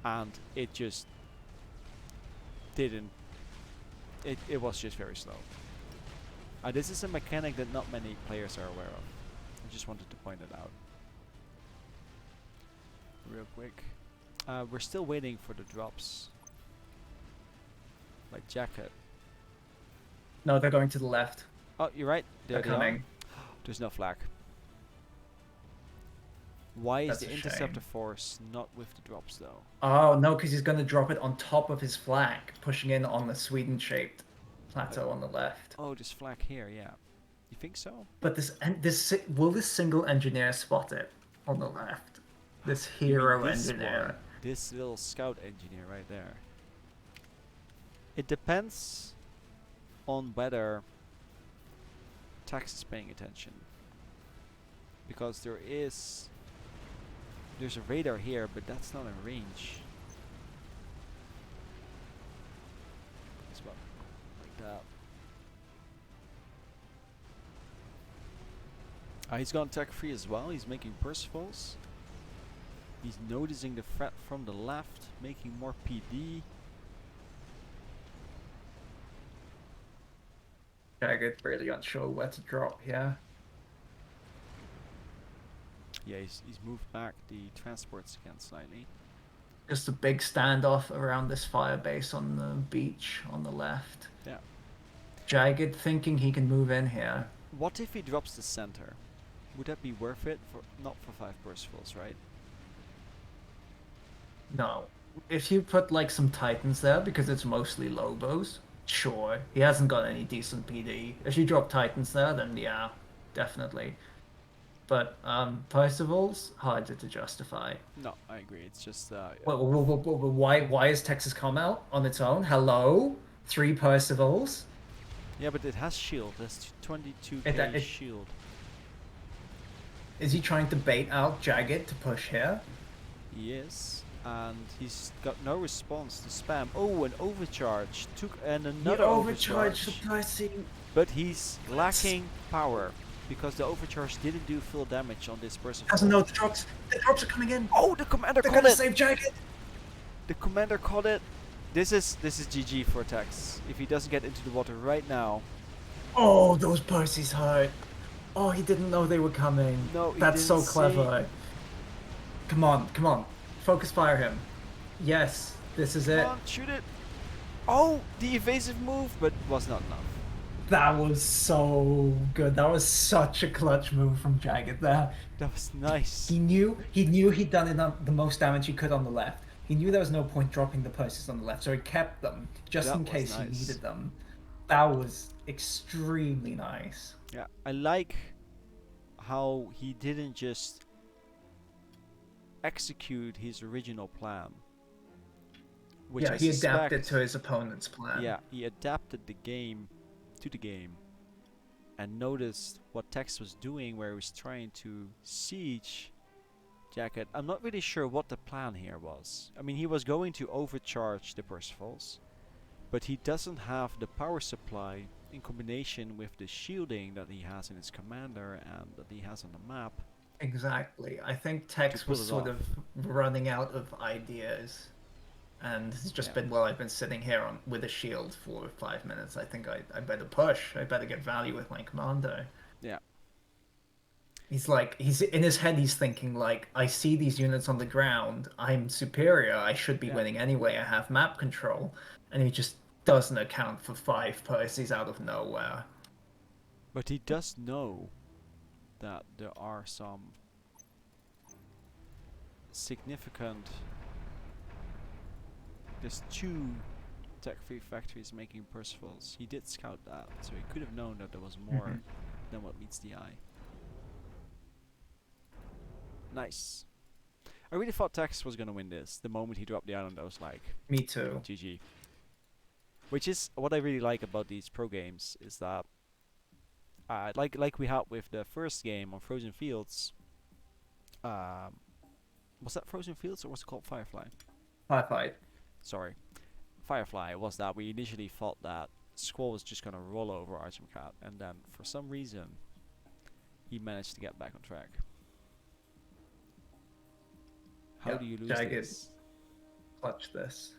and it just didn't, it was just very slow. This is a mechanic that not many players are aware of. I just wanted to point it out. Real quick. We're still waiting for the drops. Like jacket. No, they're going to the left. Oh, you're right. There They're they are. coming. There's no flag. Why is That's the a interceptor shame. force not with the drops though? Oh, no, because he's going to drop it on top of his flag, pushing in on the Sweden-shaped plateau on the left. Oh, this flag here, yeah. You think so? But will this single engineer spot it on the left? This You mean hero this engineer. one? This little scout engineer right there. It depends on whether Tax is paying attention. Because there's a radar here, but that's not in range. It's about like that. He's gone tech free as well. He's making Percivals. He's noticing the threat from the left, making more PD. Jagged really unsure where to drop here. Yeah, he's moved back the transports again slightly. Just a big standoff around this fire base on the beach on the left. Yeah. Jagged thinking he can move in here. What if he drops the center? Would that be worth it? For not for 5 Percivals, right? No. If you put like some Titans there, because it's mostly Lobos, sure. He hasn't got any decent PD. If you drop Titans there, then yeah, definitely. But Percival's harder to justify. No, I agree. It's just Why is Texas come out on its own? Hello? 3 Percivals? yeah, but it has shield. That's 22k It- shield. Is he trying to bait out Jagged to push here? He is, and he's got no response to spam. Oh, an overcharge and another He overcharged overcharge. the Percy. But he's lacking power because the overcharge didn't do full damage on this person. Doesn't know the drops. The drops are coming in. Oh, the commander They're caught gonna it. save Jagged. The commander caught it. This is GG for Tex. If he doesn't get into the water right now. Oh, those Percy's hurt. Oh, he didn't know they were coming. No, he That's so didn't clever. Come on, come on. Focus fire him. Yes, this is it. Come on, shoot it. Oh, the evasive move, but was not enough. That was so good. That was such a clutch move from Jagged there. That was nice. He knew he'd done enough, the most damage he could on the left. He knew there was no point dropping the Percy's on the left, so he kept them just That in was case nice. he needed them. That was extremely nice. Yeah, I like how he didn't just execute his original plan. Which Yeah, I he adapted suspect- to his opponent's plan. Yeah, he adapted the game to the game and noticed what Tex was doing where he was trying to siege Jacket. I'm not really sure what the plan here was. I mean, he was going to overcharge the Percivals, but he doesn't have the power supply in combination with the shielding that he has in his commander and that he has on the map. Exactly. I think Tex pull was it sort off. of running out of ideas. And it's just Yeah. been, well, I've been sitting here with a shield for 5 minutes. I think I better push. I better get value with my commander. Yeah. He's in his head, he's thinking, like, I see these units on the ground. I'm superior. I should be Yeah. winning anyway. I have map control. And he just doesn't account for 5 Percy's out of nowhere. But he does know that there are some significant... There's 2 tech-free factories making Percivals. He did scout that, so he could have known that there was more than what meets the eye. Nice. I really thought Tex was gonna win this. The moment he dropped the island, I was like, Me too. GG. Which is what I really like about these pro games, is that like we had with the first game on Frozen Fields. Was that Frozen Fields or was it called Firefly? Firefight. Sorry, Firefly. Was that we initially thought that Squall was just gonna roll over Archimcat, and then for some reason he managed to get back on track. How Yeah, do you lose Jagged. this? Clutch this.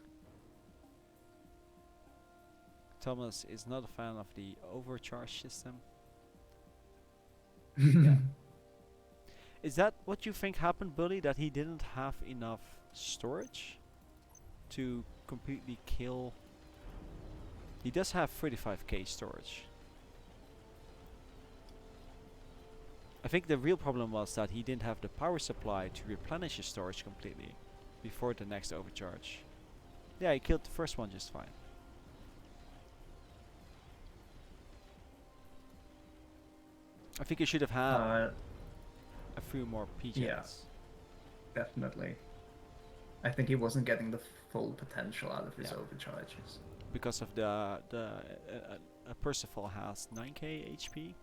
Thomas is not a fan of the overcharge system. Yeah. Is that what you think happened, Bully? That he didn't have enough storage to completely kill? He does have 35k storage. I think the real problem was that he didn't have the power supply to replenish his storage completely before the next overcharge. Yeah, he killed the first one just fine. I think he should have had a few more PGs. Yeah. Definitely. I think he wasn't getting the full potential out of his overcharges. Because of Percival has 9k HP.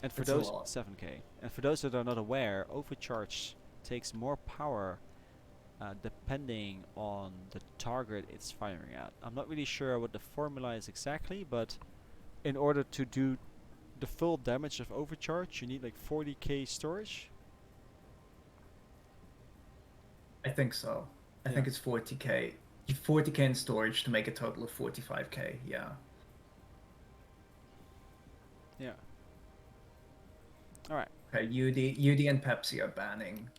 And for It's a those lot. 7k. And for those that are not aware, overcharge takes more power depending on the target it's firing at. I'm not really sure what the formula is exactly, but in order to do the full damage of overcharge, you need like 40k storage. I think so. I Yeah. think it's 40k. 40k in storage to make a total of 45k, yeah. Yeah. Alright. Okay, UD and Pepsi are banning.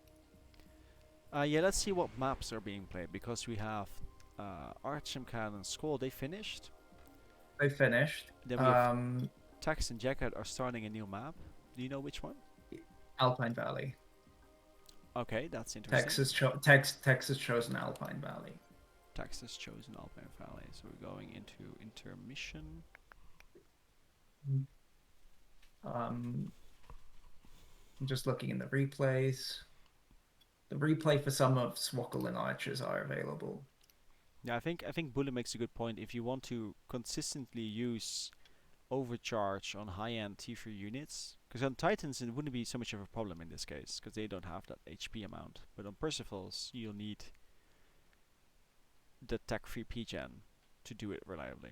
Yeah, let's see what maps are being played, because we have Archimcan and Skull, they finished. They finished. Then we have Tax and Jacket are starting a new map. Do you know which one? Alpine Valley. Okay, that's interesting. Texas chosen Alpine Valley. Texas chosen Alpine Valley. So we're going into intermission. I'm just looking in the replays. The replay for some of Swackle and Archers are available. Yeah, I think Bully makes a good point. If you want to consistently use overcharge on high-end T3 units, because on Titans it wouldn't be so much of a problem in this case, because they don't have that HP amount. But on Percivals, you'll need the Tech-free P-Gen to do it reliably.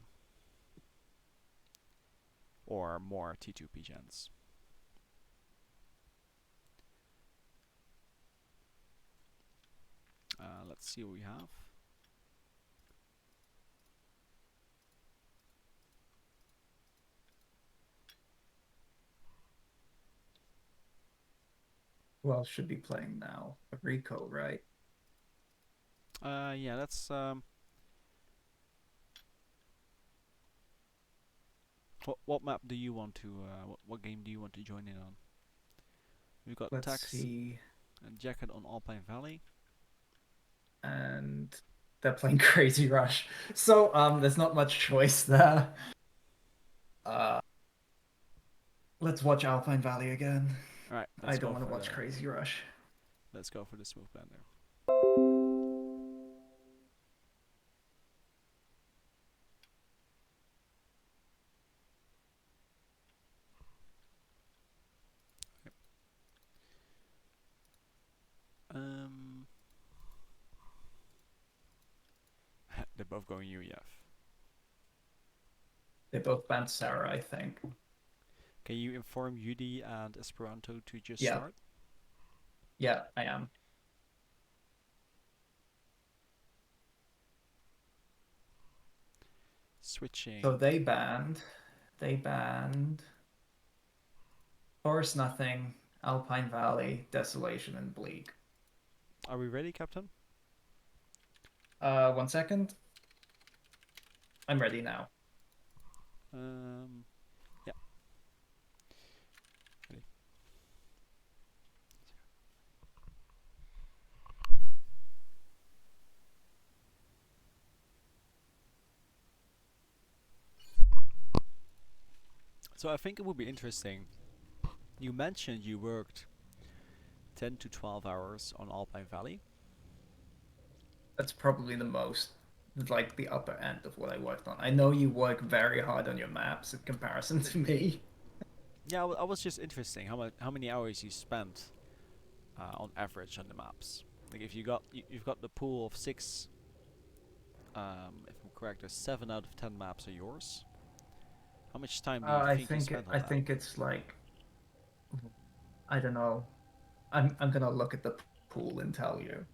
Or more T2 P-Gens. Let's see what we have. Who else should be playing now? Rico, right? Yeah, let's what map do you want to what game do you want to join in on? We've got Let's Tax see. and Jacket on Alpine Valley. And they're playing Crazy Rush. So there's not much choice there. Let's watch Alpine Valley again. Alright, I don't want to watch Crazy Rush. Let's go for the smooth blender. They're both going UEF. They both banned Sarah, I think. Can you inform UD and Esperanto to just Yeah. start? Yeah, I am. Switching. So they banned Forest Nothing, Alpine Valley, Desolation, and Bleak. Are we ready, Captain? 1 second. I'm ready now. Yeah. Ready. So I think it would be interesting. You mentioned you worked 10 to 12 hours on Alpine Valley. That's probably the most, like, the upper end of what I worked on. I know you work very hard on your maps in comparison to me. Yeah, I was just interesting how many hours you spent on average on the maps. Like if you've got the pool of 6. If I'm correct, there's 7 out of 10 maps are yours. How much time do you think you spent on that? I think it's like, I don't know. I'm gonna look at the pool and tell you.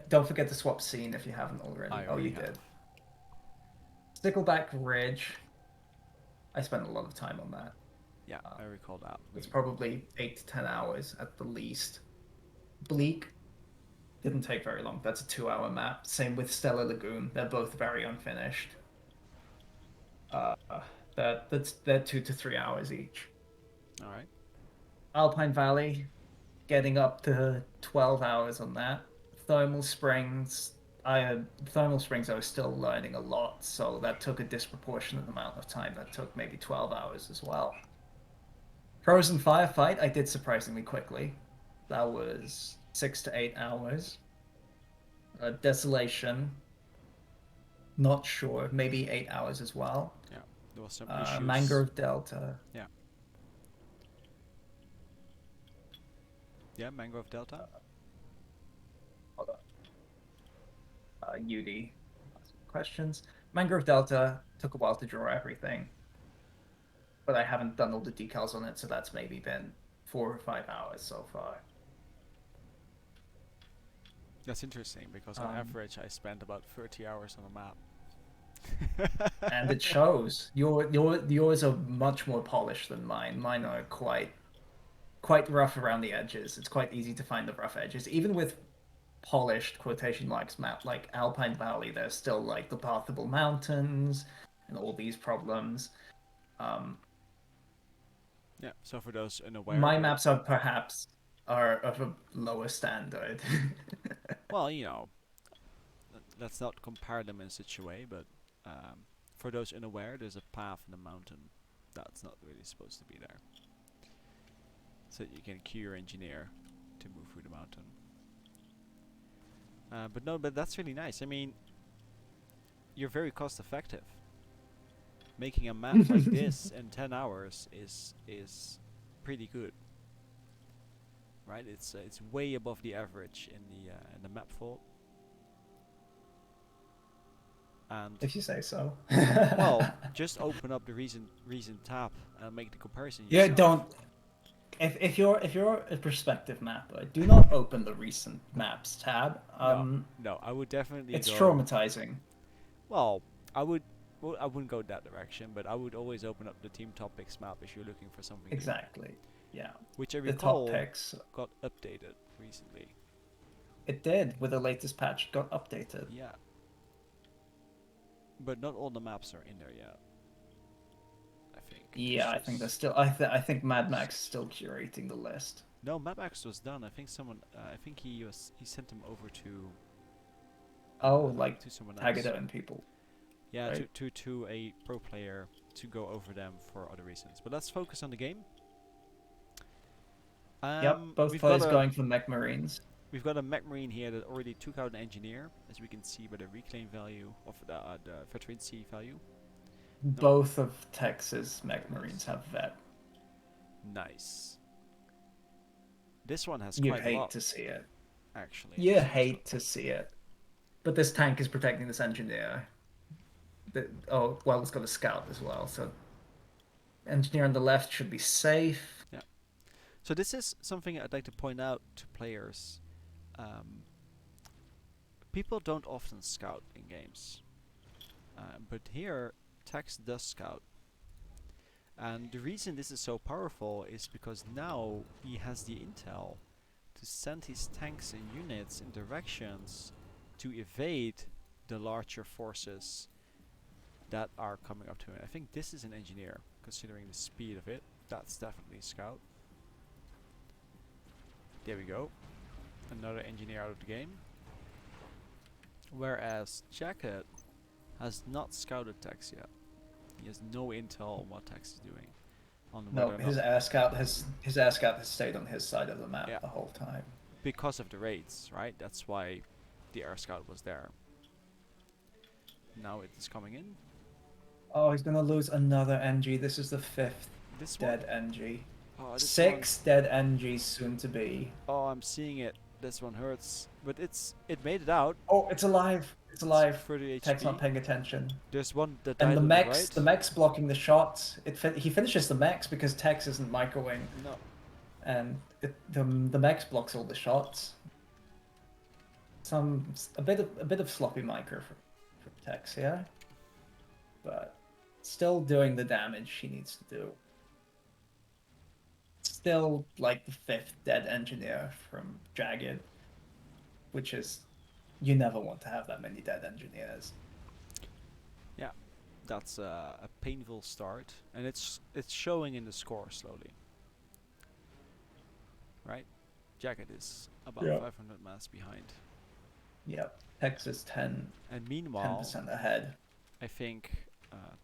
Don't forget to swap scene if you haven't already. I Oh, you already have. did. Stickleback Ridge. I spent a lot of time on that. Yeah, I recall that. It's probably 8 to 10 hours at the least. Bleak didn't take very long. That's a 2-hour map. Same with Stellar Lagoon. They're both very unfinished. They're 2 to 3 hours each. All right. Alpine Valley, getting up to 12 hours on that. Thermal Springs, I was still learning a lot, so that took a disproportionate amount of time. That took maybe 12 hours as well. Frozen Firefight, I did surprisingly quickly. That was 6 to 8 hours. Desolation, not sure, maybe 8 hours as well. Yeah, there was some issues. Mangrove Delta. Yeah. Yeah, Mangrove Delta. Hold on. UD. Questions. Mangrove Delta took a while to draw everything, but I haven't done all the decals on it, so that's maybe been 4 or 5 hours so far. That's interesting because on average I spent about 30 hours on a map. And it shows. Yours are much more polished than mine. Mine are quite rough around the edges. It's quite easy to find the rough edges. Even with polished quotation marks map like Alpine Valley, there's still like the pathable mountains and all these problems. Yeah, so for those unaware, My maps are perhaps of a lower standard. well, you know, let's not compare them in such a way, but for those unaware, there's a path in the mountain that's not really supposed to be there. So you can cue your engineer to move through the mountain. But that's really nice. I mean, you're very cost effective. Making a map like this in 10 hours is pretty good, right? It's way above the average in the map fault. And if you say so. well, just open up the recent tab and make the comparison Yeah, yourself. don't. If you're a perspective mapper, do not open the recent maps tab. No, I would definitely. It's go, traumatizing. Well, I wouldn't go that direction, but I would always open up the Team Topics map if you're looking for something. Exactly. New, Yeah. which I The recall top picks. got updated recently. It did with the latest patch. It got updated. Yeah. But not all the maps are in there yet. I think. Yeah, I think they're still. I think Mad Max is still curating the list. No, Mad Max was done. I think someone. I think he sent them over to. Oh, like to someone else. Tagada and people. Yeah, right? to a pro player to go over them for other reasons. But let's focus on the game. Yep, both players going for Mech Marines. We've got a Mech Marine here that already took out an engineer, as we can see by the reclaim value of the veterancy value. Both of Texas Mech Marines have vet. Nice. This one has You quite a hate lot, to see it. actually. You hate to see it. But this tank is protecting this engineer. Oh, well, it's got a scout as well, so engineer on the left should be safe. Yeah. So this is something I'd like to point out to players. People don't often scout in games. But here, Tex does scout. And the reason this is so powerful is because now he has the intel to send his tanks and units in directions to evade the larger forces that are coming up to him. I think this is an engineer, considering the speed of it. That's definitely a scout. There we go. Another engineer out of the game. Whereas Jacket has not scouted Tex yet. He has no intel on what Tex is doing. No, his air scout has stayed on his side of the map the whole time. Because of the raids, right? That's why the air scout was there. Now it is coming in. Oh, he's gonna lose another NG. This is the 5th dead NG. Oh, 6 dead NGs soon to be. Oh, I'm seeing it. This one hurts, but it made it out. Oh, it's alive. It's alive. 30 Tech's HP. not paying attention. There's one that died And the on mech's the right. blocking the shots. He finishes the mechs because Tex isn't microwing. No. And the mechs blocks all the shots. A bit of sloppy micro for Tex, yeah. but still doing the damage she needs to do. Still like the 5th dead engineer from Jagged, which is you never want to have that many dead engineers. Yeah, that's a painful start, and it's showing in the score slowly. Right, Jacket is about 500 mass behind. Yep, Texas 10, And meanwhile, 10% ahead. I think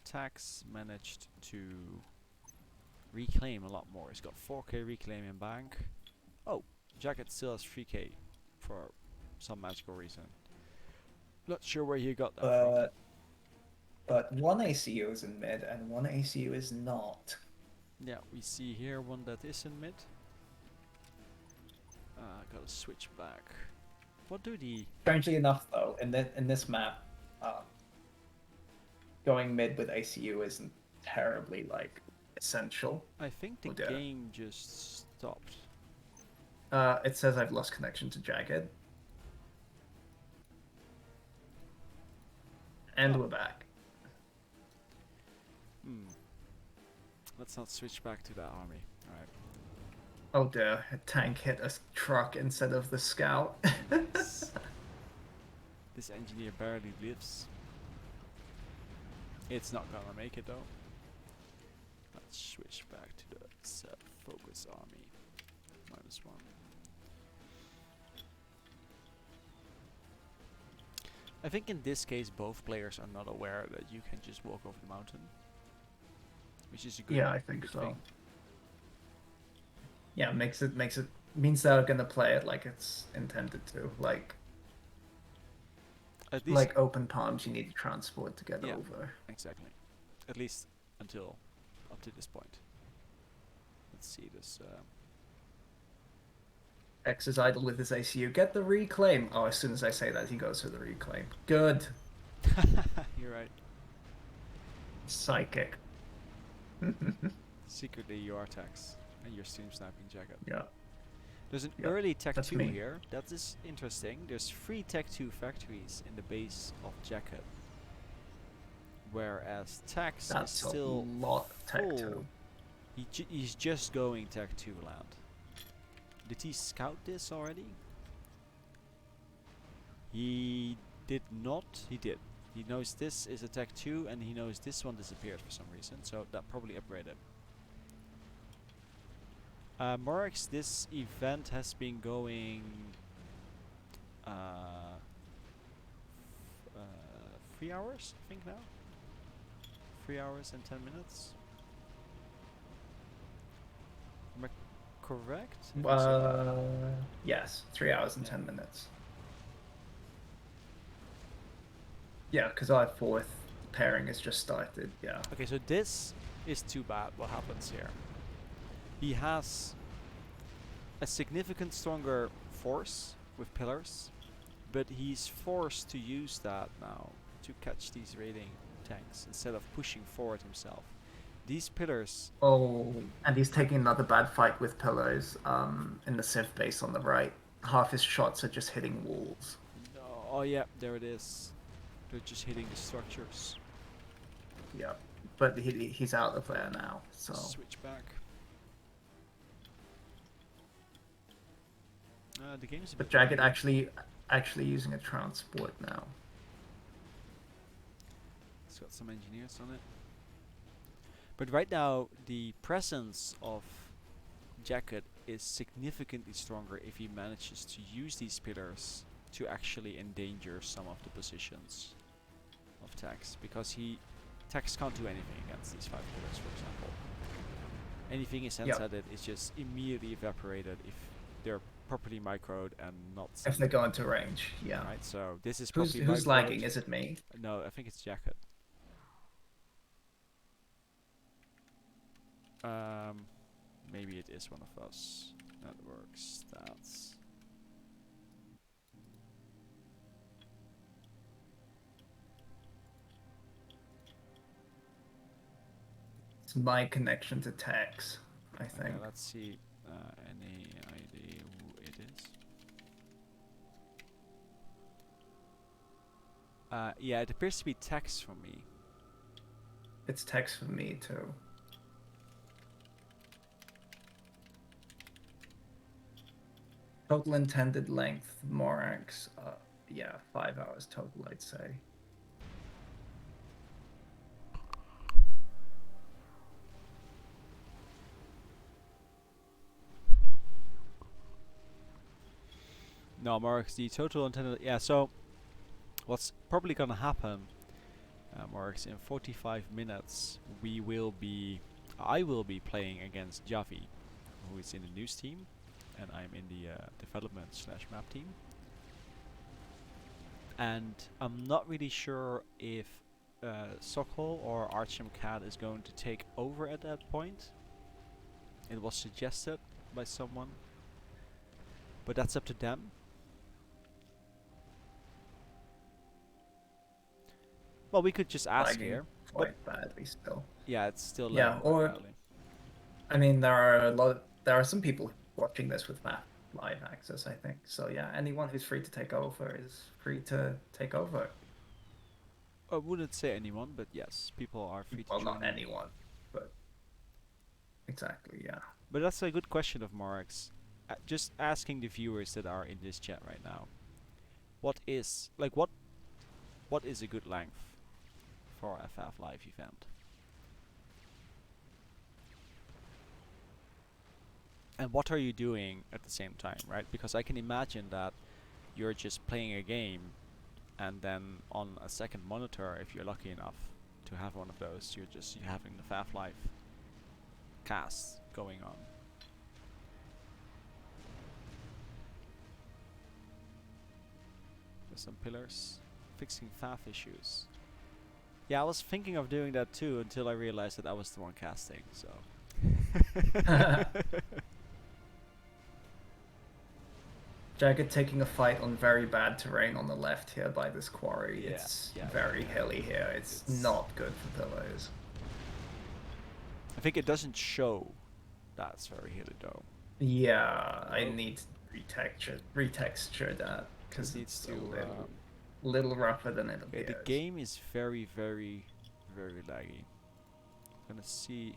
Tax managed to reclaim a lot more. He's got 4k reclaim in bank. Oh, Jacket still has 3k for some magical reason. Not sure where he got that from. But one ACU is in mid and one ACU is not. Yeah, we see here one that is in mid. Gotta switch back. What do the... Strangely enough, though, in this map, going mid with ACU isn't terribly like essential. I think the game just stopped. It says I've lost connection to Jagged. And we're back. Let's not switch back to that army. Alright. Oh dear, a tank hit a truck instead of the scout. This engineer barely lives. It's not gonna make it though. Let's switch back to the set focus army. -1. I think in this case both players are not aware that you can just walk over the mountain. Which is a good, I think good so. thing. Yeah, means they're gonna play it like it's intended to. Like At least like open palms, you need to transport to get over. Exactly. At least until up to this point. Let's see this. X is idle with his ACU. Get the reclaim. Oh, as soon as I say that, he goes for the reclaim. Good. You're right. Psychic. Secretly you are Tax, and you're stream sniping Jacket. Yeah. There's an Yeah, early Tech that's 2 me. here. That is interesting. There's 3 Tech 2 factories in the base of Jacket. Whereas Tax is That's still a lot of Tech full. 2. He's just going Tech 2 land. Did he scout this already? He did not. He did. He knows this is a Tech 2 and he knows this one disappeared for some reason, so that probably upgraded. Morix, this event has been going 3 hours, I think now. 3 hours and 10 minutes. Am I correct? Yes, 3 hours and 10 minutes. Yeah, because our 4th pairing has just started. Yeah. Okay, so this is too bad. What happens here? He has a significant stronger force with pillars, but he's forced to use that now to catch these raiding tanks instead of pushing forward himself. These pillars... Oh, and he's taking another bad fight with pillars in the Civ base on the right. Half his shots are just hitting walls. No, oh yeah, there it is. They're just hitting the structures. Yeah, but he's out of there now, so... Switch back. The game's a But bit Jagged buggy. actually using a transport now. It's got some engineers on it. But right now, the presence of Jacket is significantly stronger if he manages to use these pillars to actually endanger some of the positions of Tax, because Tax can't do anything against these 5 pillars, for example. Anything he sends at it is just immediately evaporated if they're properly microed and not If they go into range, yeah. right, so this is Who's properly microed. lagging? Is it me? No, I think it's Jacket. Maybe it is one of us. Network stats. It's my connection to Tex, I think. Okay, let's see. Any idea who it is? Yeah, it appears to be Tex for me. It's text for me too. Total intended length, Morax. Yeah, 5 hours total, I'd say. No, Mark, the total intended. Yeah, so what's probably gonna happen, Mark, in 45 minutes I will be playing against Javi, who is in the news team, and I'm in the development/map team. And I'm not really sure if Sokol or Archim Cat is going to take over at that point. It was suggested by someone, but that's up to them. Well, we could just ask Lagging here. quite badly still. Yeah, it's still Yeah, lagging quite or badly. I mean, there are some people watching this with FAFLive access, I think. So yeah, anyone who's free to take over is free to take over. I wouldn't say anyone, but yes, people are free to Well, join not in. anyone, but exactly, yeah. But that's a good question of Mark's. Just asking the viewers that are in this chat right now. What is a good length for a FAFLive event? And what are you doing at the same time, right? Because I can imagine that you're just playing a game and then on a second monitor, if you're lucky enough to have one of those, you're having the FAFLive cast going on. There's some pillars. Fixing FAF issues. Yeah, I was thinking of doing that too until I realized that I was the one casting, so. Jagged taking a fight on very bad terrain on the left here by this quarry. Yeah, It's yeah, very yeah. hilly here. It's not good for pillars. I think it doesn't show that's very hilly though. Yeah, I need to retexture that because It needs it's to. a little rougher than it Okay, appears. the game is very, very, very laggy. I'm gonna see.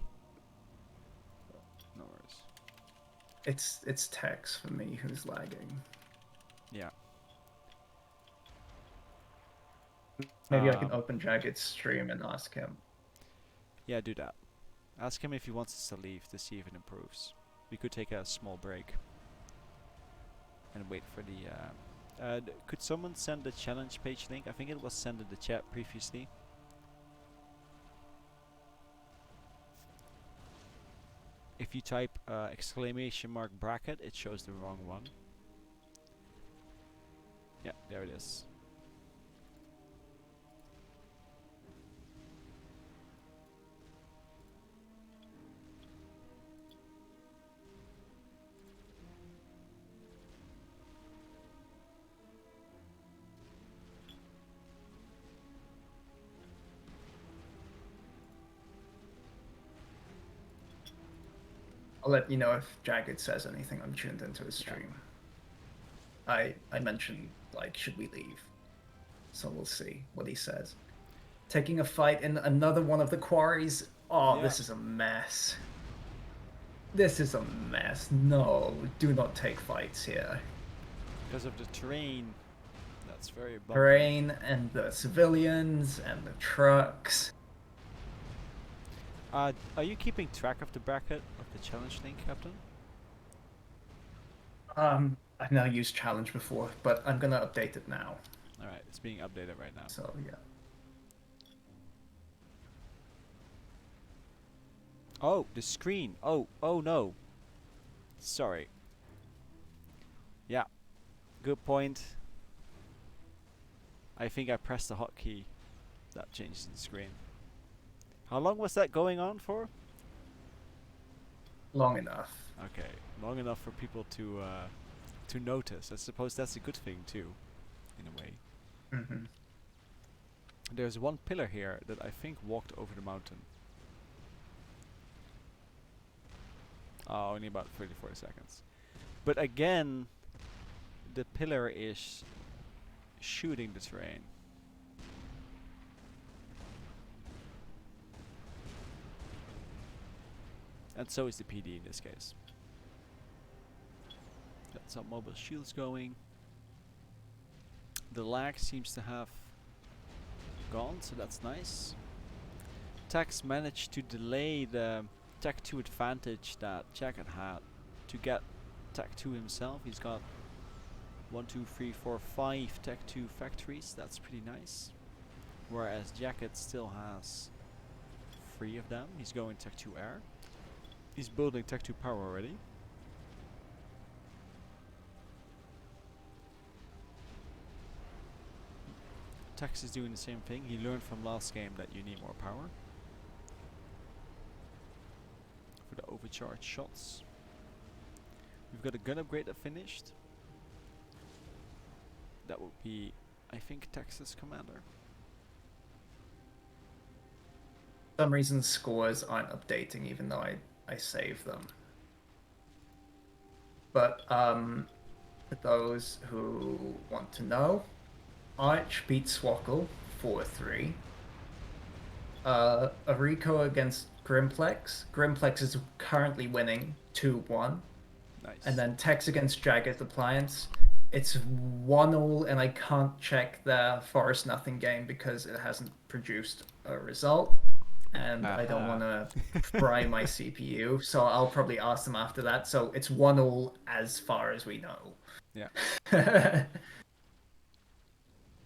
Oh, no worries. It's text for me who's lagging. Yeah. Maybe I can open Jagged's stream and ask him. Yeah, do that. Ask him if he wants us to leave to see if it improves. We could take a small break and wait for the. Could someone send the challenge page link? I think it was sent in the chat previously. If you type !! bracket, it shows the wrong one. Yeah, there it is. I'll let you know if Jagged says anything. I'm tuned into his stream. I mentioned, like, should we leave? So we'll see what he says. Taking a fight in another one of the quarries. Oh, Yeah. This is a mess. This is a mess. No, do not take fights here. Because of the terrain. That's very bumpy. Terrain and the civilians and the trucks. Are you keeping track of the bracket of the challenge link, Captain? I've never used challenge before, but I'm gonna update it now. Alright, it's being updated right now. So yeah. Oh, the screen. Oh no. Sorry. Yeah. Good point. I think I pressed the hotkey. That changed the screen. How long was that going on for? Long enough. Okay, long enough for people to notice. I suppose that's a good thing too, in a way. Mm-hmm. There's one pillar here that I think walked over the mountain. Oh, only about 34 seconds. But again, the pillar is shooting the terrain. And so is the PD in this case. Got some mobile shields going. The lag seems to have gone, so that's nice. Tex managed to delay the Tech 2 advantage that Jacket had to get Tech 2 himself. He's got 1, 2, 3, 4, 5 Tech 2 factories. That's pretty nice. Whereas Jacket still has 3 of them. He's going Tech 2 Air. He's building Tech 2 Power already. Tex is doing the same thing. He learned from last game that you need more power for the overcharged shots. We've got a gun upgrade that finished. That would be, I think, Texas Commander. For some reason, scores aren't updating, even though I save them. But for those who want to know, Arch beat Swackle 4-3. Arico against Grimplex. Grimplex is currently winning 2-1. Nice. And then Tex against Jagged Appliance. It's 1-1, and I can't check the Forest Nothing game because it hasn't produced a result. And I don't want to fry my CPU, so I'll probably ask them after that. So it's 1-1 as far as we know. Yeah.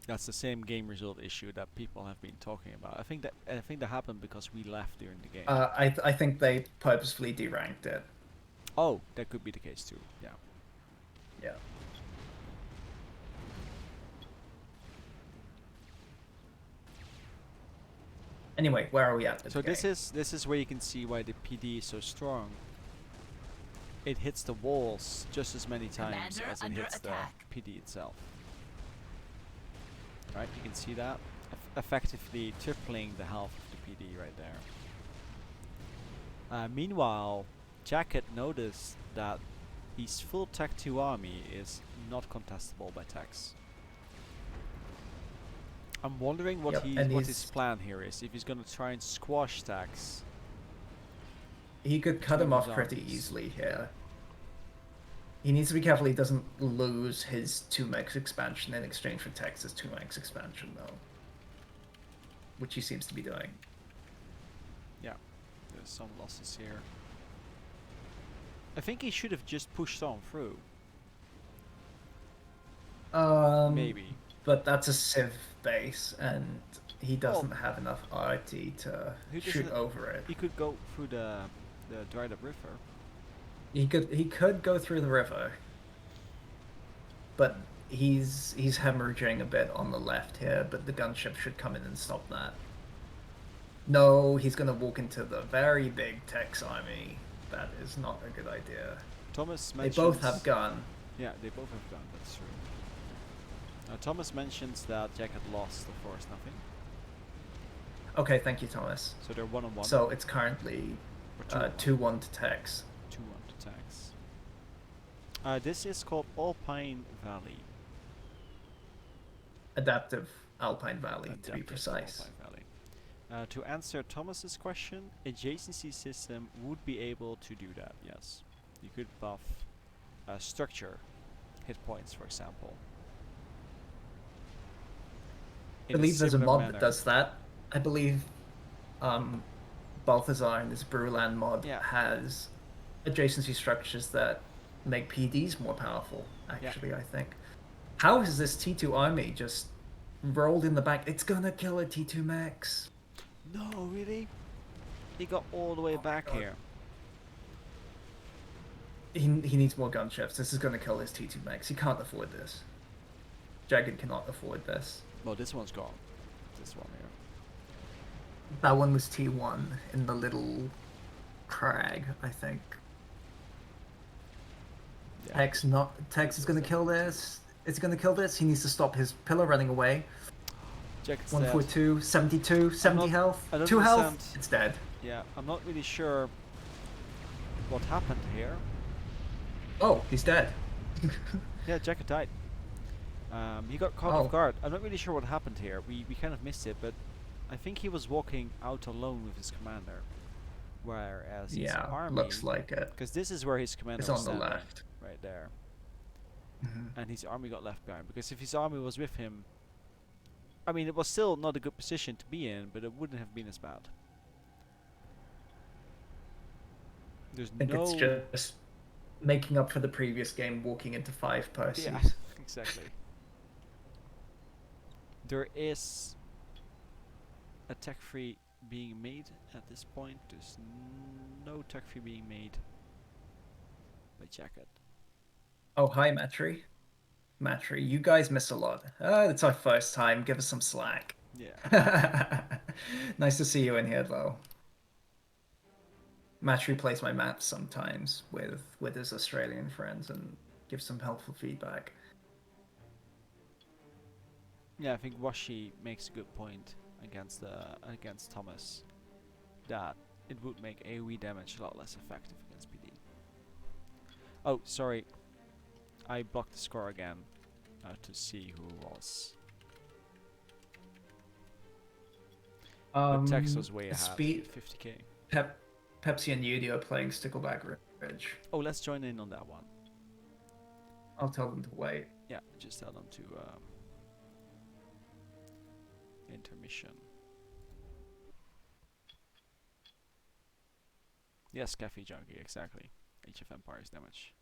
That's the same game result issue that people have been talking about. I think that happened because we left during the game. I think they purposefully deranked it. Oh, that could be the case too. Yeah. Yeah. Anyway, where are we at? So this is where you can see why the PD is so strong. It hits the walls just as many times Commander as it under hits attack. the PD itself. Right, you can see that effectively tripling the health of the PD right there. Meanwhile, Jacket noticed that his full Tech 2 army is not contestable by Tex. I'm wondering what what his plan here is. If he's gonna try and squash Tex. He could cut him off pretty easily here. He needs to be careful he doesn't lose his 2-mex expansion in exchange for Tex's 2-mex expansion, though. Which he seems to be doing. Yeah, there's some losses here. I think he should have just pushed on through. Maybe. But that's a Civ base, and he doesn't have enough RT to shoot over it. He could go through the dried up river. He could go through the river, but he's hemorrhaging a bit on the left here. But the gunship should come in and stop that. No, he's gonna walk into the very big Tex army. That is not a good idea. Thomas They mentions both have gun. Yeah, they both have gun. That's true. Thomas mentions that Jack had lost the Forest Nothing. Okay, thank you, Thomas. So they're 1-1. So it's currently 2-1 to Tex. 2-1 to Tex. This is called Alpine Valley. Adaptive Alpine Valley, to be precise. Alpine Valley. To answer Thomas's question, adjacency system would be able to do that. Yes, you could buff structure hit points, for example. I believe there's a mod that does that. I believe Balthazar in this Bruland mod has adjacency structures that make PDs more powerful, actually, I think. How is this T2 army just rolled in the back? It's gonna kill a T2 max. No, really? He got all the way back here. He needs more gunships. This is gonna kill his T2 max. He can't afford this. Jagged cannot afford this. Well, this one's gone. This one here. That one was T1 in the little crag, I think. Yeah. Tex is gonna kill this. It's gonna kill this. He needs to stop his pillar running away. Jacket's 142, 72, 70 health, 2 health. It's dead. Yeah, I'm not really sure what happened here. Oh, he's dead. Yeah, Jacket died. He got caught off guard. I'm not really sure what happened here. We kind of missed it, but I think he was walking out alone with his commander. whereas his Yeah, army, looks like it. because this is where his commander It's was on the standing, left. right there, Mhm. and his army got left behind. Because if his army was with him, I mean, it was still not a good position to be in, but it wouldn't have been as bad. There's I think it's no... just making up for the previous game, walking into 5 Yeah, Percies. exactly. There is a tech-free being made at this point. There's no tech-free being made by Jacket. Oh, hi, Matri. Matri, you guys miss a lot. It's our first time. Give us some slack. Yeah. Nice to see you in here, though. Matri plays my maps sometimes with his Australian friends and gives some helpful feedback. Yeah, I think Washi makes a good point against Thomas, that it would make AoE damage a lot less effective against PD. Oh, sorry, I blocked the score again to see who it was. But Tex was way ahead, Speed 50k. Pepsi and Yudi are playing Stickleback Ridge. Oh, let's join in on that one. I'll tell them to wait. Yeah, just tell them to intermission. Yes, Cafe Junkie, exactly. Age of Empires damage.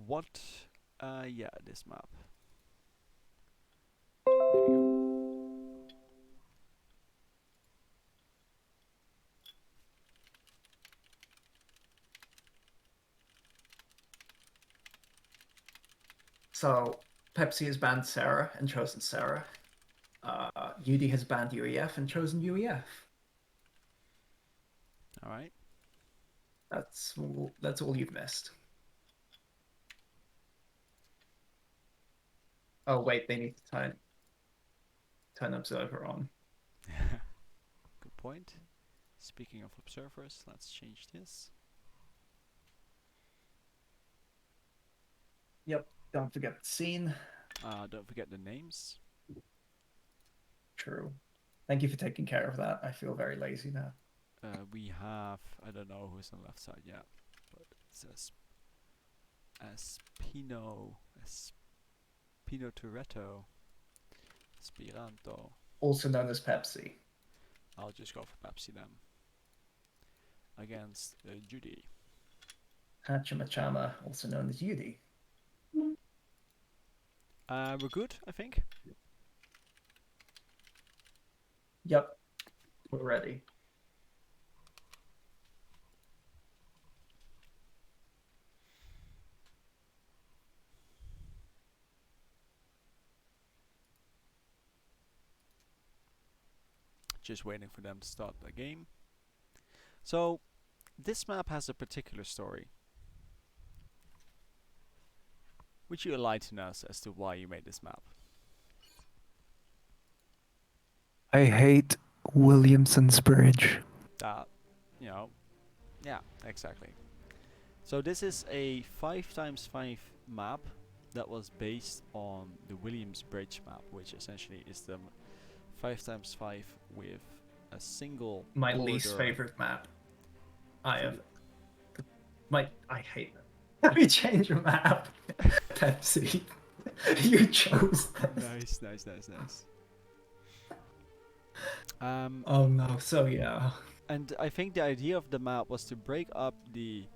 What? Yeah, this map. There we go. So Pepsi has banned Sarah and chosen Sarah. Yudi has banned UEF and chosen UEF. All right. That's all you've missed. Oh wait, they need to turn observer on. Good point. Speaking of observers, let's change this. Yep, don't forget the scene. Don't forget the names. True. Thank you for taking care of that. I feel very lazy now. We have, I don't know who's on the left side yet, but it says Espino Toretto, Spiranto. Also known as Pepsi. I'll just go for Pepsi then. Against Judy. Hachimachama, also known as Yudi. We're good, I think. Yep, we're ready. Just waiting for them to start the game. So, this map has a particular story. Would you enlighten us as to why you made this map? I hate Williamson's Bridge. You know, yeah, exactly. So this is a 5x5 map that was based on the Williams Bridge map, which essentially is the 5x5 with a single My corridor. least favorite map. I hate that. Let me change your map. Pepsi. You chose this. Nice. Oh no, so yeah. And I think the idea of the map was to break up the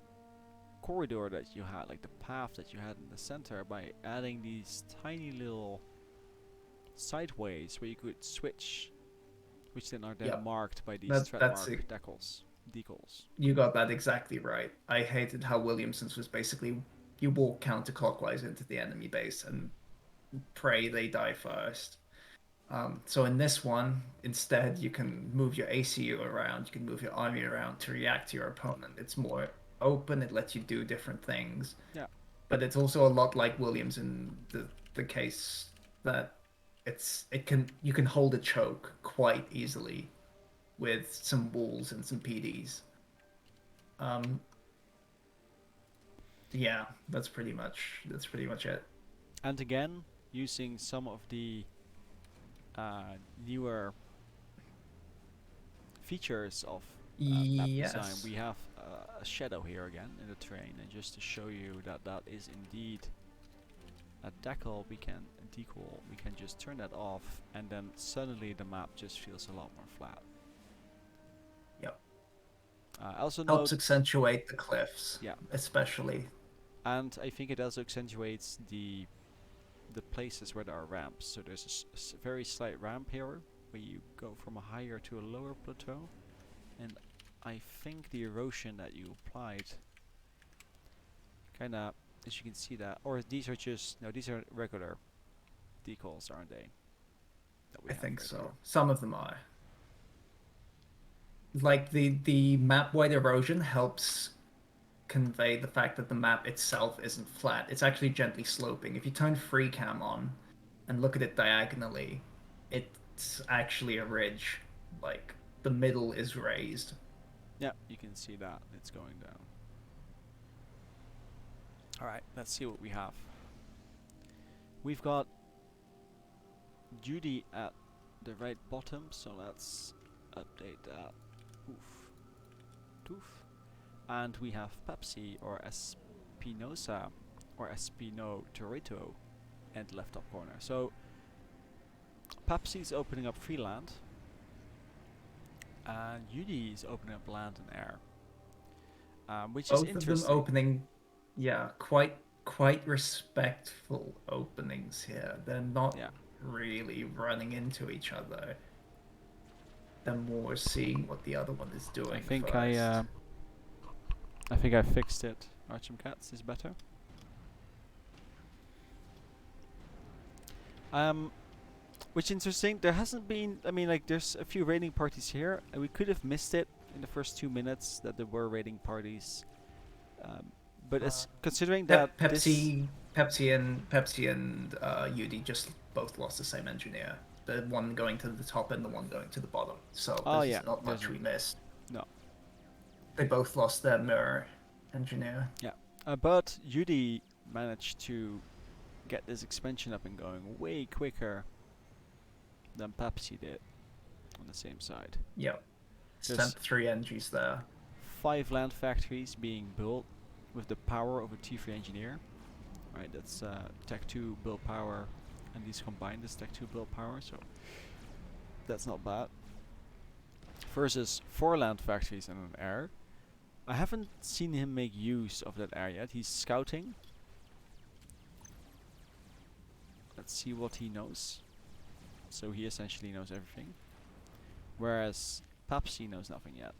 corridor that you had, like the path that you had in the center, by adding these tiny little sideways where you could switch, which then are then marked by these threat mark decals. You got that exactly right. I hated how Williamson's was basically you walk counterclockwise into the enemy base and pray they die first. So in this one, instead, you can move your ACU around, you can move your army around to react to your opponent. It's more open, it lets you do different things. Yeah. But it's also a lot like Williams in the case that you can hold a choke quite easily with some walls and some PDs. Yeah, that's pretty much it. And again, using some of the newer features of map design, Yes. we have a shadow here again in the terrain, and just to show you that that is indeed a decal, we can just turn that off, and then suddenly the map just feels a lot more flat. Yep. Also Helps note, accentuate the cliffs, yeah, especially. and I think it also accentuates the places where there are ramps. So there's a very slight ramp here where you go from a higher to a lower plateau, and I think the erosion that you applied kind of, as you can see that, or these are just, no, these are regular decals, aren't they? That we I have think right so. here. Some of them are. Like the map-wide erosion helps convey the fact that the map itself isn't flat. It's actually gently sloping. If you turn free cam on and look at it diagonally, it's actually a ridge. Like the middle is raised. Yeah, you can see that it's going down. Alright, let's see what we have. We've got Judy at the right bottom, so let's update that. Oof. Doof. And we have Pepsi or Espinosa or Espino Torito in the left top corner. So Pepsi's opening up free land, and Judy is opening up land and air, which is Both of them interesting. opening, yeah, quite respectful openings here. They're not Yeah. really running into each other. They're more seeing what the other one is doing I think first. I think I fixed it. Archum Cats is better. Which is interesting. There hasn't been. I mean, like, there's a few raiding parties here, and we could have missed it in the first 2 minutes that there were raiding parties. But as considering that Pepsi and UD just both lost the same engineer. The one going to the top and the one going to the bottom. So there's not much we missed. No. They both lost their mirror engineer. Yeah. But UD managed to get this expansion up and going way quicker than Pepsi did on the same side. Yep. There's Sent 3 NGs there. 5 land factories being built with the power of a T3 engineer. Right, that's Tech 2 build power, and these combined is Tech 2 build power, so that's not bad. Versus 4 land factories and an air. I haven't seen him make use of that air yet. He's scouting. Let's see what he knows. So he essentially knows everything. Whereas Pepsi knows nothing yet.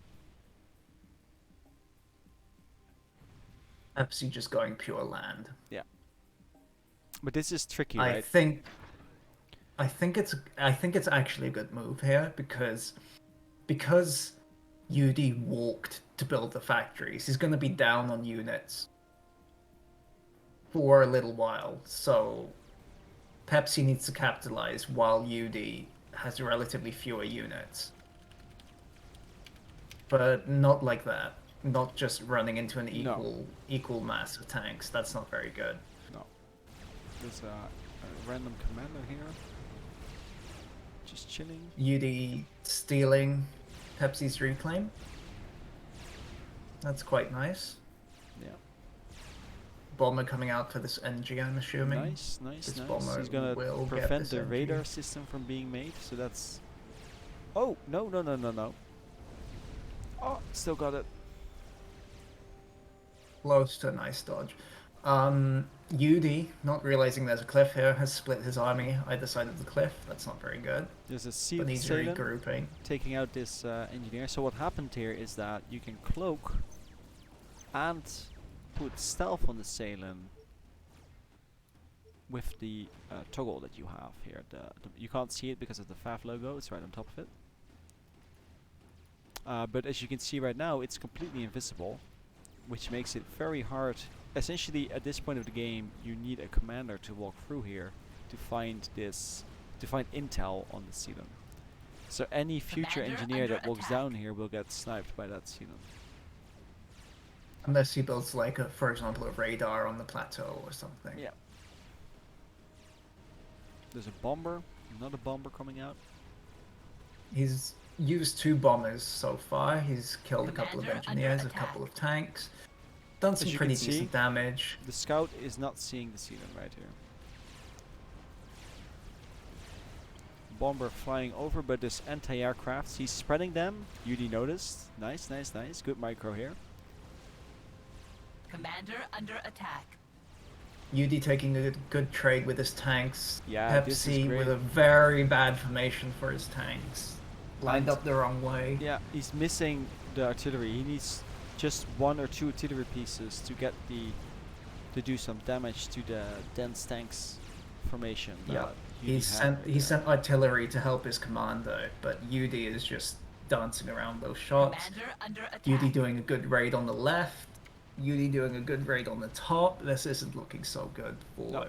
Pepsi just going pure land. Yeah. But this is tricky, I right? think it's actually a good move here because UD walked to build the factories. He's going to be down on units for a little while. So Pepsi needs to capitalize while UD has relatively fewer units. But not like that. Not just running into an equal mass of tanks. That's not very good. No. There's a random commander here. Just chilling. UD stealing Pepsi's reclaim. That's quite nice. Yeah. Bomber coming out for this NG, I'm assuming. Nice. This He's bomber gonna will get prevent this the NG. radar system from being made, so that's... Oh, no. Oh, still got it. Close to a nice dodge. UD, not realizing there's a cliff here, has split his army either side of the cliff. That's not very good. There's a But needs Salem regrouping. taking out this engineer. So what happened here is that you can cloak and put stealth on the Salem with the toggle that you have here. You can't see it because of the FAF logo. It's right on top of it. But as you can see right now, it's completely invisible, which makes it very hard. Essentially, at this point of the game, you need a commander to walk through here to find intel on the Sealant. So any future Commander engineer under that walks attack. down here will get sniped by that Sealant. Unless he builds like for example, a radar on the plateau or something. Yeah. There's a bomber, another bomber coming out. He's used 2 bombers so far. He's killed a couple of Commander under engineers, a attack. couple of tanks. Done some As you pretty can see, decent damage. the scout is not seeing the ceiling right here. Bomber flying over, but this anti-aircraft, he's spreading them. UD noticed. Nice, nice, nice. Good micro here. Commander under attack. UD taking a good trade with his tanks. Yeah, this is Pepsi great. with a very bad formation for his tanks. Lined And- up the wrong way. Yeah, he's missing the artillery. He needs just 1 or 2 artillery pieces to get to do some damage to the dense tanks formation. Yeah. that He UD had right he there. sent artillery to help his commander, but UD is just dancing around those shots. Commander under attack. UD doing a good raid on the left. UD doing a good raid on the top. This isn't looking so good for No.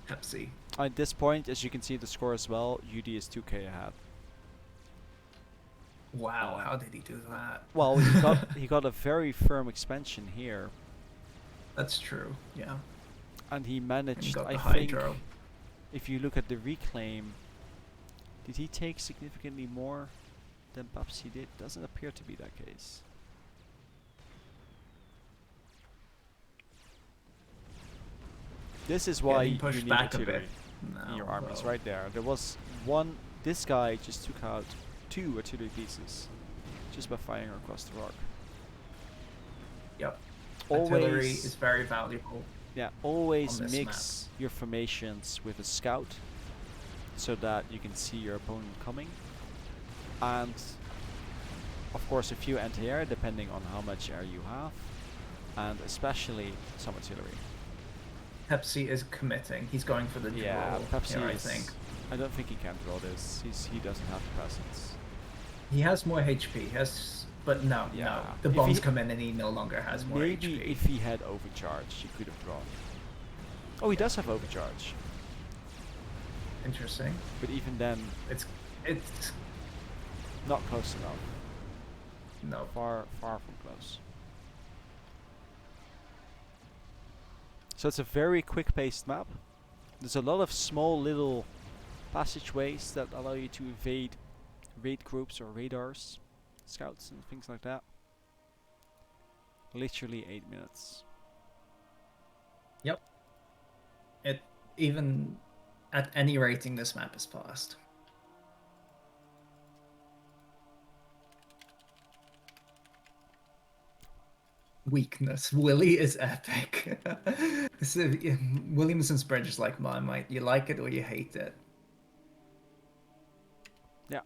Pepsi. At this point, as you can see the score as well, UD is 2k ahead. Wow, how did he do that? Well, he got a very firm expansion here, That's true, yeah. and he And he managed. got I the think hydro. if you look at the reclaim, did he take significantly more than Pepsi did? Doesn't appear to be that case. This is why Getting you pushed need back a artillery bit. in No, your armies, well, right there. There was one. This guy just took out 2 artillery pieces just by firing across the rock. Yep. Always, Artillery is very valuable. yeah, always on this mix your formations with a scout so that you can see your opponent coming, and of course a few anti-air depending on how much air you have, and especially some artillery. Pepsi is committing. He's going for the draw Yeah, Pepsi here, I is. think. I don't think he can draw this. He doesn't have the presence. He has more HP. He has, but no, no. Yeah. The If bombs he- come in and he no longer has more Maybe HP. if he had overcharge, he could have drawn. Oh, he does have overcharge, Interesting. but even then, It's not close enough. no. Far from close. So it's a very quick-paced map. There's a lot of small little passageways that allow you to evade raid groups or radars, scouts and things like that. Literally 8 minutes. Yep. It even at any rating, this map is fast. Weakness. Willie is epic. So, yeah, Williamson's bridge is like Marmite. You like it or you hate it. Yeah.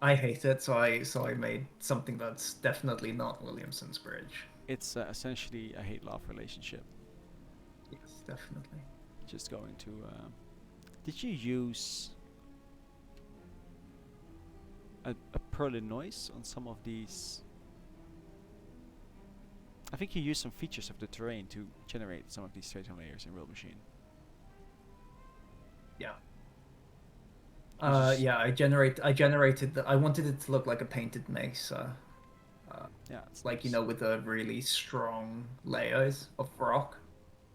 I hate it, so I made something that's definitely not Williamson's bridge. It's essentially a hate-love relationship. Yes, definitely. Just going to. Did you use a Perlin noise on some of these? I think you used some features of the terrain to generate some of these straight-on layers in World Machine. Yeah. Which is- Yeah, I generated I wanted it to look like a painted mesa. Yeah, it's Like, you nice. know, with the really strong layers of rock.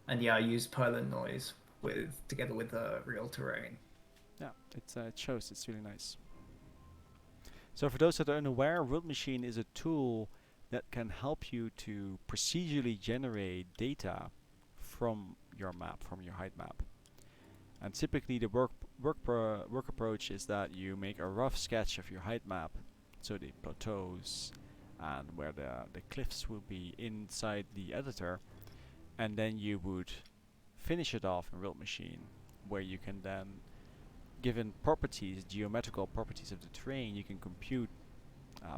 And yeah, I used Perlin noise together with the real terrain. Yeah, it shows. It's really nice. So for those that are unaware, World Machine is a tool that can help you to procedurally generate data from your map, from your height map. And typically the work approach is that you make a rough sketch of your height map, so the plateaus and where the cliffs will be inside the editor, and then you would finish it off in World Machine, where you can then, given properties, geometrical properties of the terrain, you can compute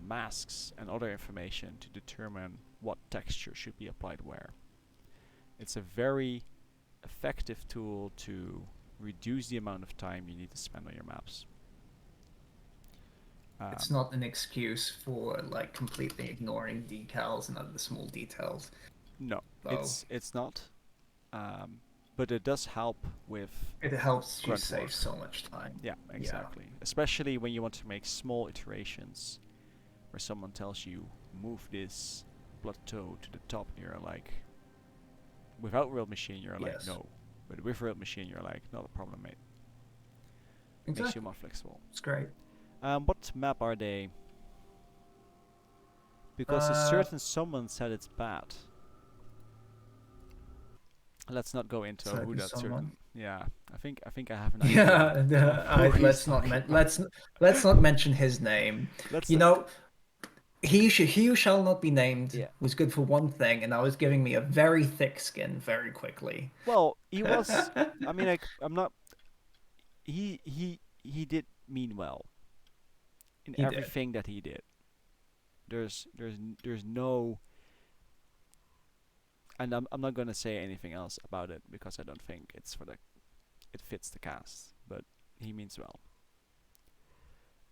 masks and other information to determine what texture should be applied where. It's a very effective tool to reduce the amount of time you need to spend on your maps. It's not an excuse for like completely ignoring decals and other small details. No, though. it's not. But it does help with. It helps you grunt save work. so much time. Yeah, exactly. Especially when you want to make small iterations, where someone tells you move this plateau to the top. And you're like, without real machine, you're like Yes. no, but with real machine, you're like not a problem, mate. Makes you Exactly. more flexible. It's great. What map are they? Because a certain someone said it's bad. Let's not go into who that certain. Yeah, I think I have an idea. Yeah, who he's let's not talking about. let's not mention his name. Let's You not- know, he who shall not be named Yeah. was good for one thing, and that was giving me a very thick skin very quickly. Well, he was. I mean, like, I'm not. He did mean well in He did. everything that he did. There's no. And I'm not gonna say anything else about it because I don't think it fits the cast. But he means well.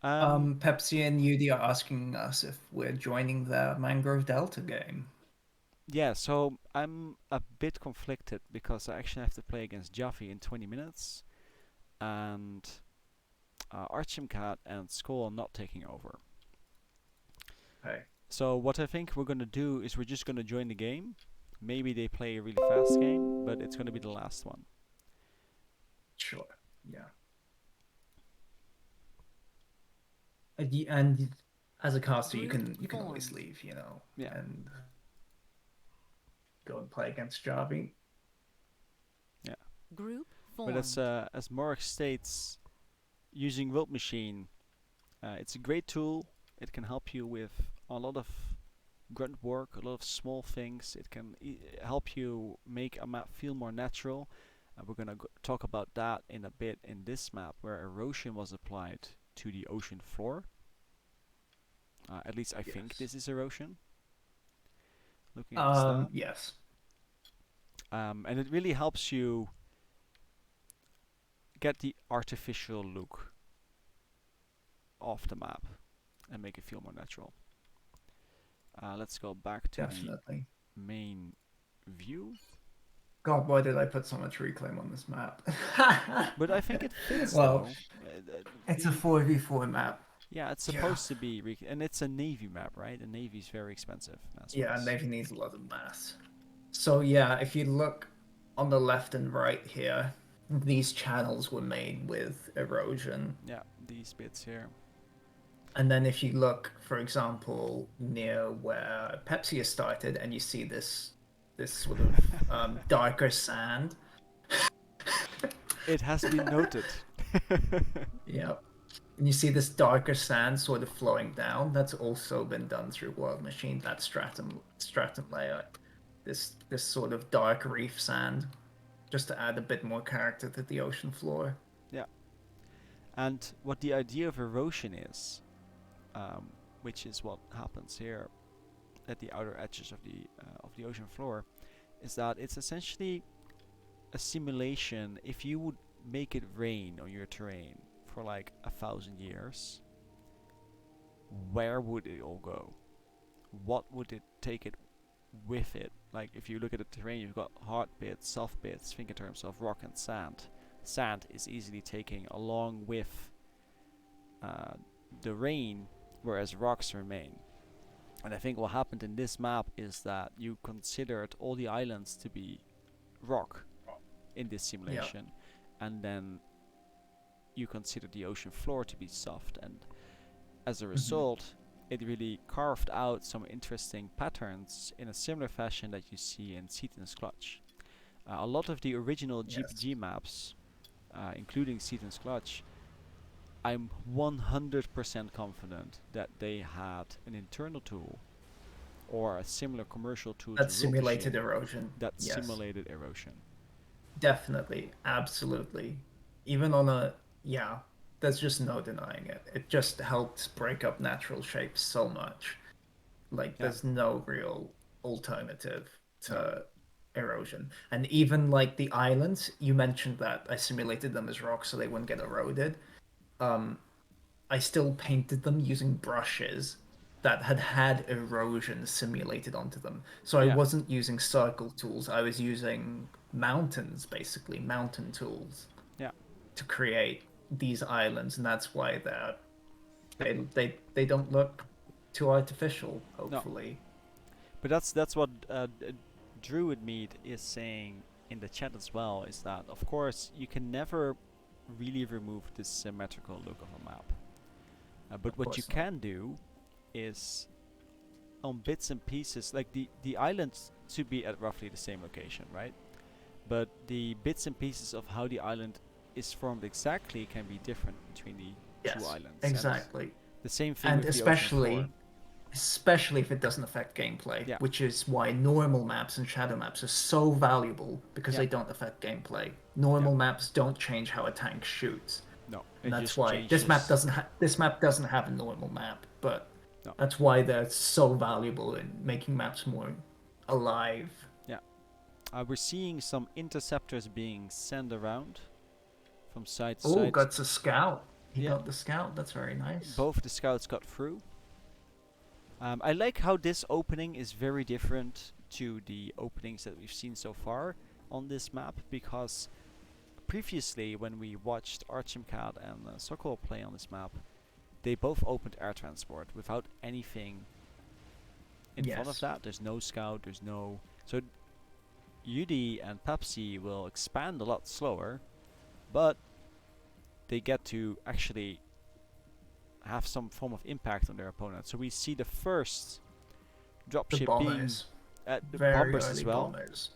Pepsi and Yudi are asking us if we're joining the Mangrove Delta game. Yeah, so I'm a bit conflicted because I actually have to play against Jaffe in 20 minutes, and Archimcat and Skull are not taking over. Okay. So what I think we're gonna do is we're just gonna join the game. Maybe they play a really fast game, but it's gonna be the last one. Sure. Yeah. And as a caster, you can always leave, you know, Yeah. and go and play against Jarvie. Group But as Morg states, using World Machine, it's a great tool. It can help you with a lot of grunt work, a lot of small things. It can help you make a map feel more natural. We're gonna talk about that in a bit in this map, where erosion was applied to the ocean floor. At least I think this is erosion. Looking at the stat. Yes. And it really helps you get the artificial look off the map and make it feel more natural. Let's go back to Definitely. the main view. God, why did I put so much reclaim on this map? But I think it fits Well, though. it's a 4v4 map. Yeah, it's supposed to be, and it's a navy map, right? And navy's very expensive. Yeah, and Navy needs a lot of mass. So yeah, if you look on the left and right here, these channels were made with erosion. Yeah, these bits here. And then if you look, for example, near where Pepsi has started, and you see this sort of darker sand. It has been noted. Yeah. And you see this darker sand sort of flowing down. That's also been done through World Machine, that stratum layer. This sort of dark reef sand, just to add a bit more character to the ocean floor. Yeah. And what the idea of erosion is, which is what happens here at the outer edges of the ocean floor, is that it's essentially a simulation. If you would make it rain on your terrain for like 1,000 years, where would it all go? What would it take it with it? Like, if you look at the terrain, you've got hard bits, soft bits. Think in terms of rock and sand. Sand is easily taken along with the rain, whereas rocks remain. And I think what happened in this map is that you considered all the islands to be rock in this simulation, and then you considered the ocean floor to be soft, and as a result it really carved out some interesting patterns in a similar fashion that you see in Seton's Clutch. A lot of the original GPG maps, including Seton's Clutch, I'm 100% confident that they had an internal tool or a similar commercial tool that to simulated machine erosion. that Yes. simulated erosion. Definitely, absolutely. Even on a there's just no denying it. It just helps break up natural shapes so much. Like there's no real alternative to erosion. And even like the islands, you mentioned that I simulated them as rocks so they wouldn't get eroded. I still painted them using brushes that had erosion simulated onto them. So I wasn't using circle tools. I was using mountains, basically mountain tools, to create these islands, and that's why they don't look too artificial. Hopefully, But that's what Druid Meat is saying in the chat as well. Is that of course you can never really remove the symmetrical look of a map. But Of what you course not. can do is on bits and pieces, like the islands should be at roughly the same location, right? But the bits and pieces of how the island is formed exactly can be different between the two Yes, islands. And exactly. the same thing And with the ocean floor. especially if it doesn't affect gameplay, Yeah. which is why normal maps and shadow maps are so valuable because Yeah. they don't affect gameplay. Normal maps don't change how a tank shoots. No, And it that's just why changes. this map doesn't have a normal map, but No. that's why they're so valuable in making maps more alive. Yeah. We're seeing some interceptors being sent around from side to Oh, side. got a scout. He Yeah. got the scout. That's very nice. Both the scouts got through. I like how this opening is very different to the openings that we've seen so far on this map, because previously when we watched Archimcat and Sokol play on this map, they both opened air transport without anything in front of Yes. that. There's no scout, there's no... So UD and Pepsi will expand a lot slower, but they get to actually have some form of impact on their opponent. So we see the first The dropship being... bombers. the Very bombers early as well. bombers.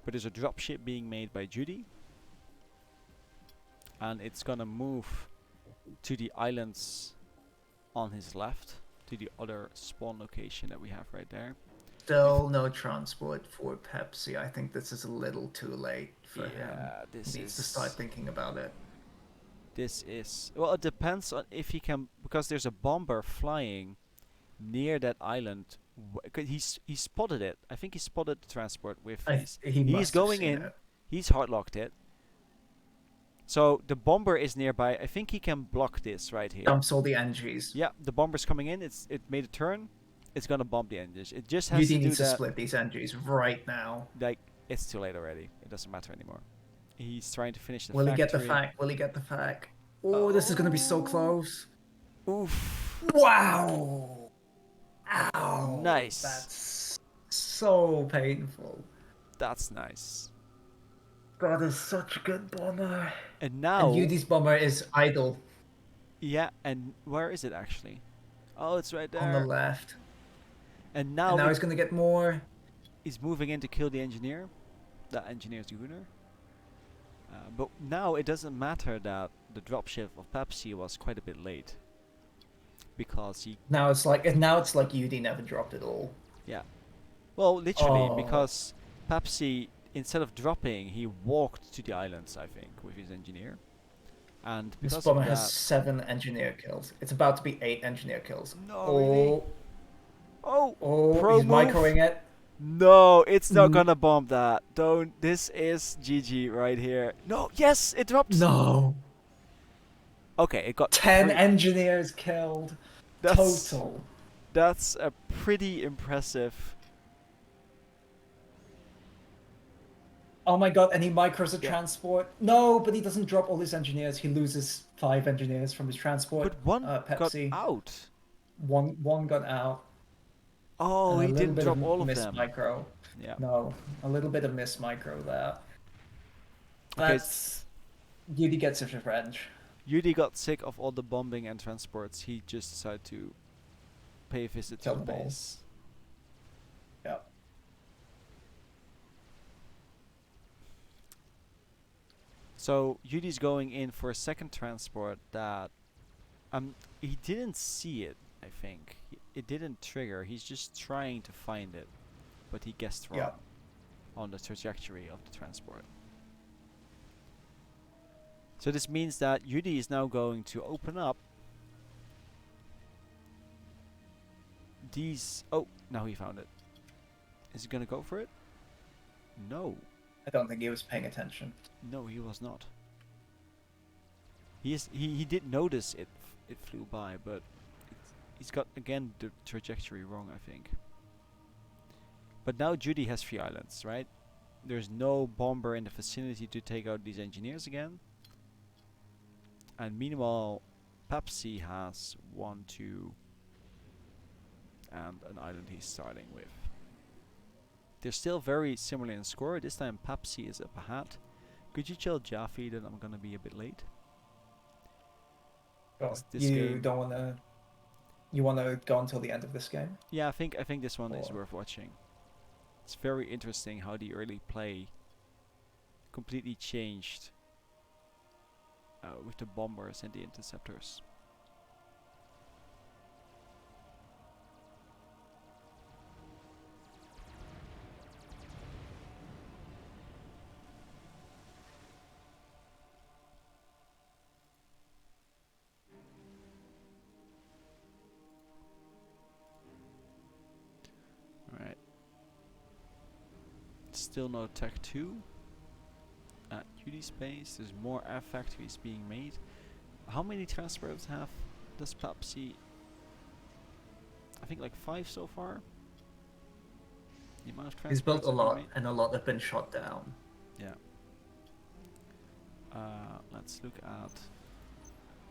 But there's a dropship being made by Judy. And it's gonna move to the islands on his left, to the other spawn location that we have right there. Still no transport for Pepsi. I think this is a little too late for him. Yeah, this He needs to is... start thinking about it. This is... Well, it depends on if he can... Because there's a bomber flying near that island. He spotted it. I think he spotted the transport with his... He He's must have going seen in. it. He's hardlocked it. So the bomber is nearby. I think he can block this right here. Dumps all the NGs. Yeah, the bomber's coming in. It made a turn. It's gonna bomb the engines. It just has UD to do needs to that. split these NGs right now. Like, it's too late already. It doesn't matter anymore. He's trying to finish the Will factory. he get the fact? Will he get the fact? Oh, this is going to be so close. Oof. Wow. Ow. Nice. That's so painful. That's nice. That is such a good bomber. And now... And UD's bomber is idle Yeah, and where is it actually? Oh, it's right there. on the left. And now, And now he's going to get more. he's moving in to kill the engineer. That engineer's Gunner. But now it doesn't matter that the dropship of Pepsi was quite a bit late. Because he... Now it's like UD never dropped it all. Yeah. Well, literally, Oh. because Pepsi, instead of dropping, he walked to the islands, I think, with his engineer. And This because bomber of that... has 7 engineer kills. It's about to be 8 engineer kills. No, really? Oh! Oh, Pro he's move. microing it. No, it's not Mm. gonna bomb that. Don't. This is GG right here. No, yes, it dropped. No. Okay, it got 10 three. engineers killed. That's, Total. That's a pretty impressive... Oh my god, and he micros a Yeah. transport. No, but he doesn't drop all his engineers. He loses 5 engineers from his transport. But one got Pepsi. out. One got out. Oh, and he a little didn't bit drop of all of miss them. micro. Yeah. No, a little bit of miss micro there. Okay, That's... UD gets his revenge. Yudi got sick of all the bombing and transports. He just decided to pay a visit to Kill the them all. base. Yep. So Yudi's going in for a second transport that he didn't see it, I think. It didn't trigger. He's just trying to find it. But he guessed wrong Yeah. on the trajectory of the transport. So this means that Yudi is now going to open up these... Oh, now he found it. Is he gonna go for it? No. I don't think he was paying attention. No, he was not. He did notice it flew by, but he's got again the trajectory wrong, I think. But now Judy has 3 islands, right? There's no bomber in the vicinity to take out these engineers again. And meanwhile, Pepsi has 1, 2, and an island he's starting with. They're still very similar in score. This time Pepsi is up ahead. Could you tell Jaffe that I'm gonna be a bit late? Well, This you game- don't want to. You want to go until the end of this game? Yeah, I think this one is Or- worth watching. It's very interesting how the early play completely changed with the bombers and the interceptors. Alright. Still no Tech 2 at UD Space. There's more air factories being made. How many transports does Pepsi? I think like 5 so far. The amount of He's built a transports lot, being made. and a lot have been shot down. Yeah. Let's look at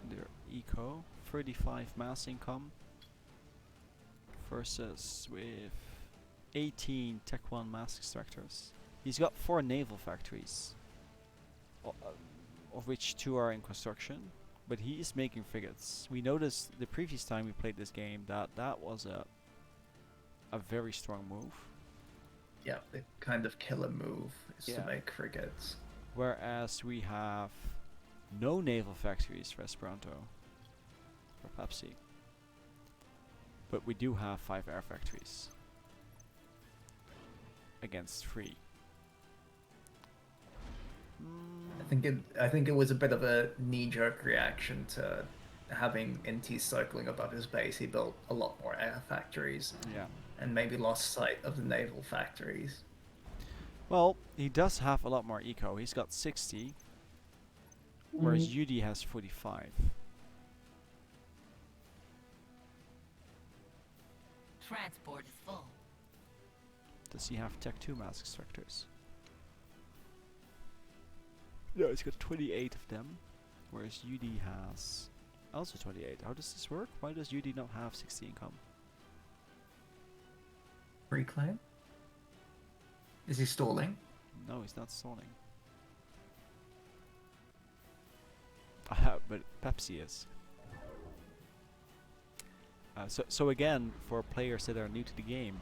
their eco. 35 mass income versus with 18 Tech 1 mass extractors. He's got 4 naval factories, of which 2 are in construction, but he is making frigates. We noticed the previous time we played this game that was a very strong move. Yeah, the kind of killer move is Yeah. to make frigates. Whereas we have no naval factories for Esperanto, for Pepsi. But we do have 5 air factories against 3. I think it was a bit of a knee-jerk reaction to having NT circling above his base. He built a lot more air factories Yeah. and maybe lost sight of the naval factories. Well, he does have a lot more eco. He's got 60, whereas UD has 45. Transport is full. Does he have Tech 2 mass extractors? No, he's got 28 of them, whereas UD has also 28. How does this work? Why does UD not have 60 income? Reclaim? Is he stalling? No, he's not stalling. But Pepsi is. So again, for players that are new to the game,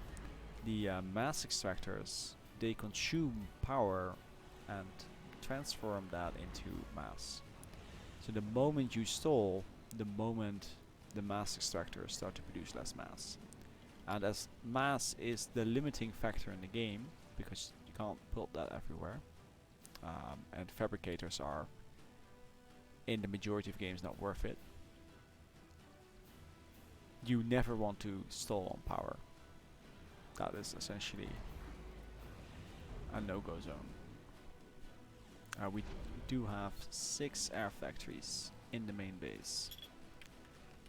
the mass extractors, they consume power and transform that into mass. So the moment you stall, the moment the mass extractors start to produce less mass. And as mass is the limiting factor in the game, because you can't build that everywhere, and fabricators are, in the majority of games, not worth it, you never want to stall on power. That is essentially a no-go zone. We do have 6 air factories in the main base.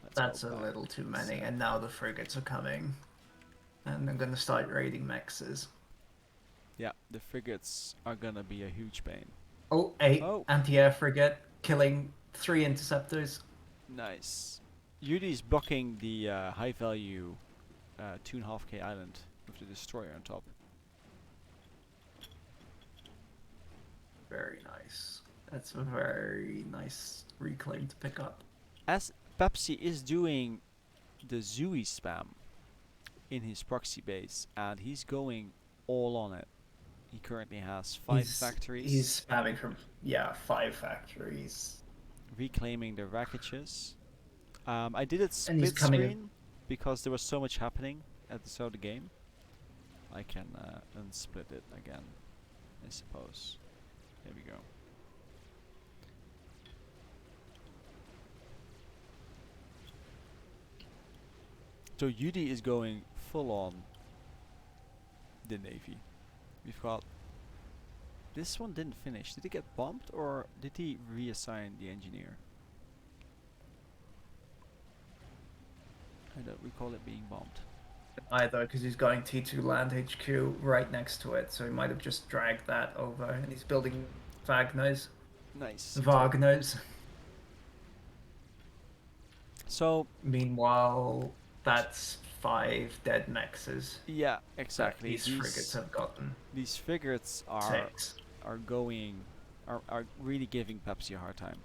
Let's That's go a back. little too many, and now the frigates are coming. And they're gonna start raiding mexes. Yeah, the frigates are gonna be a huge pain. Oh, 8 Oh. anti-air frigate, killing 3 interceptors. Nice. Yudi is blocking the high-value 2.5k island with the destroyer on top. Very nice. That's a very nice reclaim to pick up. As Pepsi is doing the Zooey spam in his proxy base, and he's going all on it. He currently has 5 factories. He's spamming from 5 factories. Reclaiming the wreckages. I did it And he's split coming screen because there was so much happening at the start of the game. I can unsplit it again, I suppose. There we go. So Yudi is going full on the Navy. We've got... This one didn't finish. Did he get bombed or did he reassign the engineer? I don't recall it being bombed. Either, because he's going T2 land HQ right next to it, so he might have just dragged that over, and he's building Wagners. Nice. Wagners. So Meanwhile, that's 5 dead mexes Yeah, that exactly. these frigates have gotten. These frigates 6. are really giving Pepsi a hard time.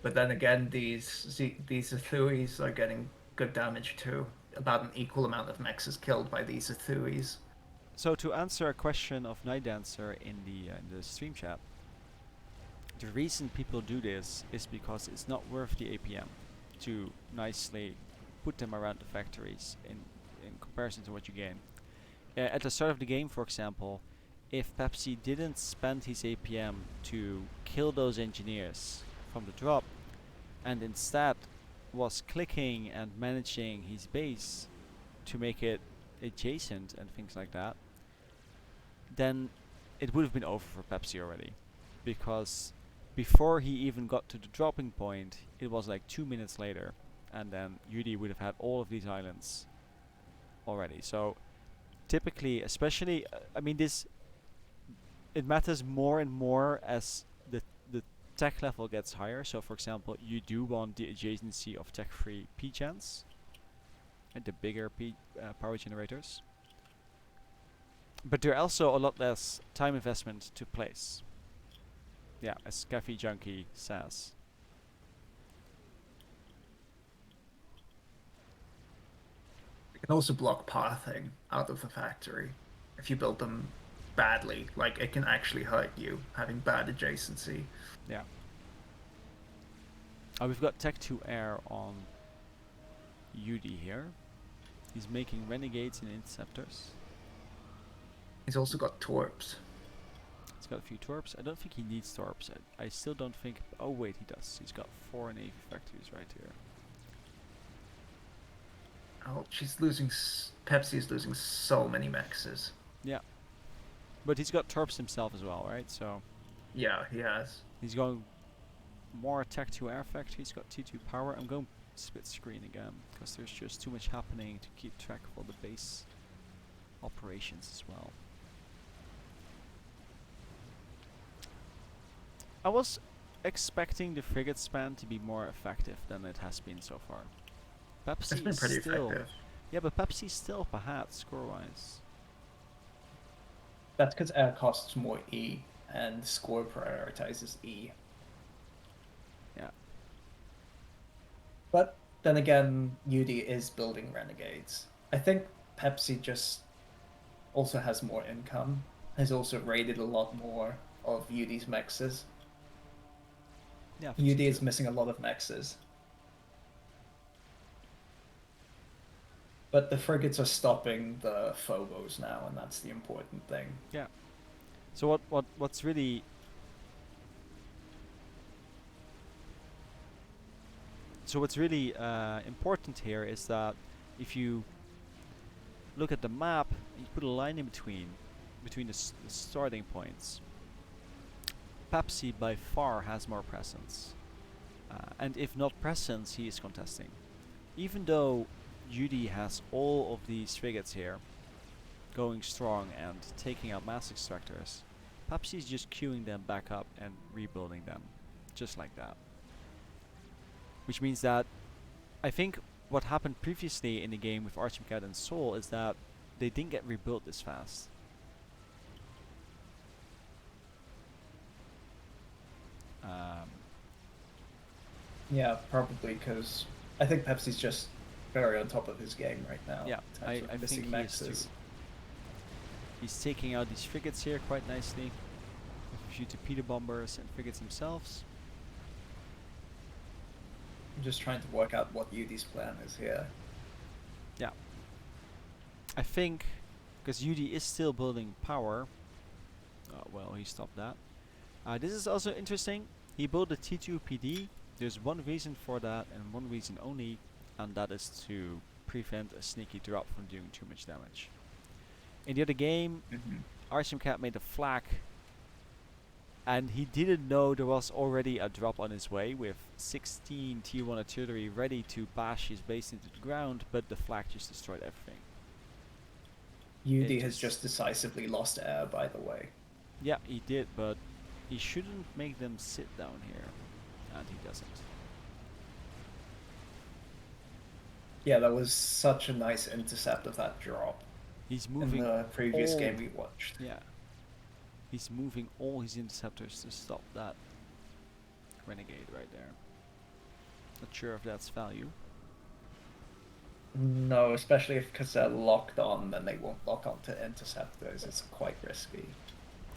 But then again, these Athuis are getting good damage too. About an equal amount of mexes killed by these Athuis. So to answer a question of Night Dancer in the stream chat, the reason people do this is because it's not worth the APM to nicely put them around the factories in comparison to what you gain. At the start of the game, for example, if Pepsi didn't spend his APM to kill those engineers from the drop, and instead was clicking and managing his base to make it adjacent and things like that, then it would have been over for Pepsi already. Because before he even got to the dropping point, it was like 2 minutes later, and then Yudi would have had all of these islands already. So typically, especially, I mean, it matters more and more as the tech level gets higher. So for example, you do want the adjacency of tech-free P-gens and the bigger power generators. But they're also a lot less time investment to place. Yeah, as Cafe Junkie says. You can also block pathing out of the factory if you build them badly. Like, it can actually hurt you having bad adjacency. Yeah. We've got Tech 2 Air on UD here. He's making renegades and interceptors. He's also got torps. He's got a few torps. I don't think he needs torps. I still don't think. Oh wait, he does. He's got 4 Navy factories right here. Oh, she's losing. Pepsi is losing so many mexes. Yeah. But he's got torps himself as well, right? So. Yeah, he has. He's going more Tech 2 Air factory. He's got T2 power. I'm going split screen again because there's just too much happening to keep track of all the base operations as well. I was expecting the frigate span to be more effective than it has been so far. Pepsi It's been pretty still effective. Yeah, but Pepsi's still up ahead score-wise. That's because air costs more E, and score prioritizes E. Yeah. But then again, UD is building renegades. I think Pepsi just also has more income, has also raided a lot more of UD's mexes. Yeah. UD is missing a lot of mexes. But the frigates are stopping the Phobos now, and that's the important thing. Yeah. So what's really important here is that if you look at the map and you put a line in between the starting points, Pepsi by far has more presence, and if not presence, he is contesting. Even though Judy has all of these frigates here going strong and taking out mass extractors, Pepsi is just queuing them back up and rebuilding them, just like that. Which means that I think what happened previously in the game with Archimcat and Soul is that they didn't get rebuilt this fast. Yeah, probably because I think Pepsi's just very on top of his game right now. Yeah, I think he is too. He's taking out these frigates here quite nicely. With a few torpedo bombers and frigates themselves. I'm just trying to work out what UD's plan is here. Yeah. I think, because UD is still building power. Well, he stopped that. This is also interesting. He built a T2 PD. There's one reason for that and one reason only, and that is to prevent a sneaky drop from doing too much damage. In the other game, Archimcat made a flak, and he didn't know there was already a drop on his way with 16 Tier 1 artillery ready to bash his base into the ground, but the flak just destroyed everything. UD has just decisively lost air, by the way. Yeah, he did, but he shouldn't make them sit down here, and he doesn't. Yeah, that was such a nice intercept of that drop He's in moving the previous all- game we watched. Yeah. He's moving all his interceptors to stop that renegade right there. Not sure if that's value. No, especially if because they're locked on, then they won't lock onto interceptors. It's quite risky.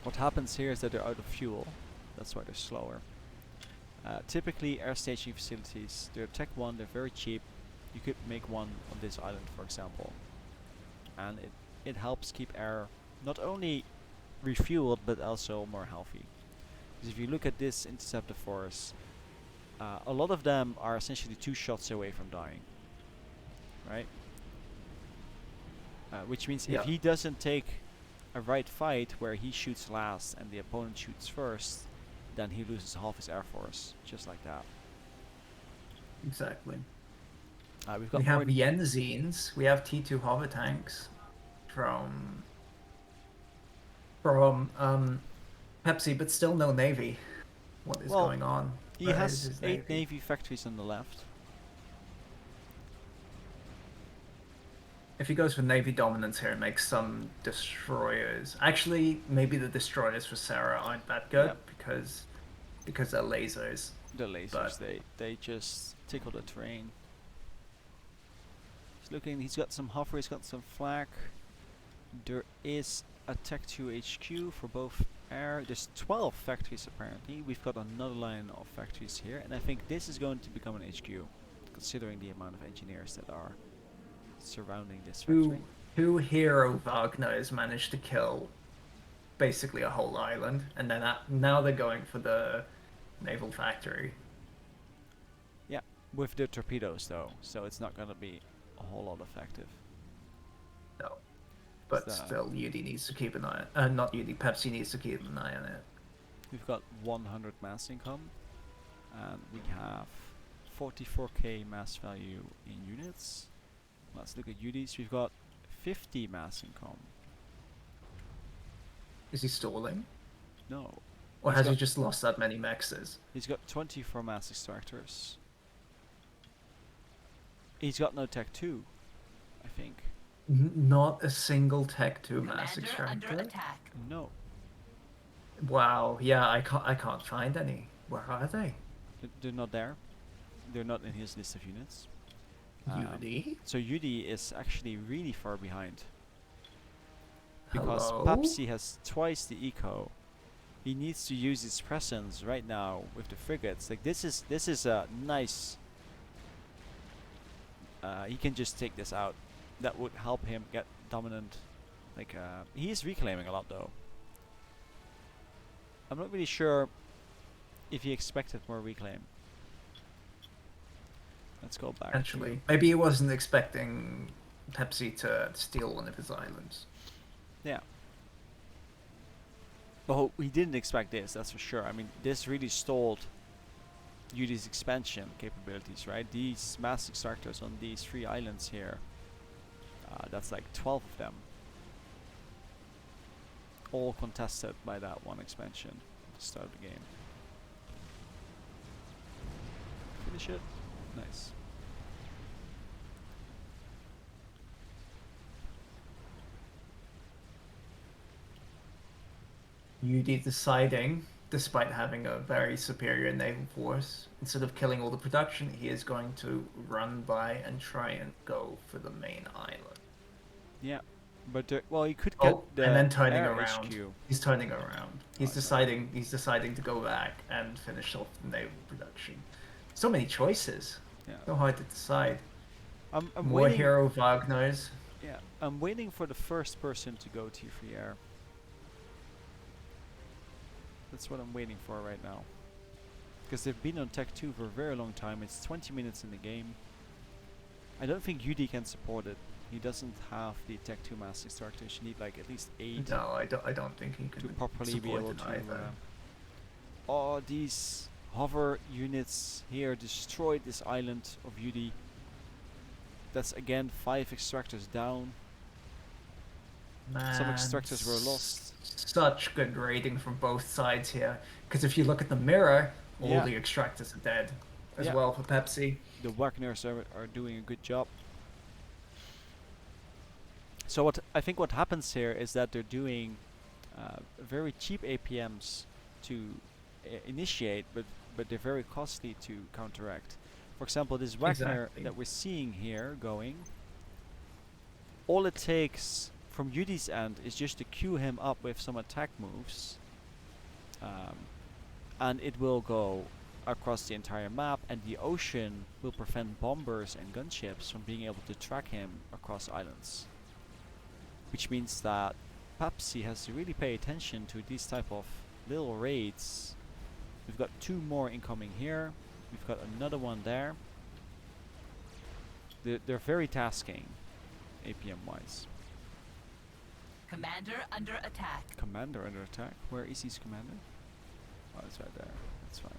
What happens here is that they're out of fuel. That's why they're slower. Typically, air staging facilities, they're Tech 1, they're very cheap. You could make one on this island, for example. And it helps keep air not only refueled, but also more healthy. Because if you look at this interceptor force, a lot of them are essentially 2 shots away from dying. Right? Which means if he doesn't take a right fight where he shoots last and the opponent shoots first, then he loses half his air force, just like that. Exactly. We've got We more have Yenzines. We have T2 hover tanks from Pepsi, but still no navy. What is Well, going on? He Where has is his 8 navy factories on the left. If he goes for navy dominance here and makes some destroyers, actually, maybe the destroyers for Sarah aren't that good Yep. because they're lasers. The lasers, But- they just tickle the terrain. He's looking, he's got some hover, he's got some flak. There is a Tech 2 HQ for both air. There's 12 factories apparently. We've got another line of factories here, and I think this is going to become an HQ, considering the amount of engineers that are surrounding this factory. Two hero Wagners managed to kill basically a whole island, and then now they're going for the naval factory. Yeah, with the torpedoes though, so it's not gonna be a whole lot effective. No, but So- still, UD needs to keep an eye. Not UD. Pepsi needs to keep an eye on it. We've got 100 mass income, and we have 44k mass value in units. Let's look at UDs. We've got 50 mass income. Is he stalling, No, or He's has he got- just lost that many mexes? he's got 24 mass extractors. He's got no Tech 2, I think. Not a single Tech 2 mass Commander under extractor. attack. No, Wow. Yeah, I can't find any. Where are they? they're not there. They're not in his list of units. UD. So UD is actually really far behind. Because Hello? Pepsi has twice the eco. He needs to use his presence right now with the frigates. Like this is a nice. He can just take this out. That would help him get dominant. Like he is reclaiming a lot though. I'm not really sure if he expected more reclaim. Let's go back. Actually, maybe he wasn't expecting Pepsi to steal one of his islands. Yeah. Well, we didn't expect this, that's for sure. I mean, this really stalled UD's expansion capabilities, right? These mass extractors on these 3 islands here, that's like 12 of them. All contested by that one expansion at the start of the game. Finish it. Nice. UD deciding, despite having a very superior naval force, instead of killing all the production, he is going to run by and try and go for the main island. Yeah. But well, you could get Oh, the and then turning air around. HQ. He's turning around. He's Oh, deciding. He's deciding to go back and finish off the naval production. So many choices. Yeah. So hard to decide. I'm More waiting. hero Wagners. Yeah, I'm waiting for the first person to go T3 air. That's what I'm waiting for right now. Because they've been on Tech 2 for a very long time. It's 20 minutes in the game. I don't think UD can support it. He doesn't have the Tech 2 mass extractors. You need like at least 8 No, I don't think he can to properly be support able it to. either. Oh, these hover units here destroyed this island of UD. That's again 5 extractors down. Some Man, extractors were lost. Such good rating from both sides here. Because if you look at the mirror, all Yeah. the extractors are dead as Yeah. well for Pepsi. The Wagners are doing a good job. So what happens here is that they're doing very cheap APMs to initiate, but they're very costly to counteract. For example, this Wagner Exactly. that we're seeing here going, all it takes from Yudi's end is just to queue him up with some attack moves, and it will go across the entire map, and the ocean will prevent bombers and gunships from being able to track him across islands. Which means that Pepsi has to really pay attention to these type of little raids. We've got 2 more incoming here. We've got another one there. They're very tasking, APM wise. Commander under attack. Commander under attack. Where is his commander? Oh, it's right there. That's fine.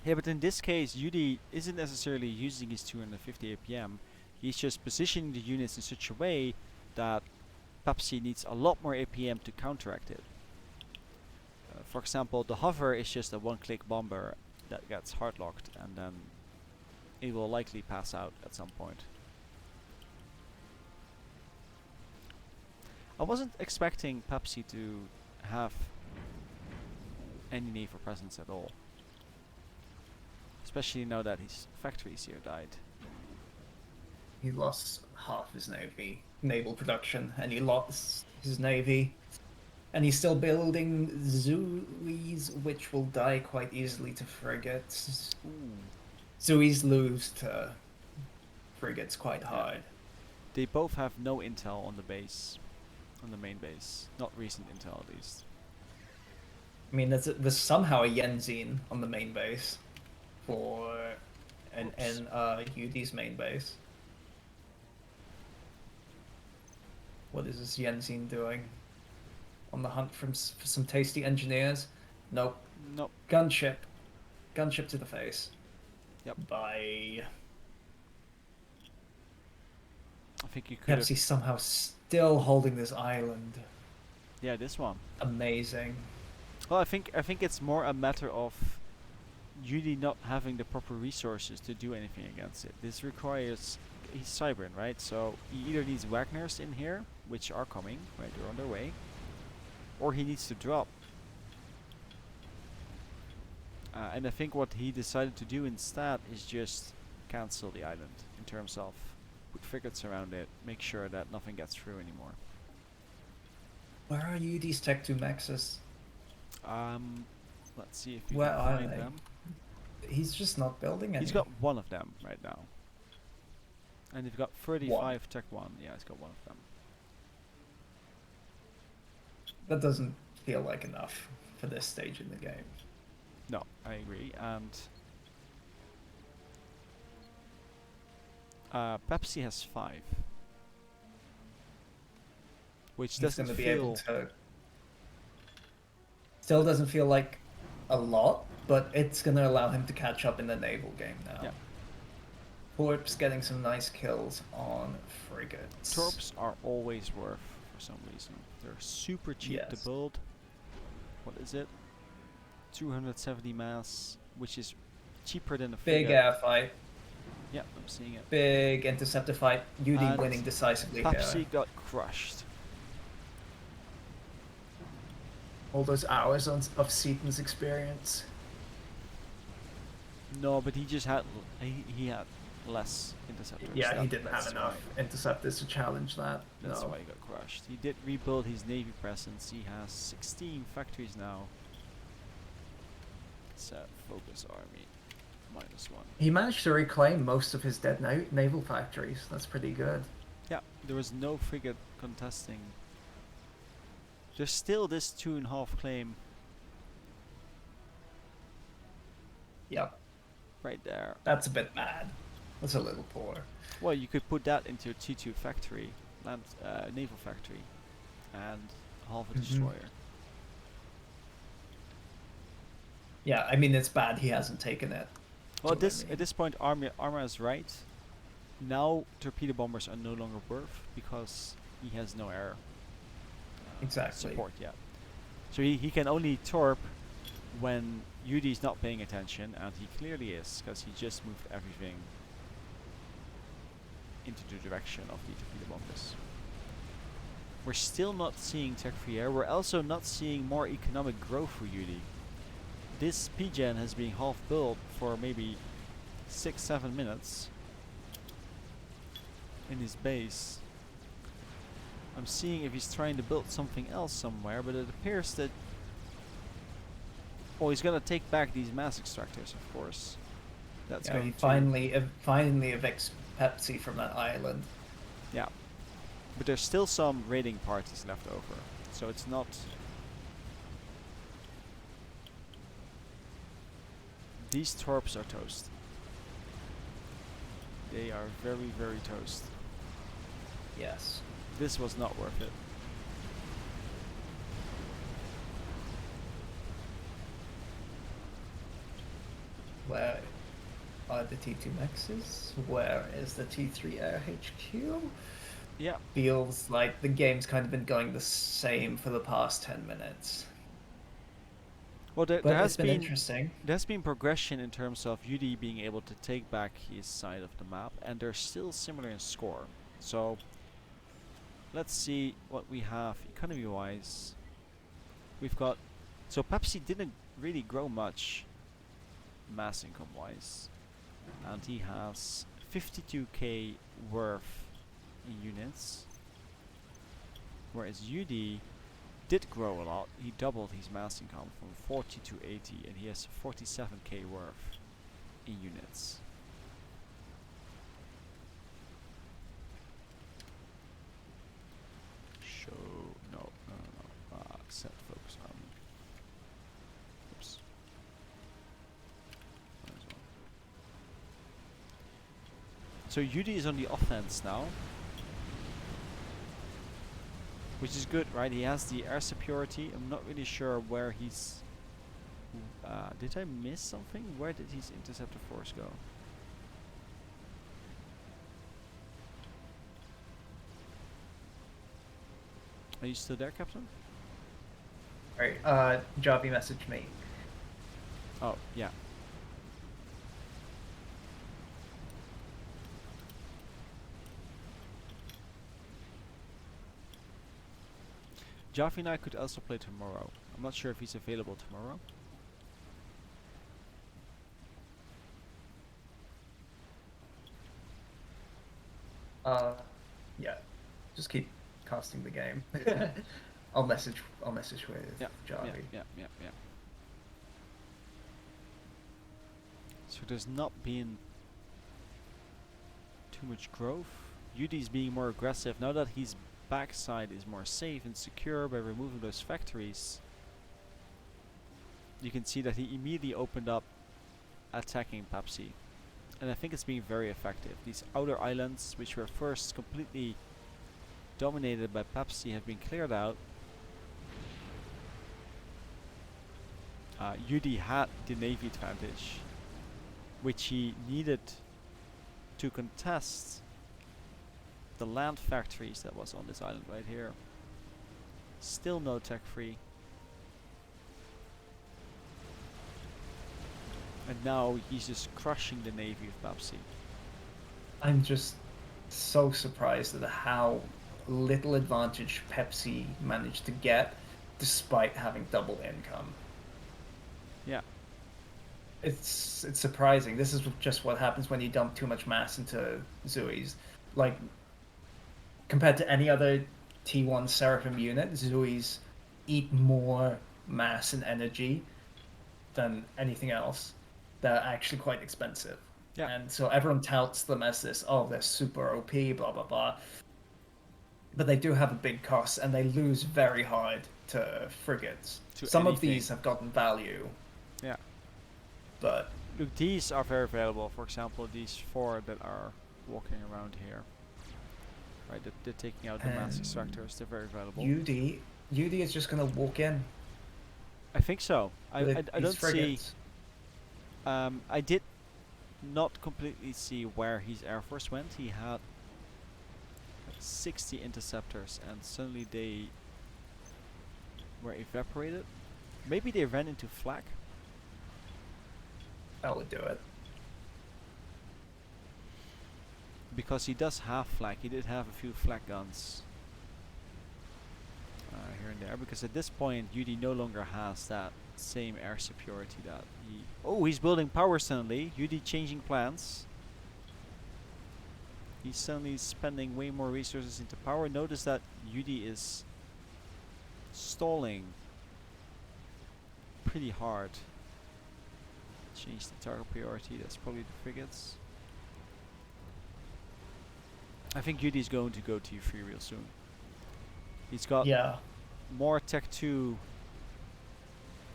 Yeah, but in this case, Yudi isn't necessarily using his 250 APM. He's just positioning the units in such a way that Pepsi needs a lot more APM to counteract it. For example, the hover is just a one-click bomber that gets hard-locked, and then it will likely pass out at some point. I wasn't expecting Pepsi to have any naval presence at all. Especially now that his factories here died. He lost half his naval production, and he lost his navy. And he's still building Zuis, which will die quite easily to frigates. Zuis lose to frigates quite hard. They both have no intel on the base, on the main base. Not recent intel, at least. I mean, there's somehow a Yenzine on the main base for UD's main base. What is this Yenzine doing? On the hunt for some tasty engineers? Nope. Nope. Gunship. Gunship to the face. Yep. Bye. I think you could Pepsi somehow still holding this island. Yeah, this one. Amazing. Well, I think it's more a matter of Yudi not having the proper resources to do anything against it. This requires... He's Cybran, right? So he either needs Wagners in here, which are coming, right? They're on their way. Or he needs to drop. And I think what he decided to do instead is just cancel the island in terms of put frigates around it, make sure that nothing gets through anymore. Where are UD's Tech 2 Maxes? Let's see if we Where can are find they? them. He's just not building any. He's got one of them right now. And they've got 35 Tech 1. Yeah, he's got one of them. That doesn't feel like enough for this stage in the game. No, I agree. And Pepsi has 5, which He's doesn't going to be feel. able to. Still doesn't feel like a lot, but it's going to allow him to catch up in the naval game now. Yeah. Torp's getting some nice kills on frigates. Torps are always worth for some reason. They're super cheap to Yes. build. What is it? 270 mass, which is cheaper than a Big frigate. air fight. Yeah, I'm seeing it. Big interceptor fight. UD And winning decisively Pepsi here. got crushed. All those hours of Seaton's experience. No, but he just had he had less interceptors. Yeah, he didn't have That's enough why. interceptors to challenge that. That's No. why he got crushed. He did rebuild his navy presence. He has 16 factories now. Set focus army -1. He managed to reclaim most of his dead naval factories. That's pretty good. Yeah, there was no frigate contesting. There's still this 2.5 claim Yep, right there. that's a bit bad. That's a little poor. Well, you could put that into a T2 factory, naval factory, and half a destroyer. Yeah, I mean, it's bad he hasn't taken it. Well, So, I mean- at this point, Arma is right. Now torpedo bombers are no longer worth because he has no air Exactly. support yet. So he can only torp when Yudi's not paying attention, and he clearly is because he just moved everything into the direction of the torpedo bombers. We're still not seeing tech-free air. We're also not seeing more economic growth for UD. This PGen has been half built for maybe 6-7 minutes in his base. I'm seeing if he's trying to build something else somewhere, but it appears that... Oh, he's gonna take back these mass extractors, of course. That's Yeah, going he to... finally evicts Pepsi from that island. Yeah. But there's still some raiding parties left over. So it's not... These torps are toast. They are very, very toast. Yes. This was not worth it. Where are the T2 Maxes? Where is the T3 Air HQ? Yeah. Feels like the game's kind of been going the same for the past 10 minutes. Well, there But has it's been been interesting. there's been progression in terms of UD being able to take back his side of the map, and they're still similar in score. So let's see what we have economy-wise. We've got... So Pepsi didn't really grow much mass income-wise, and he has 52k worth in units, whereas UD did grow a lot. He doubled his mass income from 40 to 80, and he has 47k worth in units. Show... no. Set focus army. Oops. So UD is on the offense now, which is good, right? He has the air superiority. I'm not really sure where he's... did I miss something? Where did his interceptor force go? Are you still there, Captain? Right, Javi messaged me. Oh, yeah. Jaffi and I could also play tomorrow. I'm not sure if he's available tomorrow. Yeah, just keep casting the game. I'll message with Javi. Yeah. So there's not been too much growth. UD's being more aggressive now that his backside is more safe and secure by removing those factories. You can see that he immediately opened up attacking Pepsi, and I think it's being very effective. These outer islands, which were first completely dominated by Pepsi, have been cleared out. UD had the navy advantage, which he needed to contest the land factories that was on this island right here. Still no tech free. And now he's just crushing the navy of Pepsi. I'm just so surprised at how little advantage Pepsi managed to get despite having double income. Yeah. It's surprising. This is just what happens when you dump too much mass into Zui's. Like, compared to any other T1 Seraphim unit, Zui's eat more mass and energy than anything else. They're actually quite expensive. Yeah. And so everyone touts them as this, oh, they're super OP, blah, blah, blah. But they do have a big cost, and they lose very hard to frigates. Some of these have gotten value. Yeah. But look, these are very valuable. For example, these 4 that are walking around here. Right, they're taking out the mass extractors. They're very valuable. UD is just gonna walk in. I think so. I don't frigates. see... I did not completely see where his air force went. He had 60 interceptors, and suddenly they were evaporated. Maybe they ran into flak. That would do it. because he does have flak. He did have a few flak guns here and there, because at this point UD no longer has that same air superiority that he... Oh, he's building power suddenly. UD changing plans. He's suddenly spending way more resources into power. Notice that UD is stalling pretty hard. Change the target priority. That's probably the frigates. I think UD is going to go T3 real soon. He's got Yeah. more Tech 2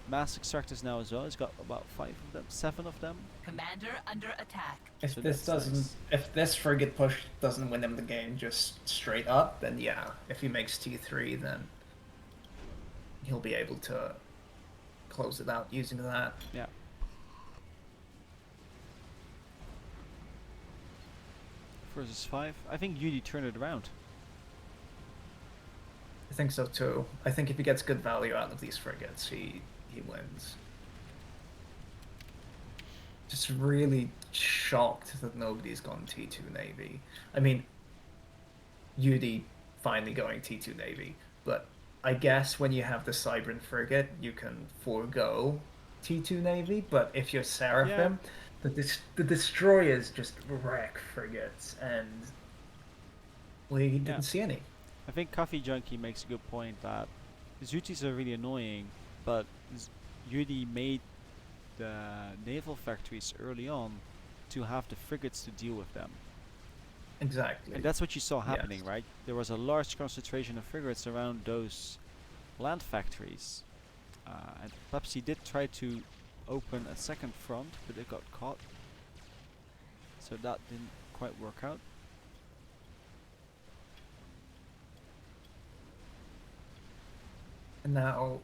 mass extractors now as well. He's got about 5 of them, 7 of them. Commander under attack. If So this that's doesn't, nice. if this frigate push doesn't win him the game just straight up, then yeah. If he makes T3, then he'll be able to close it out using that. Yeah. Versus 5. I think UD turned it around. I think so too. I think if he gets good value out of these frigates, he wins. Just really shocked that nobody's gone T2 Navy. I mean, UD finally going T2 Navy, but I guess when you have the Cybran frigate, you can forego T2 Navy. But if you're Seraphim, the destroyers just wreck frigates, and we didn't see any. I think Coffee Junkie makes a good point that Zutis are really annoying, but UD made the naval factories early on to have the frigates to deal with them. Exactly. And that's what you saw happening, Yes. right? There was a large concentration of frigates around those land factories. And Pepsi did try to open a second front, but it got caught. So that didn't quite work out. And now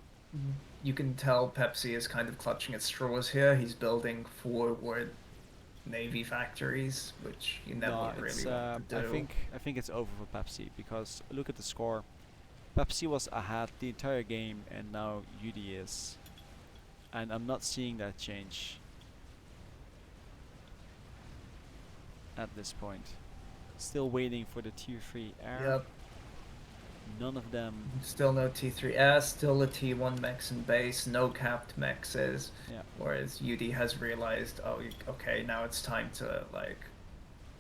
you can tell Pepsi is kind of clutching at straws here. He's building forward navy factories, which you never really want to do. I think it's over for Pepsi, because look at the score. Pepsi was ahead the entire game, and now UD is. And I'm not seeing that change at this point. Still waiting for the tier 3 air. Yep. None of them. Still no T3S, still a T1 mechs in base, no capped mexes. Yeah. Whereas UD has realized, oh, okay, now it's time to, like,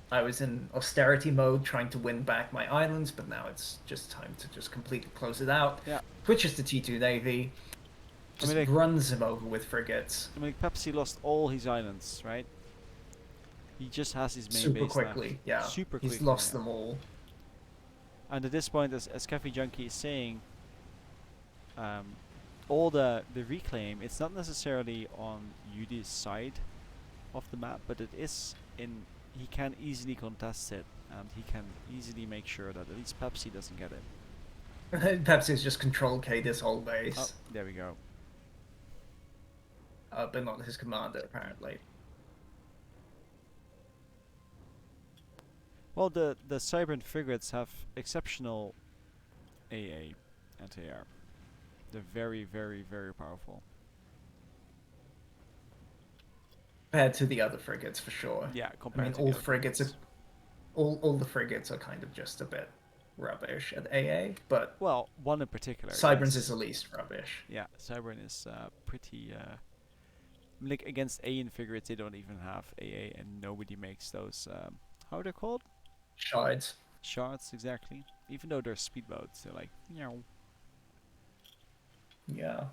I was in austerity mode trying to win back my islands, but now it's just time to just completely close it out. Yeah. Switches to T2 Navy, just runs him over with frigates. I mean, Pepsi lost all his islands, right? He just has his main Super base quickly, left. yeah. Super quickly. He's lost them all. And at this point, as Cafe Junkie is saying, all the reclaim, it's not necessarily on UD's side of the map, but it is in. He can easily contest it, and he can easily make sure that at least Pepsi doesn't get it. Pepsi's just control K this whole base. Oh, there we go. But not his commander, apparently. Well, the Cybran frigates have exceptional AA anti-air. They're very, very, very powerful. Compared to the other frigates, for sure. Yeah, I compared mean, to all the other frigates are, all the frigates are kind of just a bit rubbish at AA, but well, one in particular. Cybran's yes. is the least rubbish. Yeah, Cybran is pretty. Like against AN frigates, they don't even have AA, and nobody makes those. How are they called? Shards. Shards, exactly. Even though they're speedboats, they're like, meow. Yeah.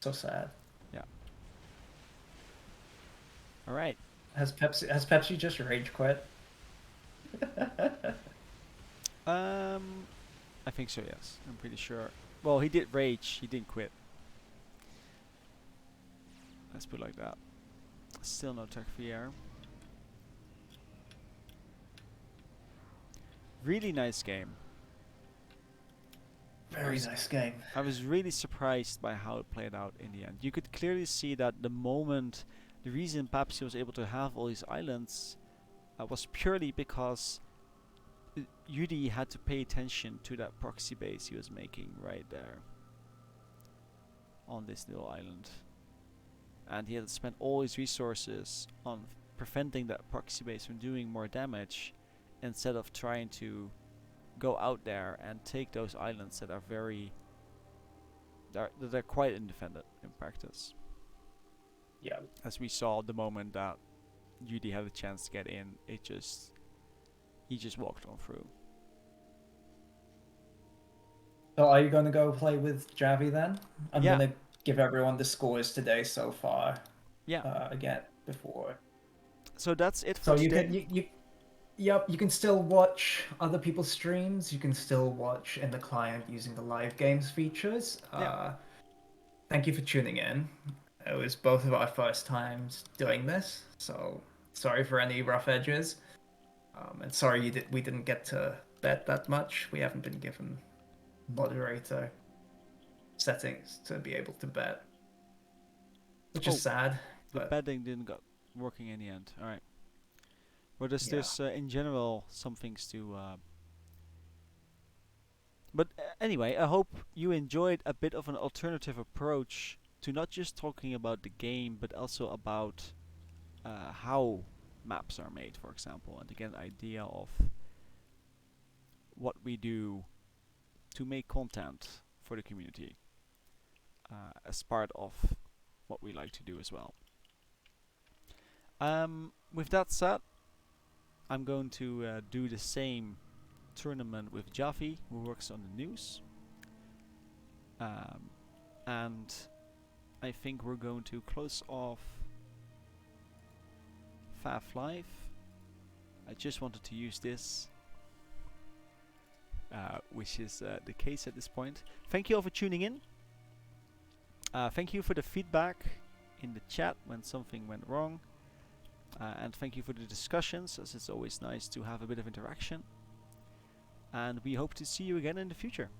So sad. Yeah. All right. Has Pepsi just rage quit? I think so. Yes, I'm pretty sure. Well, he did rage. He didn't quit. Let's put it like that. Still no tech free air. Really nice game. Very nice game. I was really surprised by how it played out in the end. You could clearly see that the reason Pepsi was able to have all these islands was purely because UD had to pay attention to that proxy base he was making right there on this little island. And he had to spend all his resources on preventing that proxy base from doing more damage instead of trying to go out there and take those islands that are they're quite independent in practice. Yeah. As we saw the moment that Judy had a chance to get in, he just walked on through. So are you going to go play with Javi then? I'm Yeah. going to give everyone the scores today so far. Yeah. Again, before. So that's it So for you today. you can still watch other people's streams. You can still watch in the client using the live games features. Yeah. Thank you for tuning in. It was both of our first times doing this, so sorry for any rough edges. And sorry we didn't get to bet that much. We haven't been given moderator settings to be able to bet, which is sad. The But betting didn't got working in the end. All right. Well, there's in general some things to. But anyway, I hope you enjoyed a bit of an alternative approach to not just talking about the game, but also about how maps are made, for example, and to get an idea of what we do to make content for the community as part of what we like to do as well. With that said, I'm going to do the same tournament with Javi, who works on the news. And I think we're going to close off FAFLive. I just wanted to use this, which is the case at this point. Thank you all for tuning in. Thank you for the feedback in the chat when something went wrong. And thank you for the discussions, as it's always nice to have a bit of interaction. And we hope to see you again in the future.